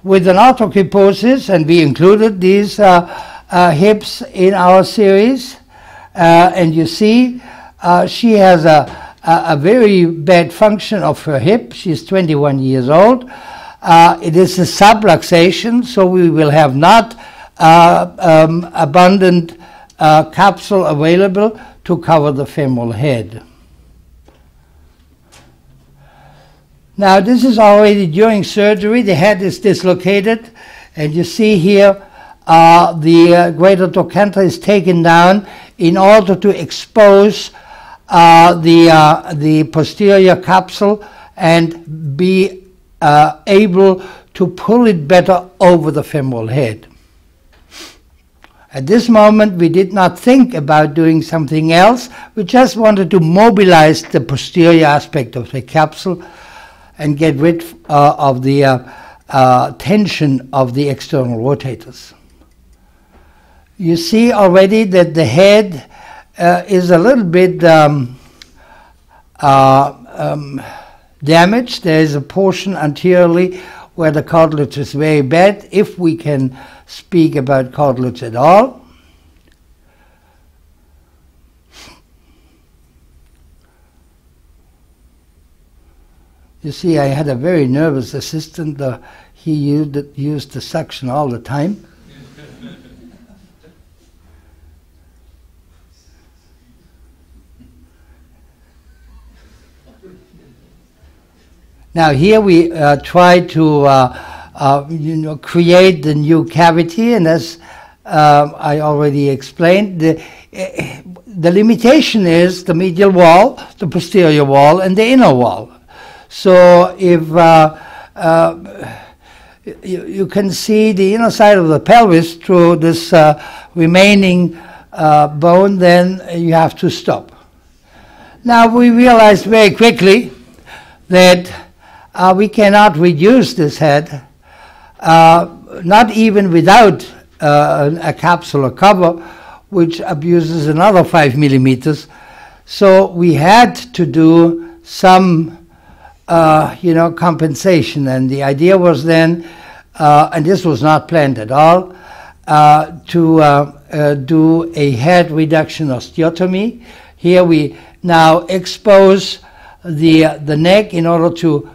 with an arthrokyphosis, and we included these hips in our series. And you see she has a very bad function of her hip. She's 21 years old. It is a subluxation, so we will have not abundant capsule available to cover the femoral head. Now this is already during surgery. The head is dislocated, and you see here the greater trochanter is taken down in order to expose the posterior capsule and be able to pull it better over the femoral head. At this moment, we did not think about doing something else. We just wanted to mobilize the posterior aspect of the capsule and get rid of the tension of the external rotators. You see already that the head is a little bit damaged. There is a portion anteriorly where the cartilage is very bad, if we can speak about cartilage at all. You see, I had a very nervous assistant. He used the suction all the time. Now here we try to create the new cavity, and as I already explained, the limitation is the medial wall, the posterior wall, and the inner wall. So if you can see the inner side of the pelvis through this remaining bone, then you have to stop. Now we realized very quickly that we cannot reduce this head, not even without a capsular cover, which abuses another 5 millimeters. So we had to do some compensation, and the idea was then, and this was not planned at all, to do a head reduction osteotomy. Here we now expose the neck in order to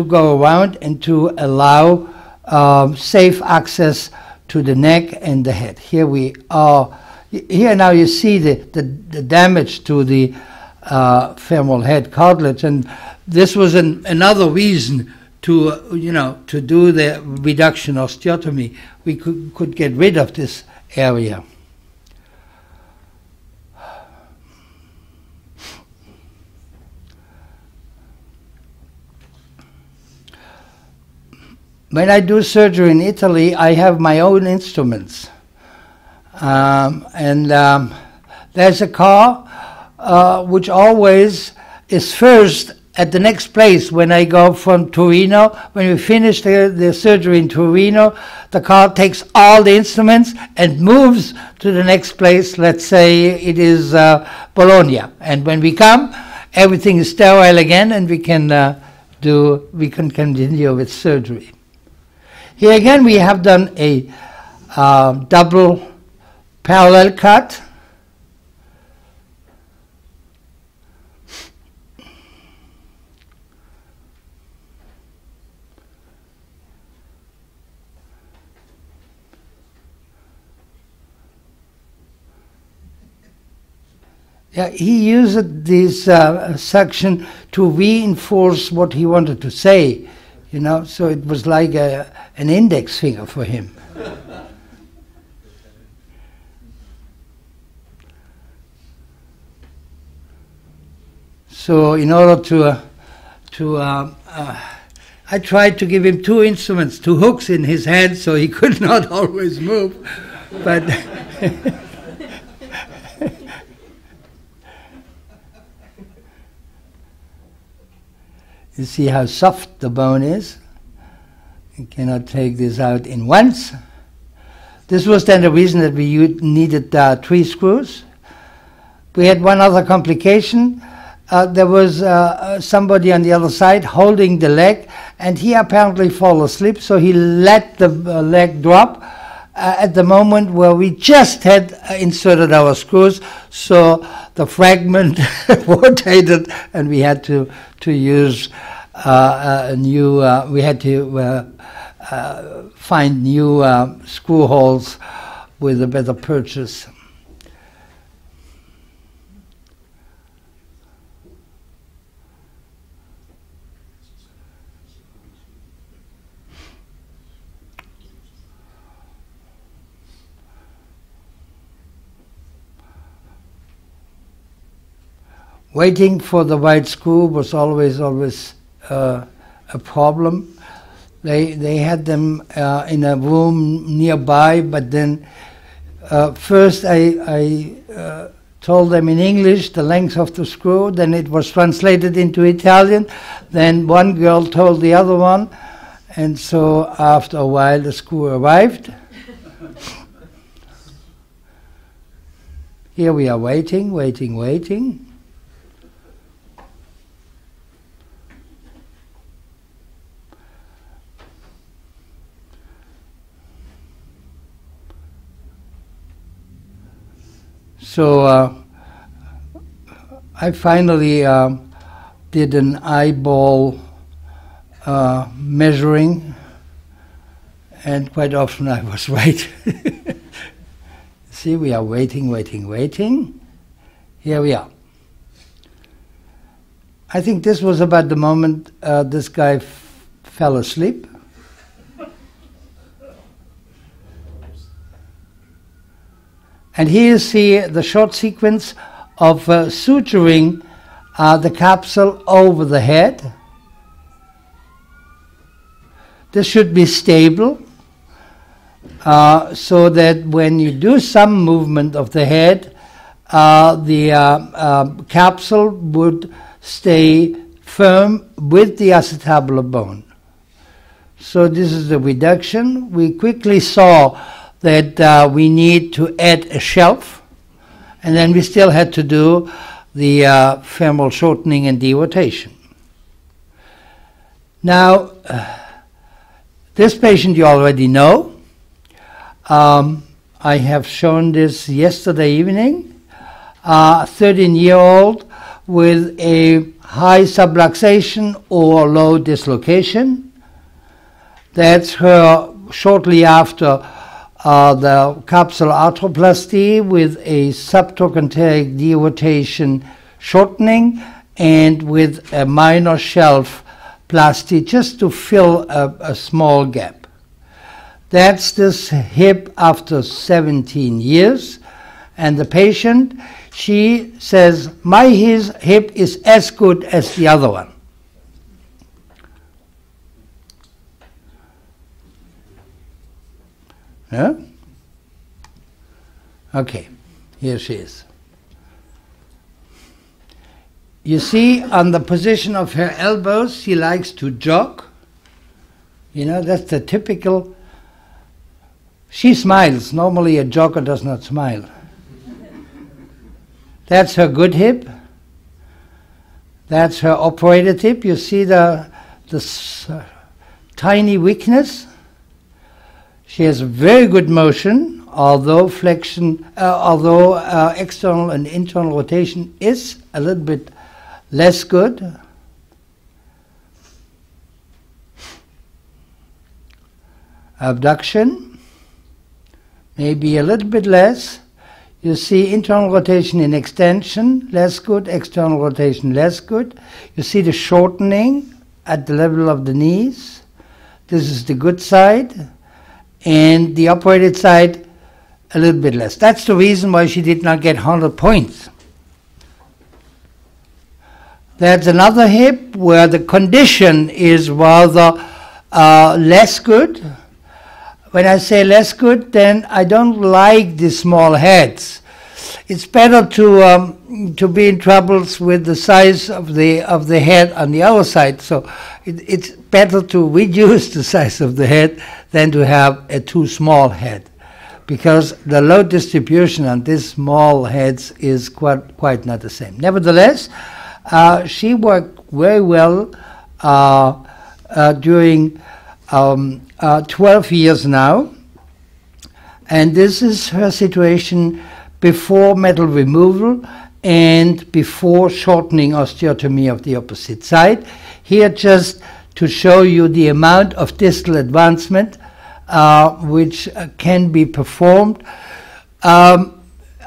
go around and to allow safe access to the neck and the head. Here we are. Here now you see the damage to the femoral head cartilage, and this was another reason to do the reduction osteotomy. We could get rid of this area. When I do surgery in Italy, I have my own instruments. There's a car which always is first at the next place when I go from Torino. When we finish the surgery in Torino, the car takes all the instruments and moves to the next place. Let's say it is Bologna. And when we come, everything is sterile again, and we can continue with surgery. Here again, we have done a double parallel cut. Yeah, he used this section to reinforce what he wanted to say, so it was like an index finger for him. So in order I tried to give him two instruments, two hooks in his hand, so he could not always move. But you see how soft the bone is. You cannot take this out in once. This was then the reason that we needed 3 screws. We had one other complication. There was somebody on the other side holding the leg, and he apparently fell asleep, so he let the leg drop at the moment where we just had inserted our screws, so the fragment rotated, and we had to use a new, we had to find new screw holes with a better purchase. Waiting for the right screw was always a problem. They had them in a room nearby, but then first I told them in English the length of the screw, then it was translated into Italian, then one girl told the other one, and so after a while the screw arrived. Here we are waiting. So I finally did an eyeball measuring, and quite often I was right. See, we are waiting. Here we are. I think this was about the moment this guy fell asleep. And here you see the short sequence of suturing the capsule over the head. This should be stable, so that when you do some movement of the head, the capsule would stay firm with the acetabular bone. So this is the reduction. We quickly saw that we need to add a shelf, and then we still had to do the femoral shortening and derotation. Now, this patient you already know. I have shown this yesterday evening. 13-year-old with a high subluxation or low dislocation. That's her shortly after the capsular arthroplasty with a subtrochanteric derotation shortening and with a minor shelf plasty just to fill a small gap. That's this hip after 17 years. And the patient, she says, my hip is as good as the other one. Yeah? Okay, here she is. You see on the position of her elbows, she likes to jog. You know, that's the typical. She smiles. Normally a jogger does not smile. That's her good hip. That's her operated hip. You see the tiny weakness. She has very good motion, although flexion, external and internal rotation is a little bit less good. Abduction, maybe a little bit less. You see internal rotation in extension, less good, external rotation, less good. You see the shortening at the level of the knees. This is the good side. And the operated side, a little bit less. That's the reason why she did not get 100 points. That's another hip where the condition is rather less good. When I say less good, then I don't like the small heads. It's better to be in troubles with the size of the head on the other side. So it's better to reduce the size of the head than to have a too small head, because the load distribution on these small heads is quite not the same. Nevertheless, she worked very well during 12 years now, and this is her situation before metal removal and before shortening osteotomy of the opposite side. Here, just to show you the amount of distal advancement which can be performed.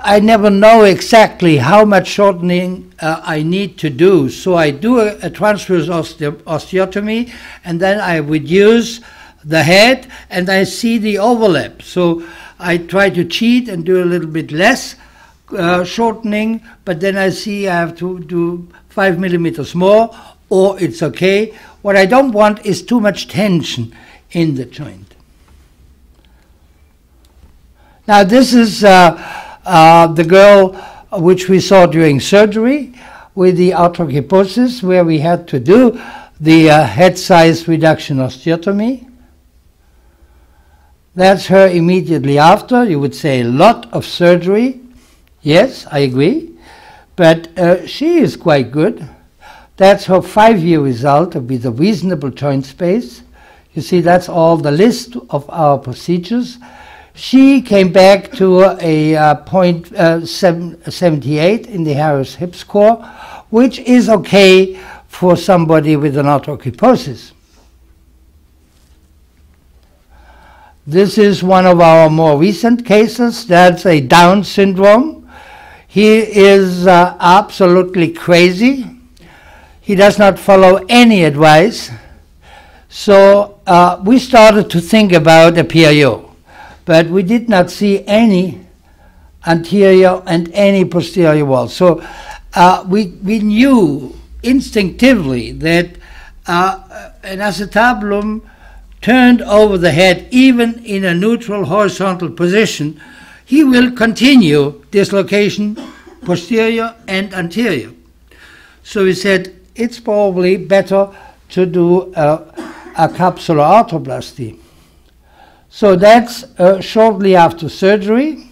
I never know exactly how much shortening I need to do, so I do a transverse osteotomy, and then I reduce the head, and I see the overlap. So I try to cheat and do a little bit less shortening, but then I see I have to do 5 millimeters more, or it's okay. What I don't want is too much tension in the joint. Now this is the girl which we saw during surgery with the arthrogryposis, where we had to do the head size reduction osteotomy. That's her immediately after. You would say a lot of surgery. Yes, I agree. But she is quite good. That's her 5-year result with a reasonable joint space. You see, that's all the list of our procedures. She came back to a 0.78 in the Harris hip score, which is okay for somebody with an arthrogryposis. This is one of our more recent cases. That's a Down syndrome. He is absolutely crazy. He does not follow any advice. So we started to think about a PIO, but we did not see any anterior and any posterior wall. So we knew instinctively that an acetabulum turned over the head, even in a neutral horizontal position, he will continue dislocation posterior and anterior. So we said it's probably better to do a capsular arthroplasty. So that's shortly after surgery.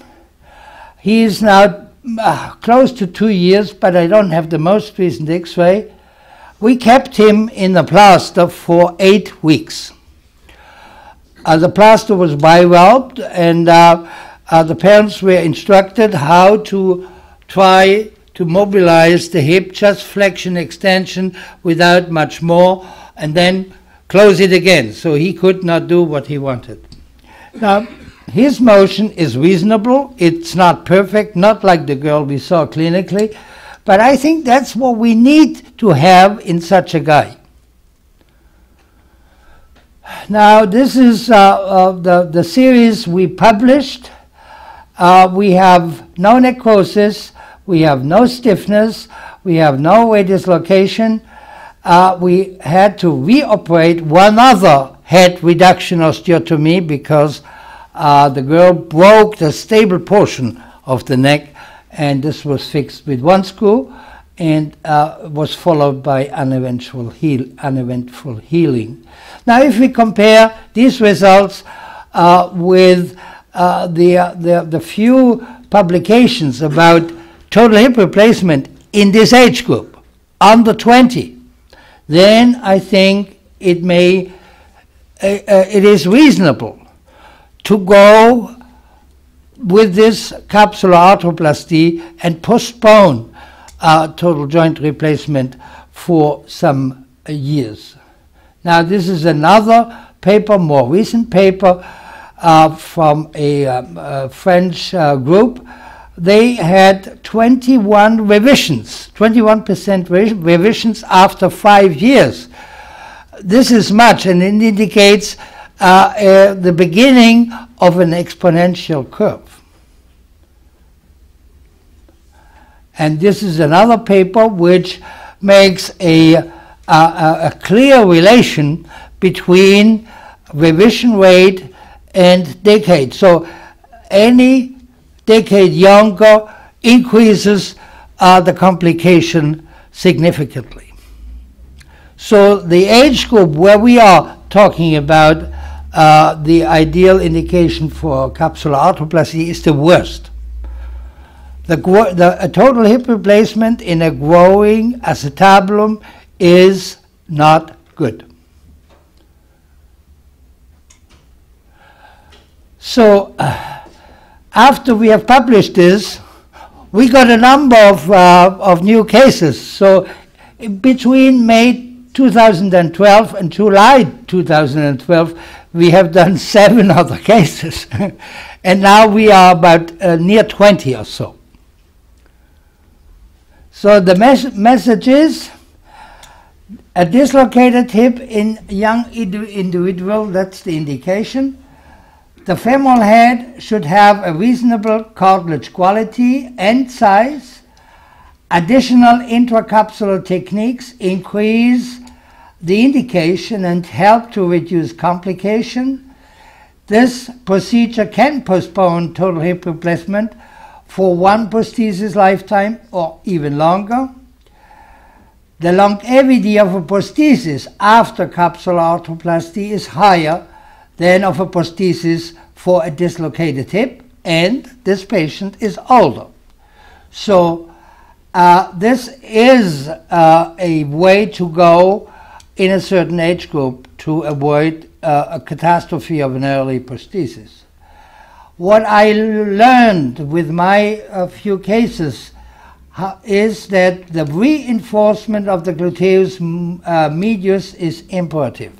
He is now close to 2 years, but I don't have the most recent X-ray. We kept him in the plaster for 8 weeks. The plaster was bivalved, and the parents were instructed how to try to mobilize the hip, just flexion extension without much more, and then close it again. So he could not do what he wanted. Now, his motion is reasonable. It's not perfect, not like the girl we saw clinically, but I think that's what we need to have in such a guy. Now, this is the series we published. We have no necrosis, we have no stiffness, we have no weight dislocation. We had to reoperate one other head reduction osteotomy because the girl broke the stable portion of the neck, and this was fixed with one screw and was followed by uneventful healing. Now, if we compare these results with the few publications about total hip replacement in this age group, under 20, then I think it is reasonable to go with this capsular arthroplasty and postpone total joint replacement for some years. Now, this is another paper, more recent paper, from a French group. They had 21 revisions, 21% revisions after 5 years. This is much, and it indicates the beginning of an exponential curve. And this is another paper which makes a clear relation between revision rate and decade. So any decade younger increases the complication significantly. So the age group where we are talking about the ideal indication for capsular arthroplasty is the worst. A total hip replacement in a growing acetabulum is not good. So after we have published this, we got a number of new cases. So between May 2012 and July 2012, we have done 7 other cases. And now we are about near 20 or so. So the message is a dislocated hip in young individual, that's the indication. The femoral head should have a reasonable cartilage quality and size. Additional intracapsular techniques increase the indication and help to reduce complication. This procedure can postpone total hip replacement for one prosthesis lifetime or even longer. The longevity of a prosthesis after capsular arthroplasty is higher than of a prosthesis for a dislocated hip, and this patient is older. So this is a way to go in a certain age group to avoid a catastrophe of an early prosthesis. What I learned with my few cases is that the reinforcement of the gluteus medius is imperative.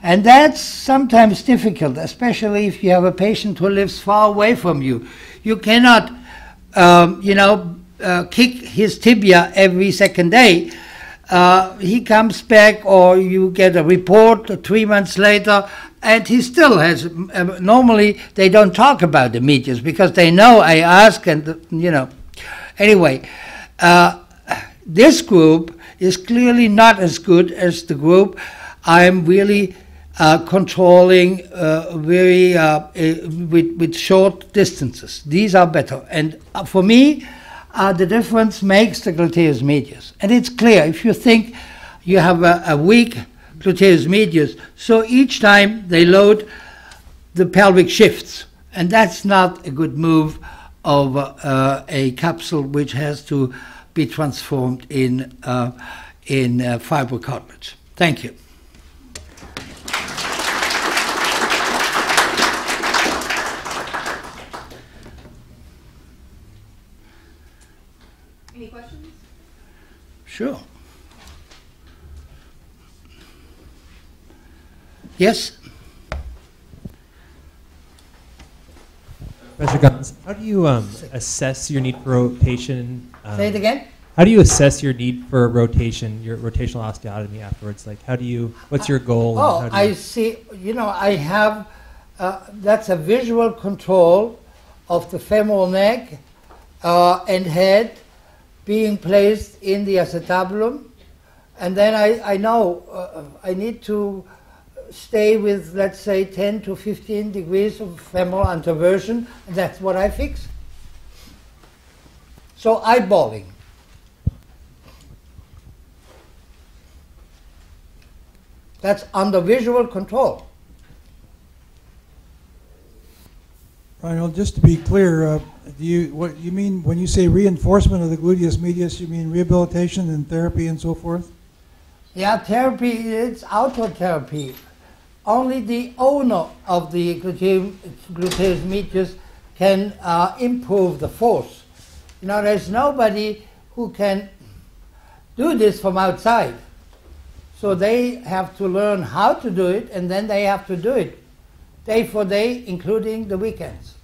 And that's sometimes difficult, especially if you have a patient who lives far away from you. You cannot, kick his tibia every second day. He comes back, or you get a report 3 months later, and he still has, normally they don't talk about the medius because they know I ask, and Anyway, this group is clearly not as good as the group I'm really controlling with short distances. These are better. And for me, the difference makes the gluteus medius. And it's clear, if you think you have a weak gluteus medius, so each time they load, the pelvic shifts. And that's not a good move of a capsule which has to be transformed in fibrocartilage. Thank you. Any questions? Sure. Yes? Professor Guns, how do you assess your need for rotation? Say it again? How do you assess your need for rotation, your rotational osteotomy afterwards? Like, what's your goal? Oh, I see. I have, that's a visual control of the femoral neck and head being placed in the acetabulum. And then I know I need to stay with, let's say, 10 to 15 degrees of femoral anteversion, and that's what I fix. So eyeballing. That's under visual control. Reinhold, just to be clear, what you mean when you say reinforcement of the gluteus medius, you mean rehabilitation and therapy and so forth? Yeah, therapy, it's outward therapy. Only the owner of the gluteus medius can improve the force. There's nobody who can do this from outside. So they have to learn how to do it, and then they have to do it day for day, including the weekends.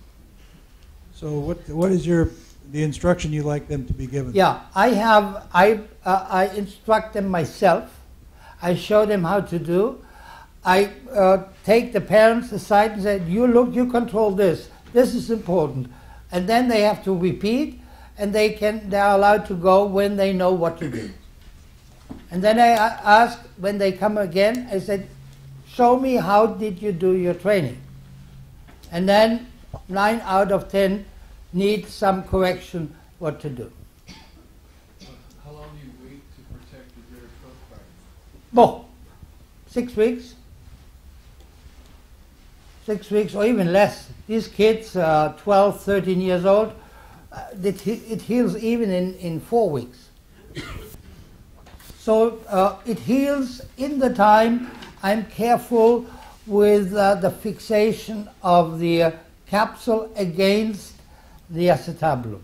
So what is the instruction you like them to be given? Yeah, I instruct them myself. I show them how to do. I take the parents aside and say, you control this. This is important. And then they have to repeat, and they are allowed to go when they know what to do. And then I ask, when they come again, I said, show me how did you do your training. And then 9 out of 10 need some correction what to do. How long do you wait to protect the rear trunk fracture? Well, 6 weeks. 6 weeks or even less. These kids, 12, 13 years old, it heals even in 4 weeks. So it heals in the time. I'm careful with the fixation of the capsule against the acetabulum.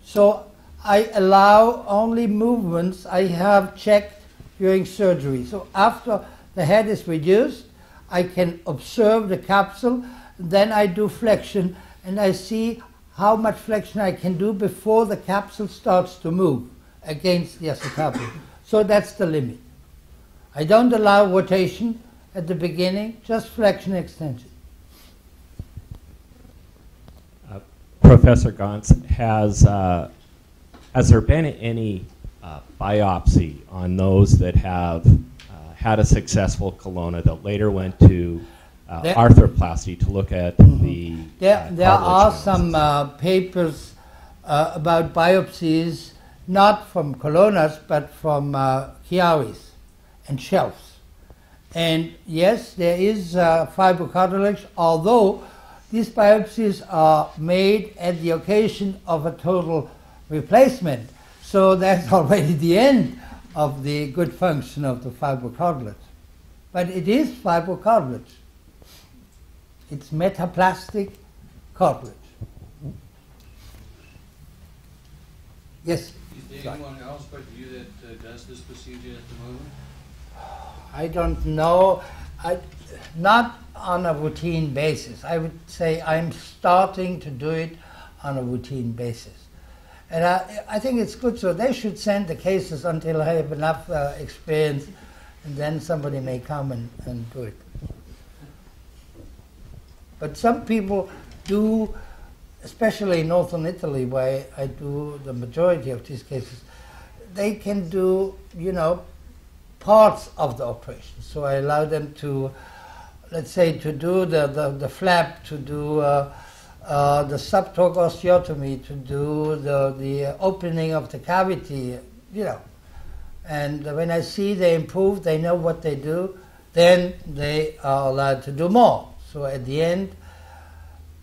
So I allow only movements I have checked during surgery. So after the head is reduced, I can observe the capsule, then I do flexion, and I see how much flexion I can do before the capsule starts to move against the acetabulum. So that's the limit. I don't allow rotation at the beginning, just flexion extension. Professor Gantz, has there been any biopsy on those that have had a successful colonna that later went to arthroplasty to look at the There are some papers about biopsies, not from colonas, but from chiaris and shelves. And yes, there is fibrocartilage, although these biopsies are made at the occasion of a total replacement. So that's already the end of the good function of the fibrocartilage. But it is fibrocartilage. It's metaplastic cartilage. Yes? Is there anyone else but you that does this procedure at the moment? I don't know. Not on a routine basis. I would say I'm starting to do it on a routine basis. And I think it's good, so they should send the cases until I have enough experience, and then somebody may come and do it. But some people do, especially in northern Italy, where I do the majority of these cases, they can do, parts of the operation. So I allow them to, let's say, to do the flap, to do the subtorque osteotomy, to do the opening of the cavity, And when I see they improve, they know what they do, then they are allowed to do more. So at the end,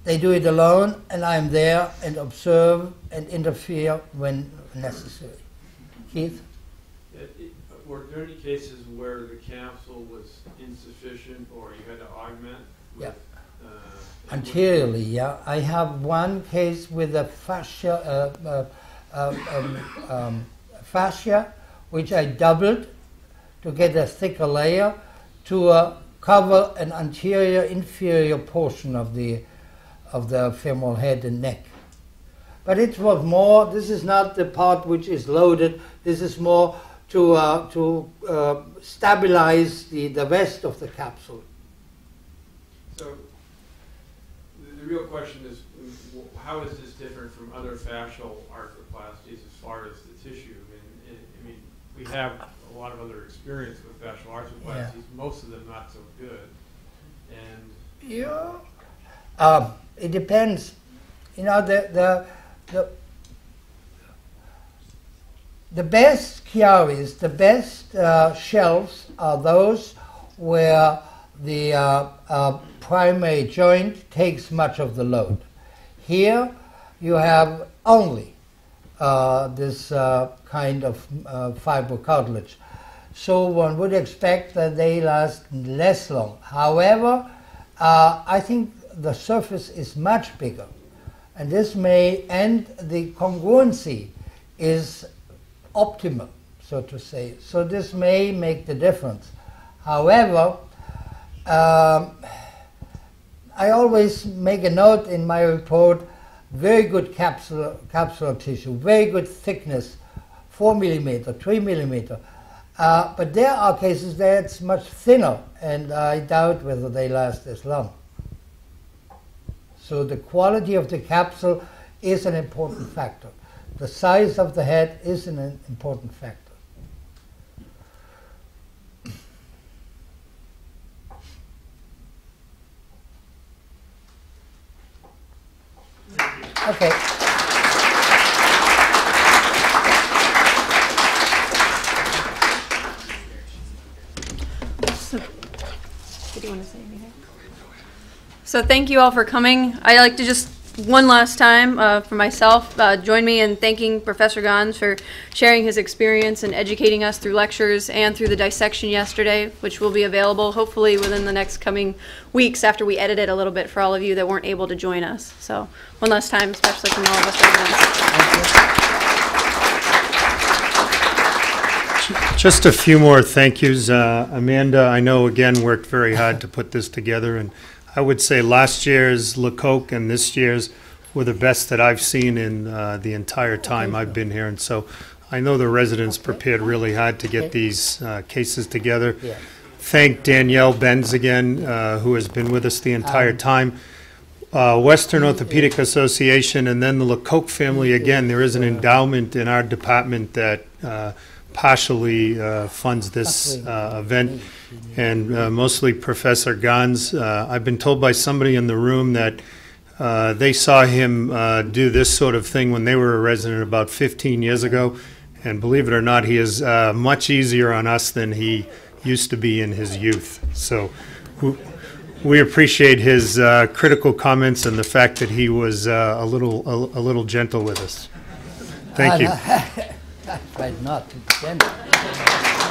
they do it alone, and I'm there and observe and interfere when necessary. Keith? Were there any cases where the capsule was insufficient or you had to augment with, Anteriorly, yeah. I have one case with a fascia, which I doubled to get a thicker layer to cover an anterior-inferior portion of the femoral head and neck. But it was more, this is not the part which is loaded, this is more to stabilize the rest of the capsule. So the real question is, how is this different from other fascial arthroplasties as far as the tissue? I mean, we have a lot of other experience with fascial arthroplasties, most of them not so good. And it depends. The best chiaris, the best shelves are those where the primary joint takes much of the load. Here you have only this kind of fibrocartilage. So one would expect that they last less long. However, I think the surface is much bigger. And the congruency is optimal, so to say. So this may make the difference. However, I always make a note in my report, very good capsular tissue, very good thickness, 4 millimeter, 3 millimeter. But there are cases that it's much thinner, and I doubt whether they last as long. So the quality of the capsule is an important factor. The size of the head is an important factor. Okay. Did you want to say anything? So thank you all for coming. I'd like to just one last time for myself join me in thanking Professor Gons for sharing his experience and educating us through lectures and through the dissection yesterday, which will be available hopefully within the next coming weeks after we edit it a little bit for all of you that weren't able to join us. So one last time, especially from all of us residents. Just a few more thank yous. Amanda, I know, again, worked very hard to put this together, and I would say last year's LeCocq and this year's were the best that I've seen in the entire time I've been here, and so I know the residents prepared really hard to get these cases together. Thank Danielle Benz again, who has been with us the entire time. Western Orthopedic Association, and then the LeCocq family. Again, there is an endowment in our department that partially funds this event, and mostly Professor Gons. I've been told by somebody in the room that they saw him do this sort of thing when they were a resident about 15 years ago, and believe it or not, he is much easier on us than he used to be in his youth. So we appreciate his critical comments and the fact that he was a little gentle with us. Thank you. I tried not to pretend.